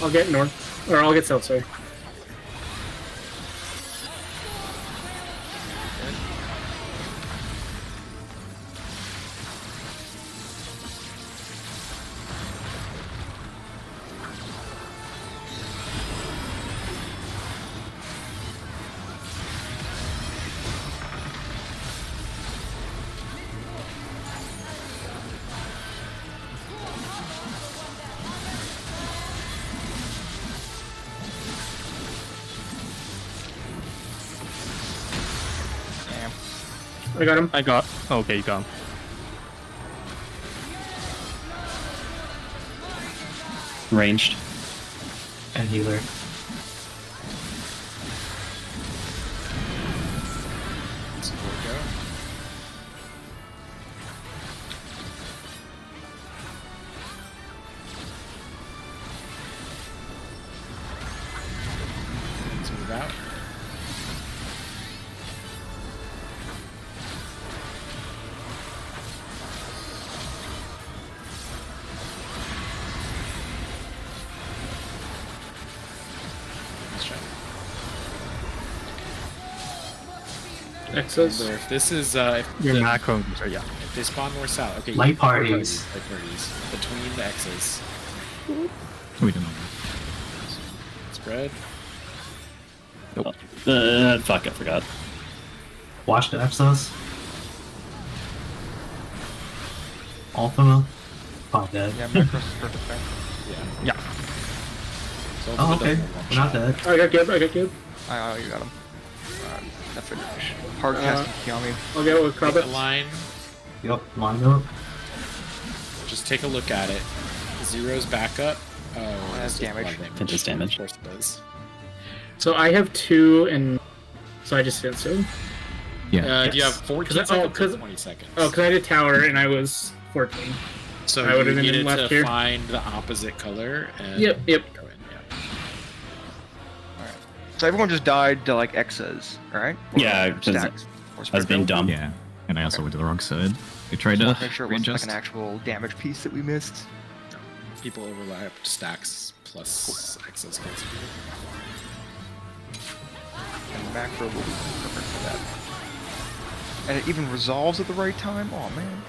I'll get north, or I'll get south. Sorry. I got him. I got. Okay, you got him. Ranged. And healer. Support go. Let's move out. Let's try. Excess. Remember, if this is if, Your the- macro. Sorry, yeah. if they spawn more south, okay. Light you- parties. Light parties between the X's. We don't know. Spread. Fuck, I forgot. Watch the Exos. Ultima. Oh, dead. Yeah, macro's perfect there. Yeah. Yeah. So Oh, ultimate okay. doesn't have one We're not shot. dead. I got Gib. I got Gib. Oh, you got him. That's a hard casting Kiami. I'll get with Take a Krabbit. line. Yep, line up. Just take a look at it. Zero's back up. Oh, That's this does a lot damage. of It does damage. Of course it does. So I have 2, and so I just did so. Yeah. Do you have 14 'Cause- seconds or 'cause- 20 seconds? Oh, because I did tower and I was 14. so I you would've been in needed left to here. find the opposite color. And Yep, yep. Go in, yeah. So everyone just died to like X's, right? Or Yeah, 'cause stacks. Or I was being spread dumb. Yeah. And I also went to the wrong side. We tried build? to Make sure it wasn't like readjust. an actual damage piece that we missed. People overlap stacks plus X's contributed. And macro will be perfect for that. And it even resolves at the right time. Oh man.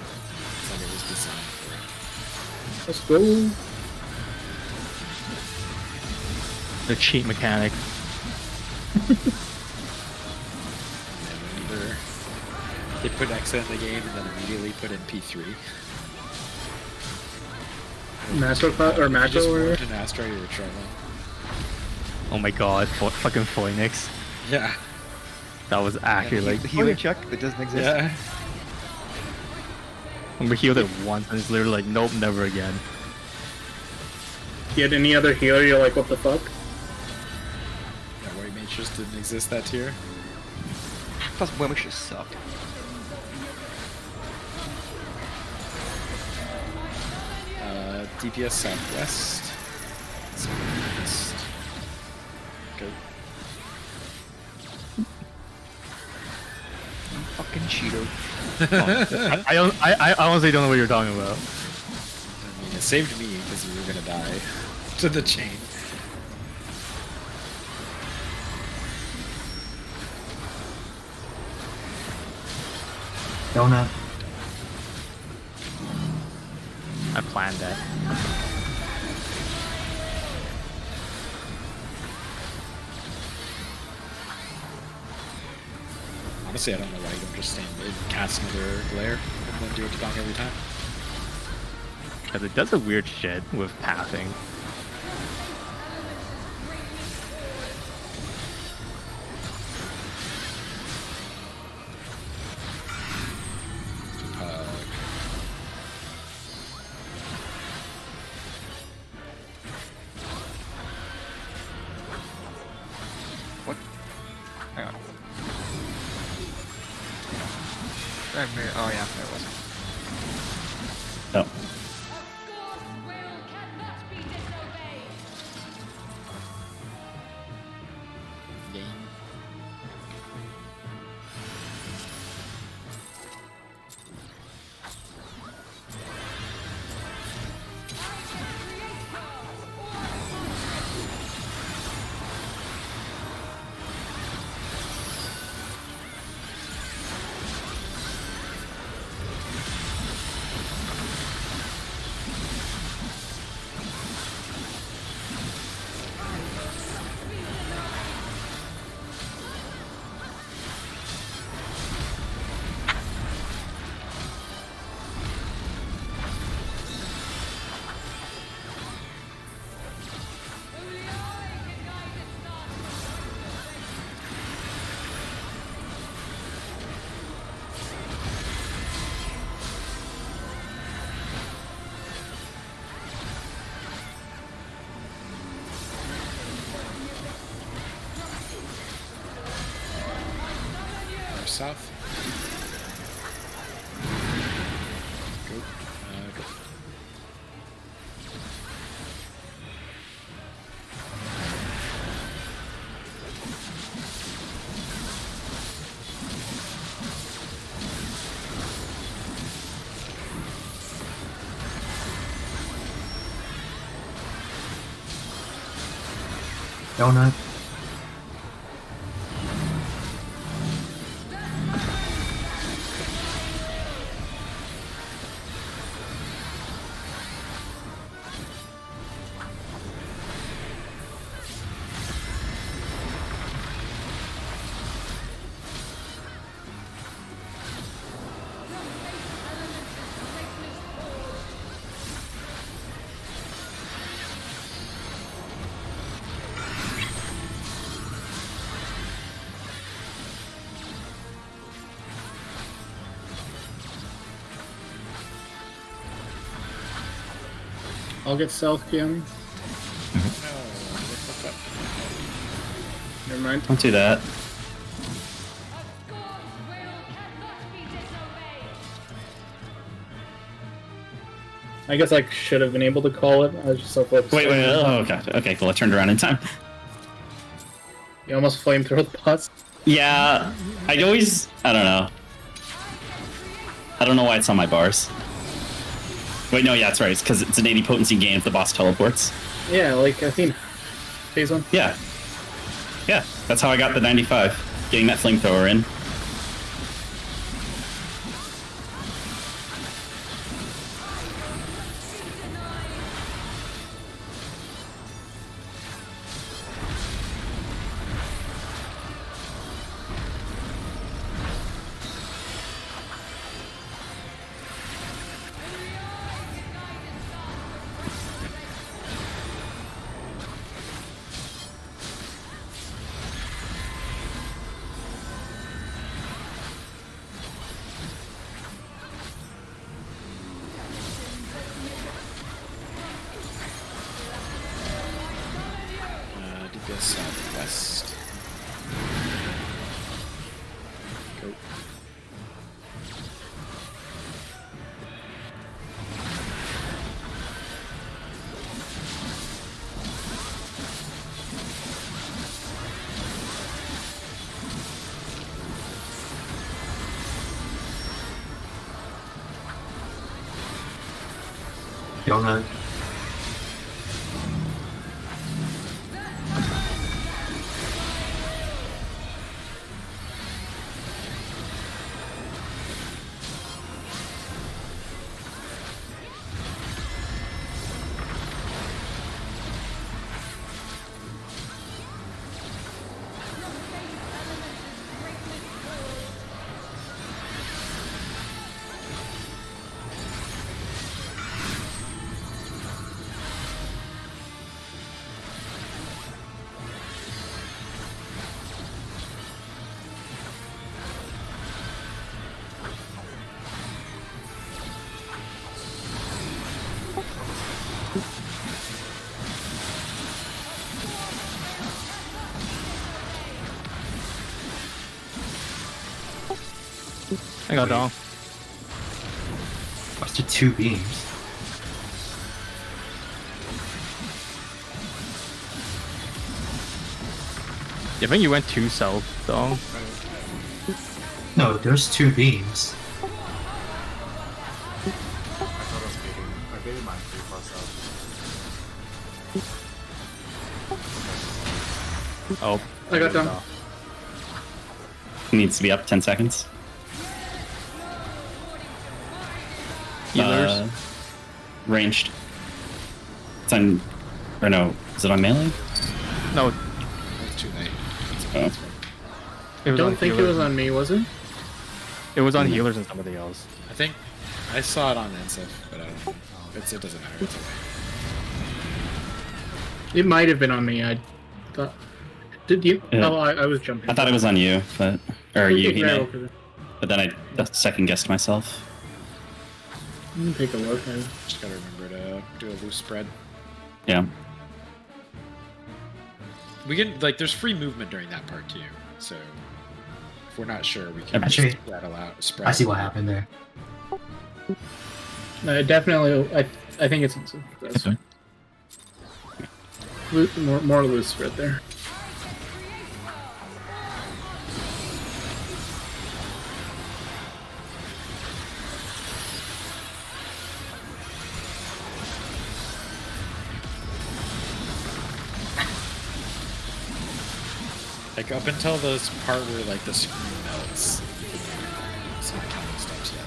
It's like it was designed for it. Let's go. The cheat mechanic. And either they put X in the game and then immediately put in P3. Master class or You macro just or warped an asteroid you were traveling. Oh my god, fucking Phoenix. Yeah. That was actually like the healing check that doesn't exist. Yeah. we healed it once and it's literally like nope, never again. you had any other healer, you're like, what the fuck? Yeah, White Mage just didn't exist that tier. Plus, Wimmish just sucked. DPS Southwest. Southwest. Good. Fucking Cheeto. I honestly don't know what you're talking about. I mean, it saved me because we were gonna die to the chain. Donut. I planned that. Honestly, I don't know why you don't just stand mid, cast another glare, and then do a Tadong every time. Because it does a weird shit with pathing. Hang on. Oh yeah, there it was. Oh. Of course, will cannot be disobeyed. Game. south. Go. Go. Donut. I'll get south PM. Never mind. Don't do that. A god's will cannot be disobeyed. I guess I should have been able to call it. I was just so focused. Wait. Oh, okay. Okay, cool. I turned around in time. You almost flamethrower the bots. Yeah, I don't know. I don't know why it's on my bars. Wait, no, yeah, that's right. It's because it's an 80 potency gain if the boss teleports. Yeah, like Athena. Phase 1. Yeah. Yeah, that's how I got the 95. Getting that flamethrower in. DPS southwest. Go. Donut. I got down. What's the 2 beams? I think you went too south, though. No, there's 2 beams. I thought I was baiting. I baited mine pretty far south. Oh, I got down. Needs to be up 10 seconds. Healers. Ranged. It's on... Or no, is it on melee? No, It's too late. Oh. it I was don't on think it healers. was on me, was it? It was on healers and somebody else. I think I saw it on Ensif, but I don't know. It doesn't matter. It's okay. It might have been on me. I thought. Did you? Yeah. Oh, I was jumping. I thought it was on you, but... Or you, Yeah, Hime. okay. But then I second guessed myself. Let me take a look. Just gotta remember to do a loose spread. Yeah. We can, like, there's free movement during that part too, so if we're not sure, we can Actually, just spread out. Spread I see what happened there. Definitely, I think it's This way. more loose spread there. Like up until this part where like the screen melts. It's not counting steps yet.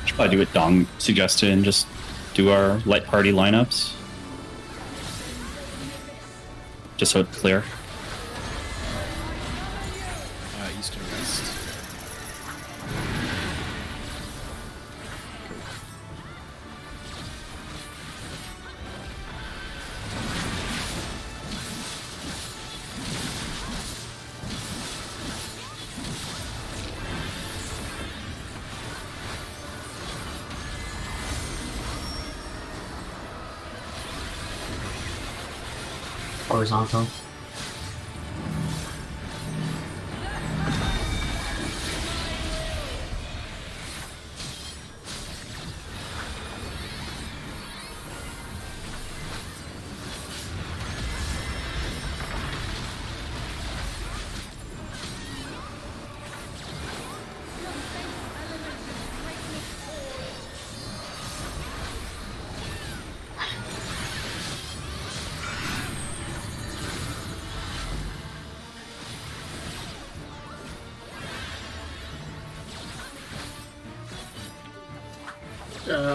Should probably do what Dong suggested and just do our light party lineups. Just so it's clear. East and west. Horizontal.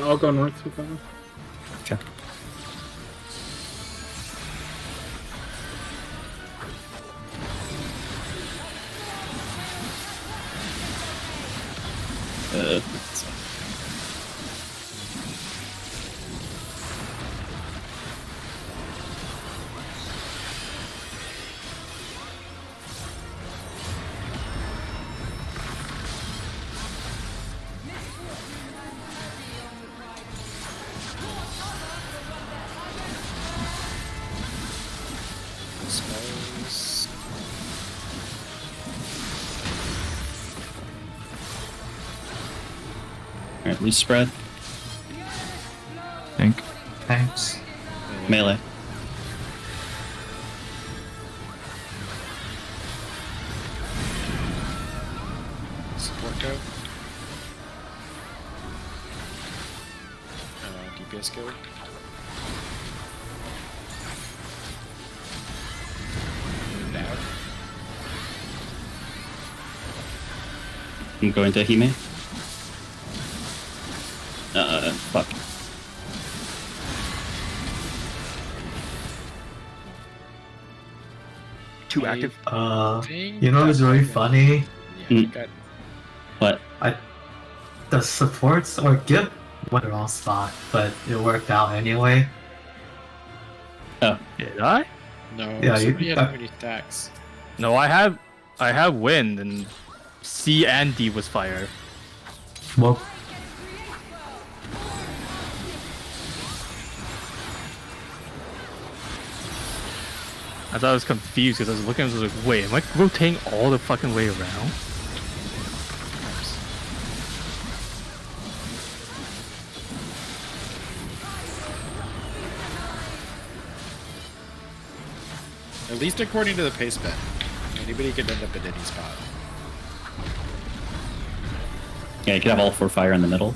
I'll go north with that. Okay. Uh, Spells. Alright, loose spread. Think. Thanks. Melee. Support go. DPS go. Down. I'm going to Hime. Fuck. Too active. You know what's really funny? Yeah, I think I- What? The supports or Gip went the wrong spot, but it worked out anyway. Oh, Did I? No, Yeah, somebody had too many stacks. No, I have wind and C and D was fire. Well, I thought I was confused because I was looking and I was like, wait, am I rotating all the fucking way around? At least according to the pace bet. Anybody could end up at any spot. yeah, you could have all 4 fire in the middle.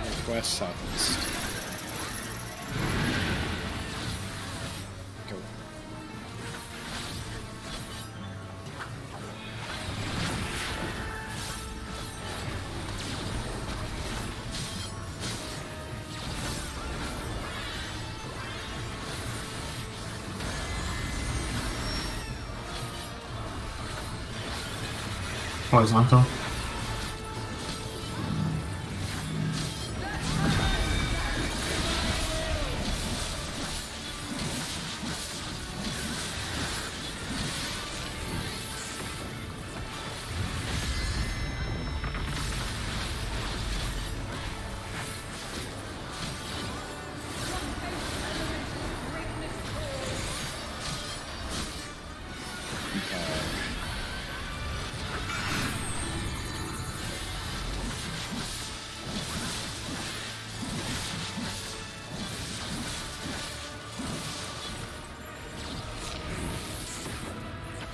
Northwest, southwest. Go. Horizontal.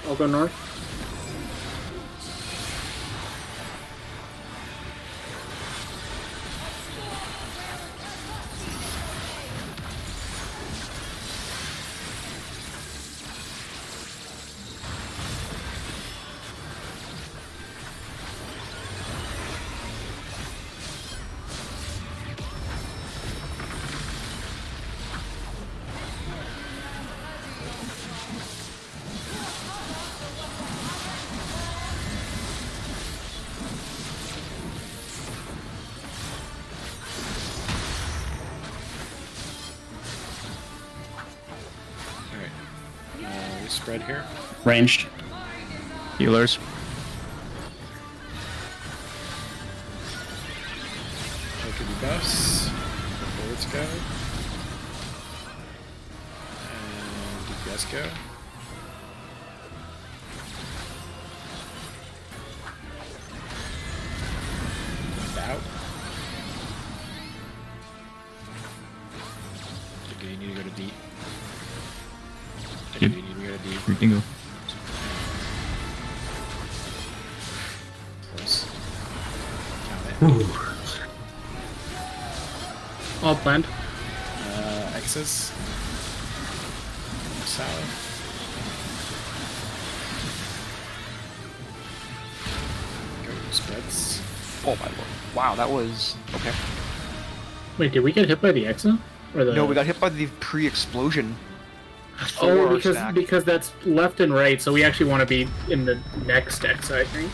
I'll go north. We spread here. Ranged. Healers. That could be buffs. Forwards go. And DPS go. Out. Okay, you need to go to D. Yep. You need to go to D. You can go. Close. Count it. Ooh. All planned. X's. South. Go spreads. Oh my lord! Wow, that was okay. Wait, did we get hit by the Exa? Or the... No, we got hit by the pre-explosion. Oh, stack. because that's left and right, so we actually want to be in the next Exa, I think.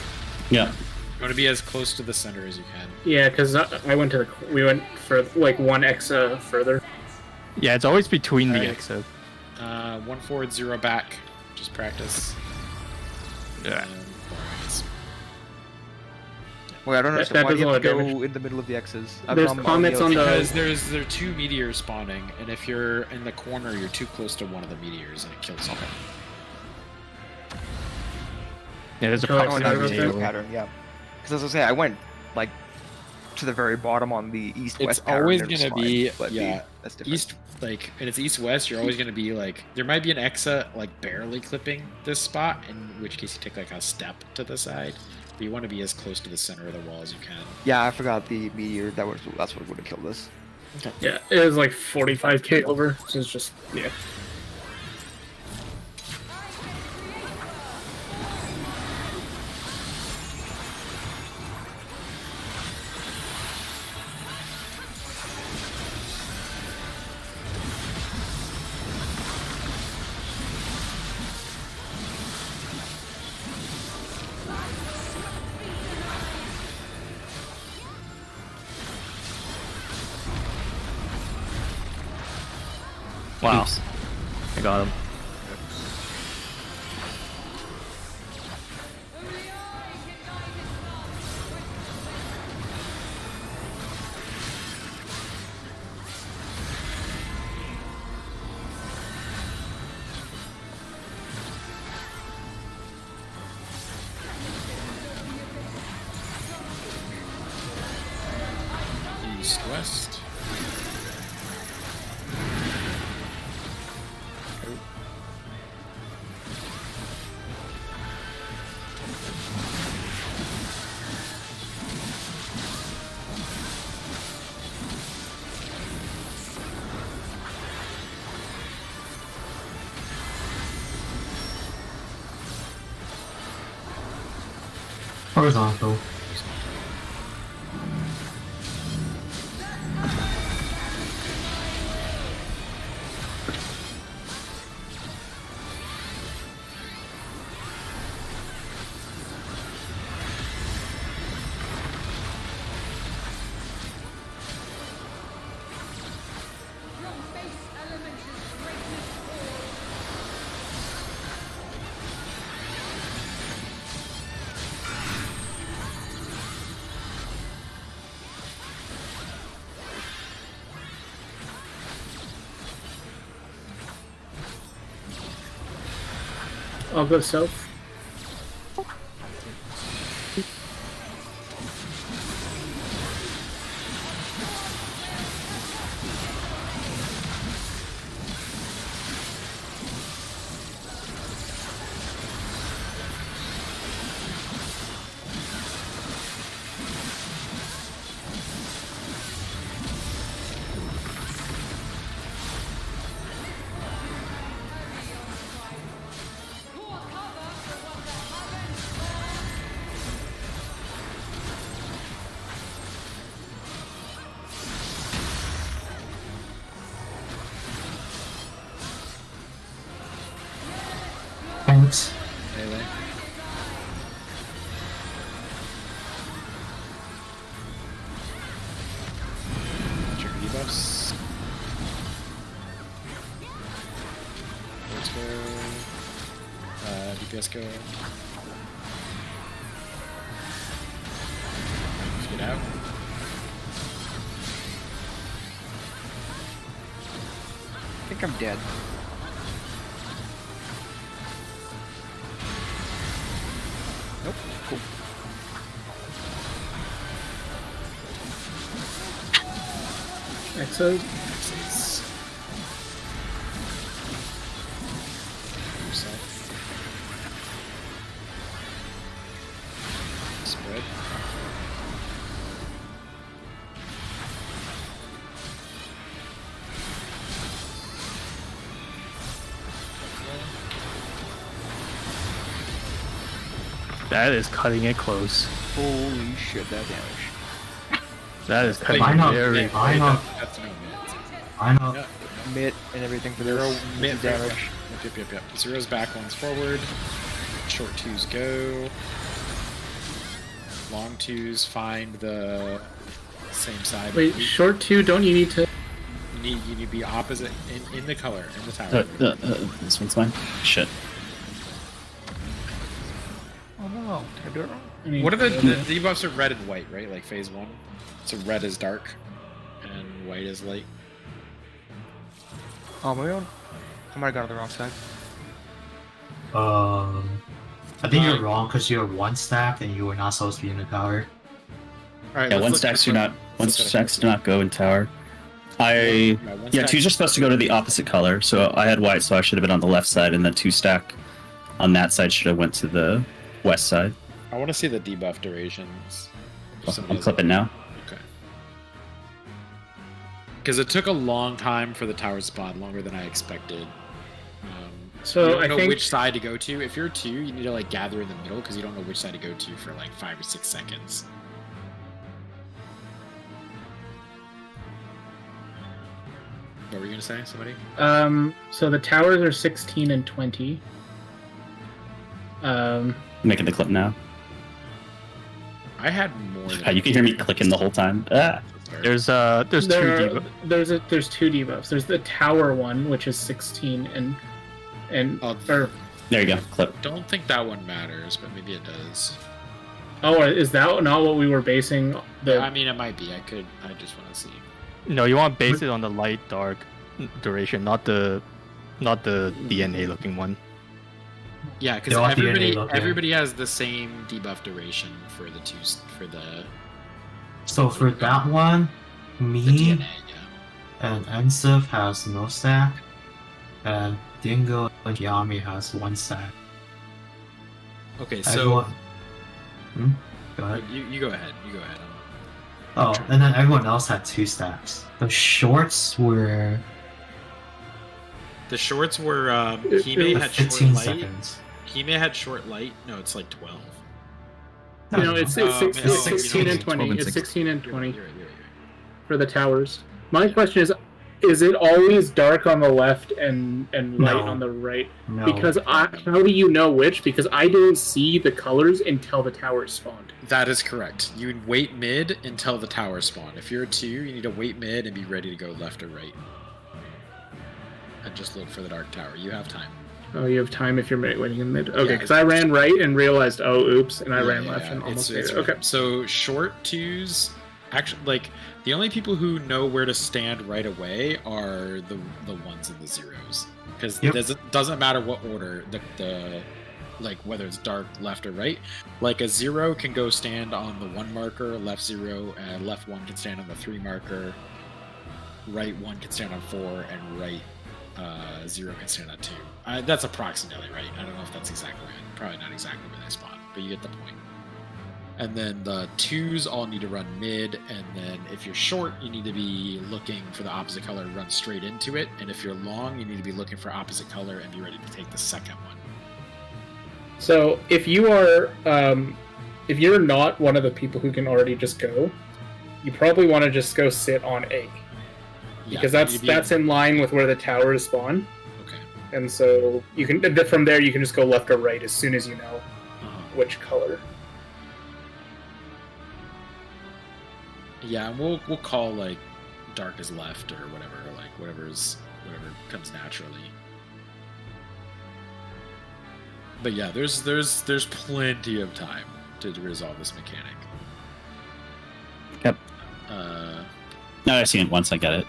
Yeah. You want to be as close to the center as you can. Yeah, because I went to the... We went for, like, one Exa further. Yeah, it's always between the Alright. exit. 1 forward, 0 back. Just practice. Yeah. Wait, I don't That- understand. that Why does do you a have to lot of go damage. in the middle of the X's? There's comments on the- Because there are 2 meteors spawning, and if you're in the corner, you're too close to one of the meteors, and it kills you. Yeah, there's a Oh, I Oh, see that what was you're the saying. pattern, yeah. Because as I say, I went like to the very bottom on the east-west It's pattern. always and it was gonna fine, be but yeah, that's different. east like, and it's east-west. You're always gonna be like, there might be an Exa like barely clipping this spot, in which case you take like a step to the side. But you want to be as close to the center of the wall as you can. Yeah, I forgot the meteor. That's what would have killed us. Yeah, it was like 45k over, so it's just... Yeah. Wow. I got him. East-west. Horizontal. I'll go south. Thanks. Melee. Trigger debuffs. Let's go. DPS go. Let's get out. I think I'm dead. Nope. Cool. Exo. Spread. That is cutting it close. Holy shit, that damage. That is cutting Why it not? very. Why not? That's no mids. I know. Yeah. Mitt and everything for Zero this. mid damage. Yep. Zero's back, one's forward. Short twos go. Long twos find the same side. Wait, short 2, don't you need to... You need to be opposite in the color in the tower. This one's mine. Shit. Oh no, did I do it wrong? I mean, What are the debuffs are red and white, right? Like phase 1. So red is dark and white is light. Oh, maybe I might have gone to the wrong side. I think you're wrong because you're one stack and you were not supposed to be in the tower. Alright, Yeah, let's one look stacks at do the- not. One let's look at stacks it. do not go in tower. one Yeah, stack- twos are supposed to go to the opposite color. So I had white, so I should have been on the left side, and then two stack on that side should have went to the west side. I want to see the debuff durations. I'll clip it now. Okay. Because it took a long time for the tower spawn, longer than I expected. So you don't I know think... which side to go to. If you're 2, you need to like gather in the middle because you don't know which side to go to for like 5 or 6 seconds. What were you gonna say, somebody? So the towers are 16 and 20. Making the clip now. I had more. Than You can hear me clicking the whole time. Ah. There's two debuffs. There's 2 debuffs. There's the tower one, which is 16 and Oh. or There you go. Clip. Don't think that one matters, but maybe it does. oh, is that not what we were basing the? I mean, it might be. I just want to see. No, you want to base it on the light dark duration, not the DNA looking one. Yeah, because They're all DNA everybody has the same debuff duration for the So for that one, the me DNA. Yeah. and Ensif has no stack, and Dingo and Yami has 1 stack. Okay, so Everyone... Go ahead. you go ahead. You go ahead. Oh, and then everyone else had 2 stacks. The shorts were The shorts were It Hime was had short 15 light. seconds. Hime had short light. No, it's like 12. You know, it's Oh, man, 16 and 20. 12 and It's 16 and 20 You're right. for the towers. My question is it always dark on the left and light No. on the right? No. Because how do you know which? Because I didn't see the colors until the towers spawned. That is correct. You would wait mid until the tower spawn. If you're a 2, you need to wait mid and be ready to go left or right. And just look for the dark tower. You have time. Oh, you have time if you're waiting in mid. Okay, Yeah, because I ran right and realized, oh, oops, and I ran Yeah, left yeah, and almost made it's it. Okay. So short 2s, actually, like the only people who know where to stand right away are the 1s and the 0s, because Yep. it doesn't matter what order the like whether it's dark, left, or right. Like a 0 can go stand on the 1 marker, left 0, and left 1 can stand on the 3 marker, right 1 can stand on 4, and right 0 can stand on 2. That's approximately right. I don't know if that's exactly right. Probably not exactly where they spawn, but you get the point. And then the 2s all need to run mid, and then if you're short, you need to be looking for the opposite color and run straight into it. And if you're long, you need to be looking for opposite color and be ready to take the second one. So if you are, if you're not one of the people who can already just go, you probably want to just go sit on A, because that's in line with where the towers spawn. Okay. And so you can from there you can just go left or right as soon as you know which color. Yeah, and we'll call like dark as left or whatever, like whatever comes naturally. But yeah, there's plenty of time to resolve this mechanic. Yep. No, I've seen it once. I get it.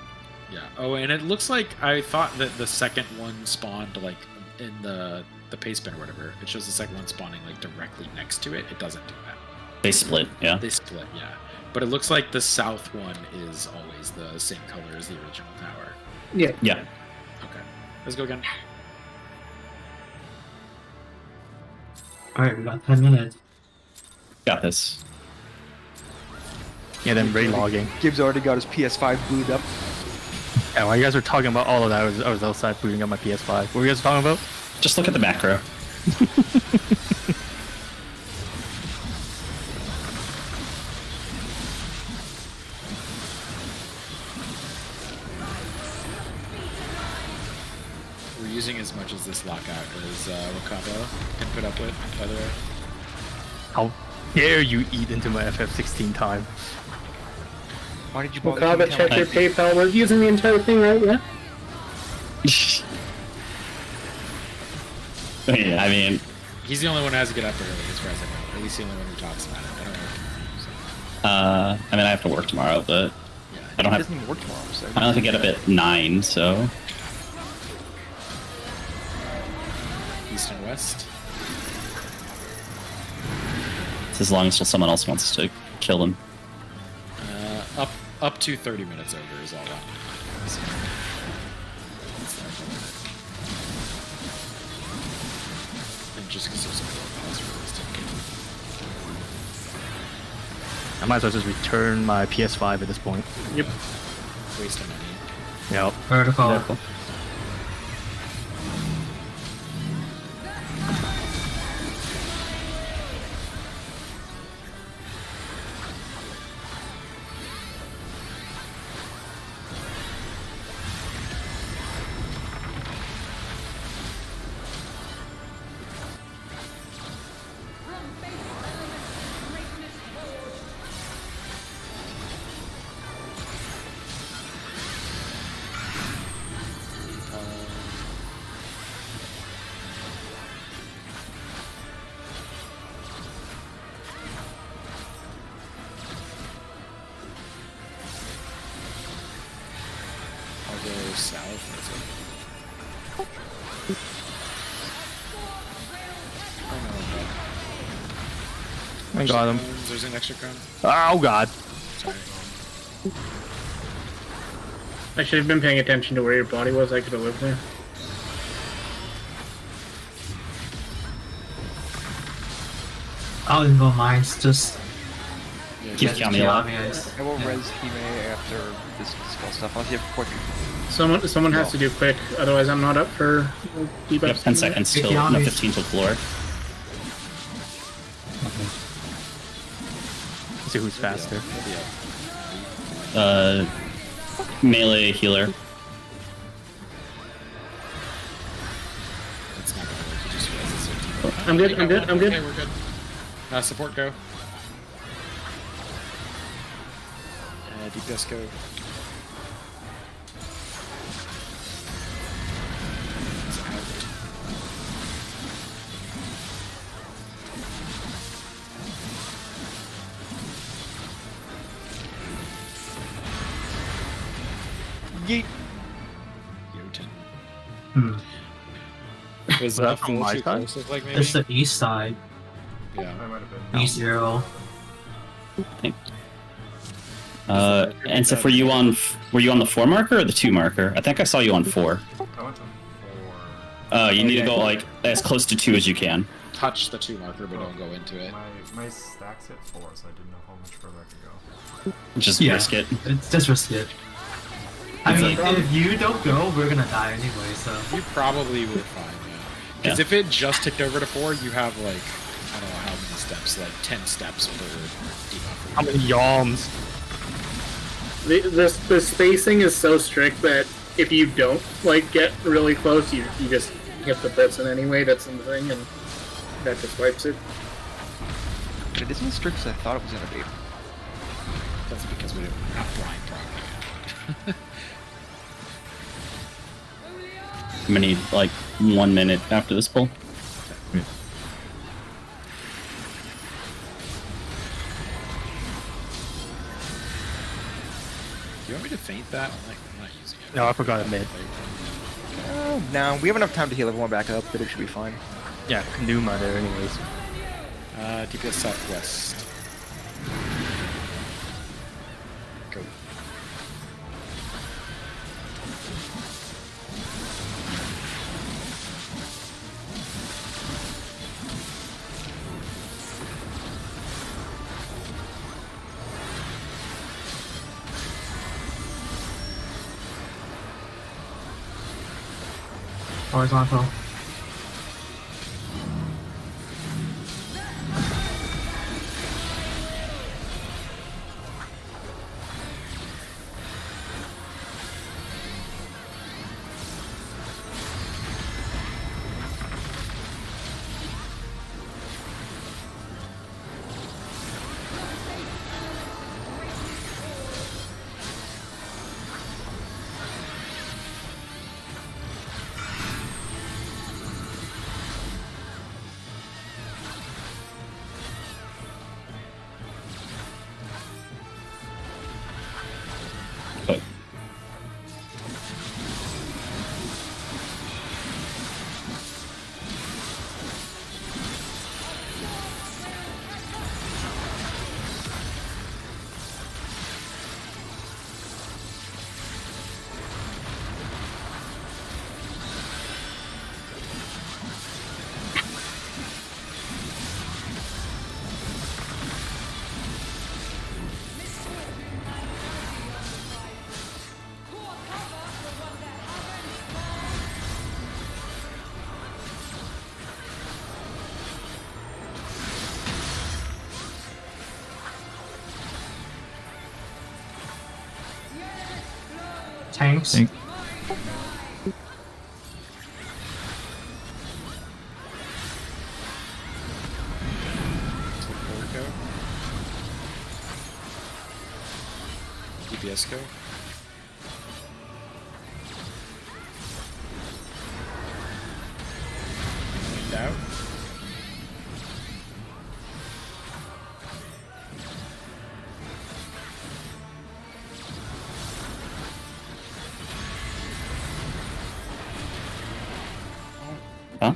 Yeah. Oh, and it looks like I thought that the second one spawned like in the paste bin or whatever. It shows the second one spawning like directly next to it. It doesn't do that. They split. Yeah. They split. Yeah. But it looks like the south one is always the same color as the original tower. Yeah. Yeah. Okay. Let's go again. Alright, we got 10 minutes. Got this. Yeah, then logging. Gibbs already got his PS5 booted up. Yeah, while you guys were talking about all of that, I was outside booting up my PS5. What were you guys talking about? Just look at the macro. We're using as much as this lockout as Wakabo can put up with, by the way. How dare you eat into my FF16 time? Why did you bother? Wakaba, check your PayPal. We're using the entire thing, right? Yeah. Yeah, I mean, He's the only one who has to get up early, as far as I know. At least the only one who talks about it. I don't know. I mean, I have to work tomorrow, but I don't It have. doesn't even work tomorrow, so. I don't have to get up at 9, so East and West. it's as long as someone else wants to kill them. Up to 30 minutes over is all that. And just because there's a pause realistic. I might as well just return my PS5 at this point. Yep. Waste of money. Yep. Vertical. I'll go south. I got him. There's an extra crown. Oh god. Sorry. I should have been paying attention to where your body was. I could have lived there. I don't even go mines, just Keep get Kiami alive. Kiami's. I will res Hime after this spell stuff. I'll see if quick. Someone has to do quick, otherwise I'm not up for debuffs. Yep, 10 seconds till, no, 15 till floor. Let's see who's faster. Melee healer. It's not gonna work. You just realize it's 15. I'm good. I'm good. I'm good. Okay, we're good. Support go. DPS go. It's out. Yeet. Jotun. Was that from full my too side? close, like maybe? It's the east side. Yeah. That might have been. East arrow. And so were you on the 4 marker or the 2 marker? I think I saw you on 4. I went to 4. You need to go like as close to 2 as you can. Touch the 2 marker, but don't go into it. My stacks hit 4, so I didn't know how much further I could go. Just Yeah. risk it. It's just risk it. I mean, if you don't go, we're gonna die anyway, so. You probably were fine, yeah. Because Yeah. if it just ticked over to 4, you have like, I don't know how many steps, like 10 steps per debuff. How many yawns? The spacing is so strict that if you don't like get really close, you just hit the person anyway. That's the thing, and that just wipes it. It isn't as strict as I thought it was gonna be. That's because we didn't have blind proc. I'm gonna need like 1 minute after this pull. Do you want me to feint that? I'm not using it. No, I forgot it mid. No, we have enough time to heal everyone back up that it should be fine. Yeah, Numa there anyways. DPS southwest. Go. Horizontal. But Tanks. Tank. DPS go. Wind out. huh?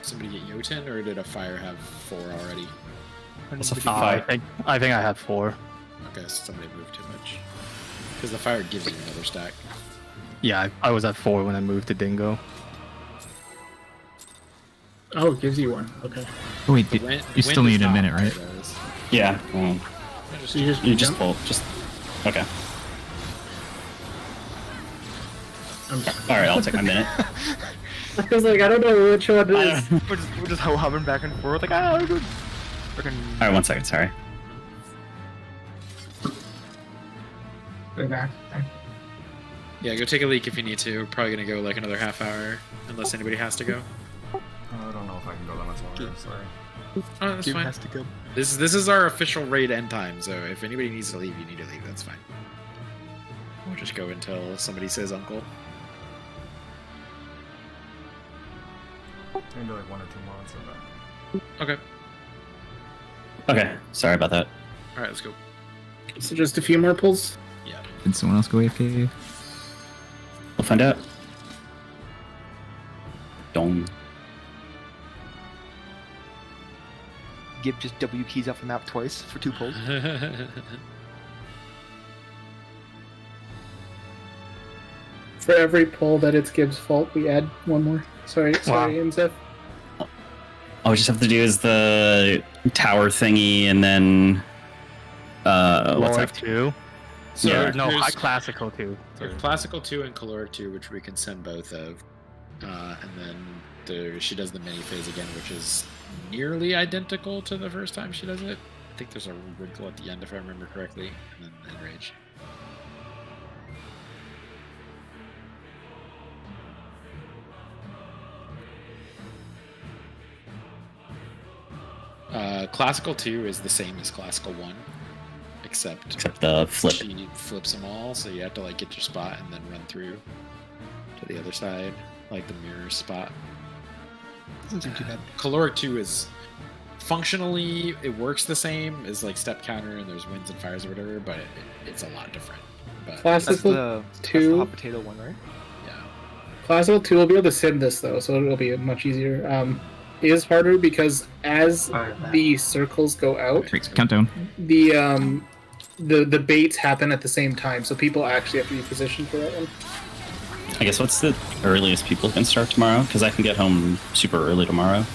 Somebody get Jotun, or did a fire have 4 already? That's a I 5. think I had 4. Okay, so somebody moved too much. Because the fire gives you another stack. Yeah, I was at 4 when I moved to Dingo. Oh, it gives you one. Okay. Oh, wait, Wind- you still wind need is a not minute, what right? it is. Yeah. So you You just jump? pull. Just okay. I'm All right, I'll take my minute. I was like, I don't know which one it is. We're just hovering back and forth like, ah, we're good. Freaking. All right, 1 second. Sorry. Go back. Yeah, go take a leak if you need to. Probably gonna go like another half hour, unless anybody has to go. I don't know if I can go that much longer. I'm sorry. Oh, that's Dude fine. has to go. This is our official raid end time, so if anybody needs to leave, you need to leave. That's fine. We'll just go until somebody says uncle. Maybe like 1 or 2 more and that. Okay. Okay. Sorry about that. All right, let's go. So just a few more pulls. Yeah. Did someone else go AFK? We'll find out. Don't. Gib just W keys off the map twice for 2 pulls. For every pull that it's Gibbs' fault, we add 1 more. Sorry, Imsef. All we just have to do is the tower thingy, and then what's Caloric that? 2. So Yeah, no, there's- classical 2. There's classical 2 and caloric 2, which we can send both of. And then she does the mini phase again, which is nearly identical to the first time she does it. I think there's a wrinkle at the end, if I remember correctly, and then enrage. Classical 2 is the same as classical 1, except the flip. she flips them all, so you have to like get your spot and then run through to the other side, like the mirror spot. Doesn't seem too bad. Caloric 2 is functionally, it works the same as like step counter and there's winds and fires or whatever, but it's a lot different. But That's Classical the 2. hot potato one, right? yeah, Classical 2 will be able to sim this though, so it'll be much easier. It is harder because as the circles go out, Countdown. the baits happen at the same time, so people actually have to be positioned for that one. I guess what's the earliest people can start tomorrow? Because I can get home super early tomorrow.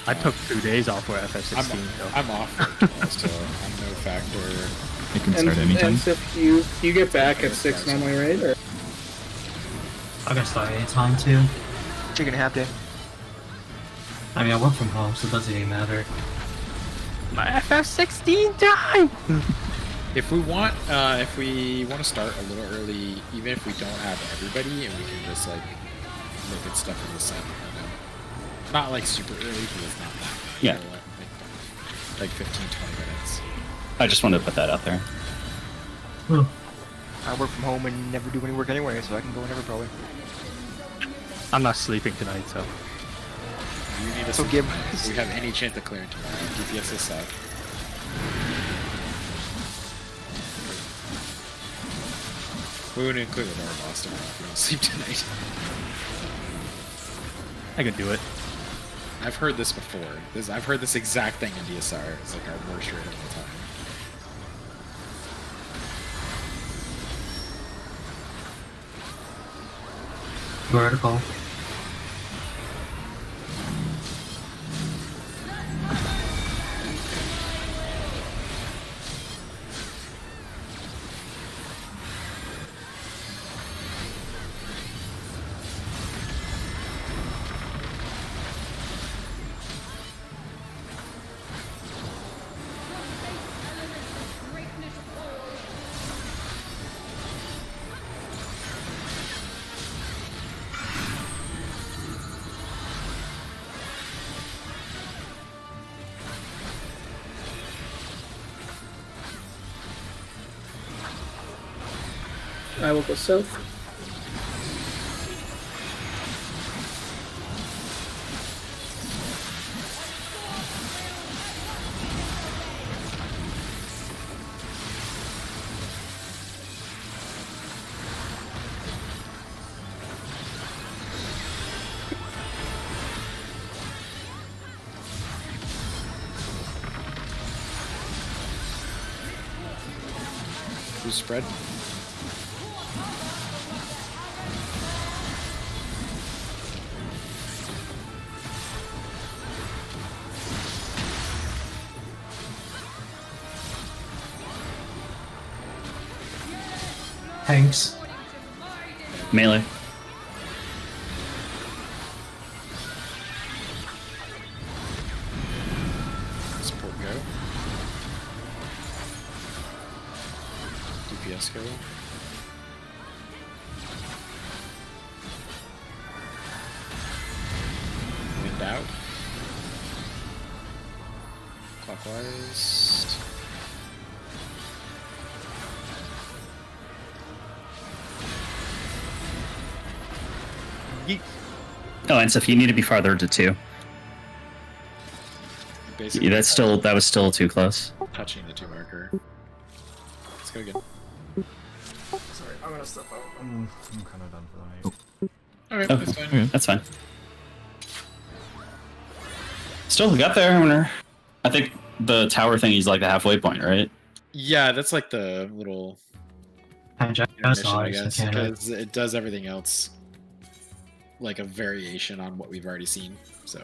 I took 2 days off for FF16. so. I'm off for tomorrow, so I'm no factor. You can start anytime. And if you get back at 6 normally, right? Or I can start anytime too. Taking a half day. I mean, I work from home, so it doesn't even matter. My FF16 time! If we want to start a little early, even if we don't have everybody, and we can just like look at stuff in the sun, you know? Not like super early because it's not that bad. Yeah. You know, like 15-20 minutes. I just wanted to put that out there. I work from home and never do any work anyway, so I can go whenever probably. I'm not sleeping tonight, so. You need us So to Gib- if we have any chance of clearing tomorrow. DPS is up. We wouldn't include our loss tomorrow if we don't sleep tonight. I can do it. I've heard this before. I've heard this exact thing in DSR. It's like our worst rate of all time. Vertical. I will go south. Who's spread? Tanks. Melee. Support go. DPS go. Wind out. Clockwise. Yeet. Oh, and so if you need to be farther to 2. Basically, Yeah, that was still too close. touching the 2 marker. Let's go again. Sorry, I'm gonna step out. I'm kind of done for the night. Alright, Oh, that's fine. Okay. That's fine. Still, we got there. I think the tower thing is like the halfway point, right? Yeah, that's like the little Tangent intermission, I SRs, guess, mechanic. because it does everything else like a variation on what we've already seen. So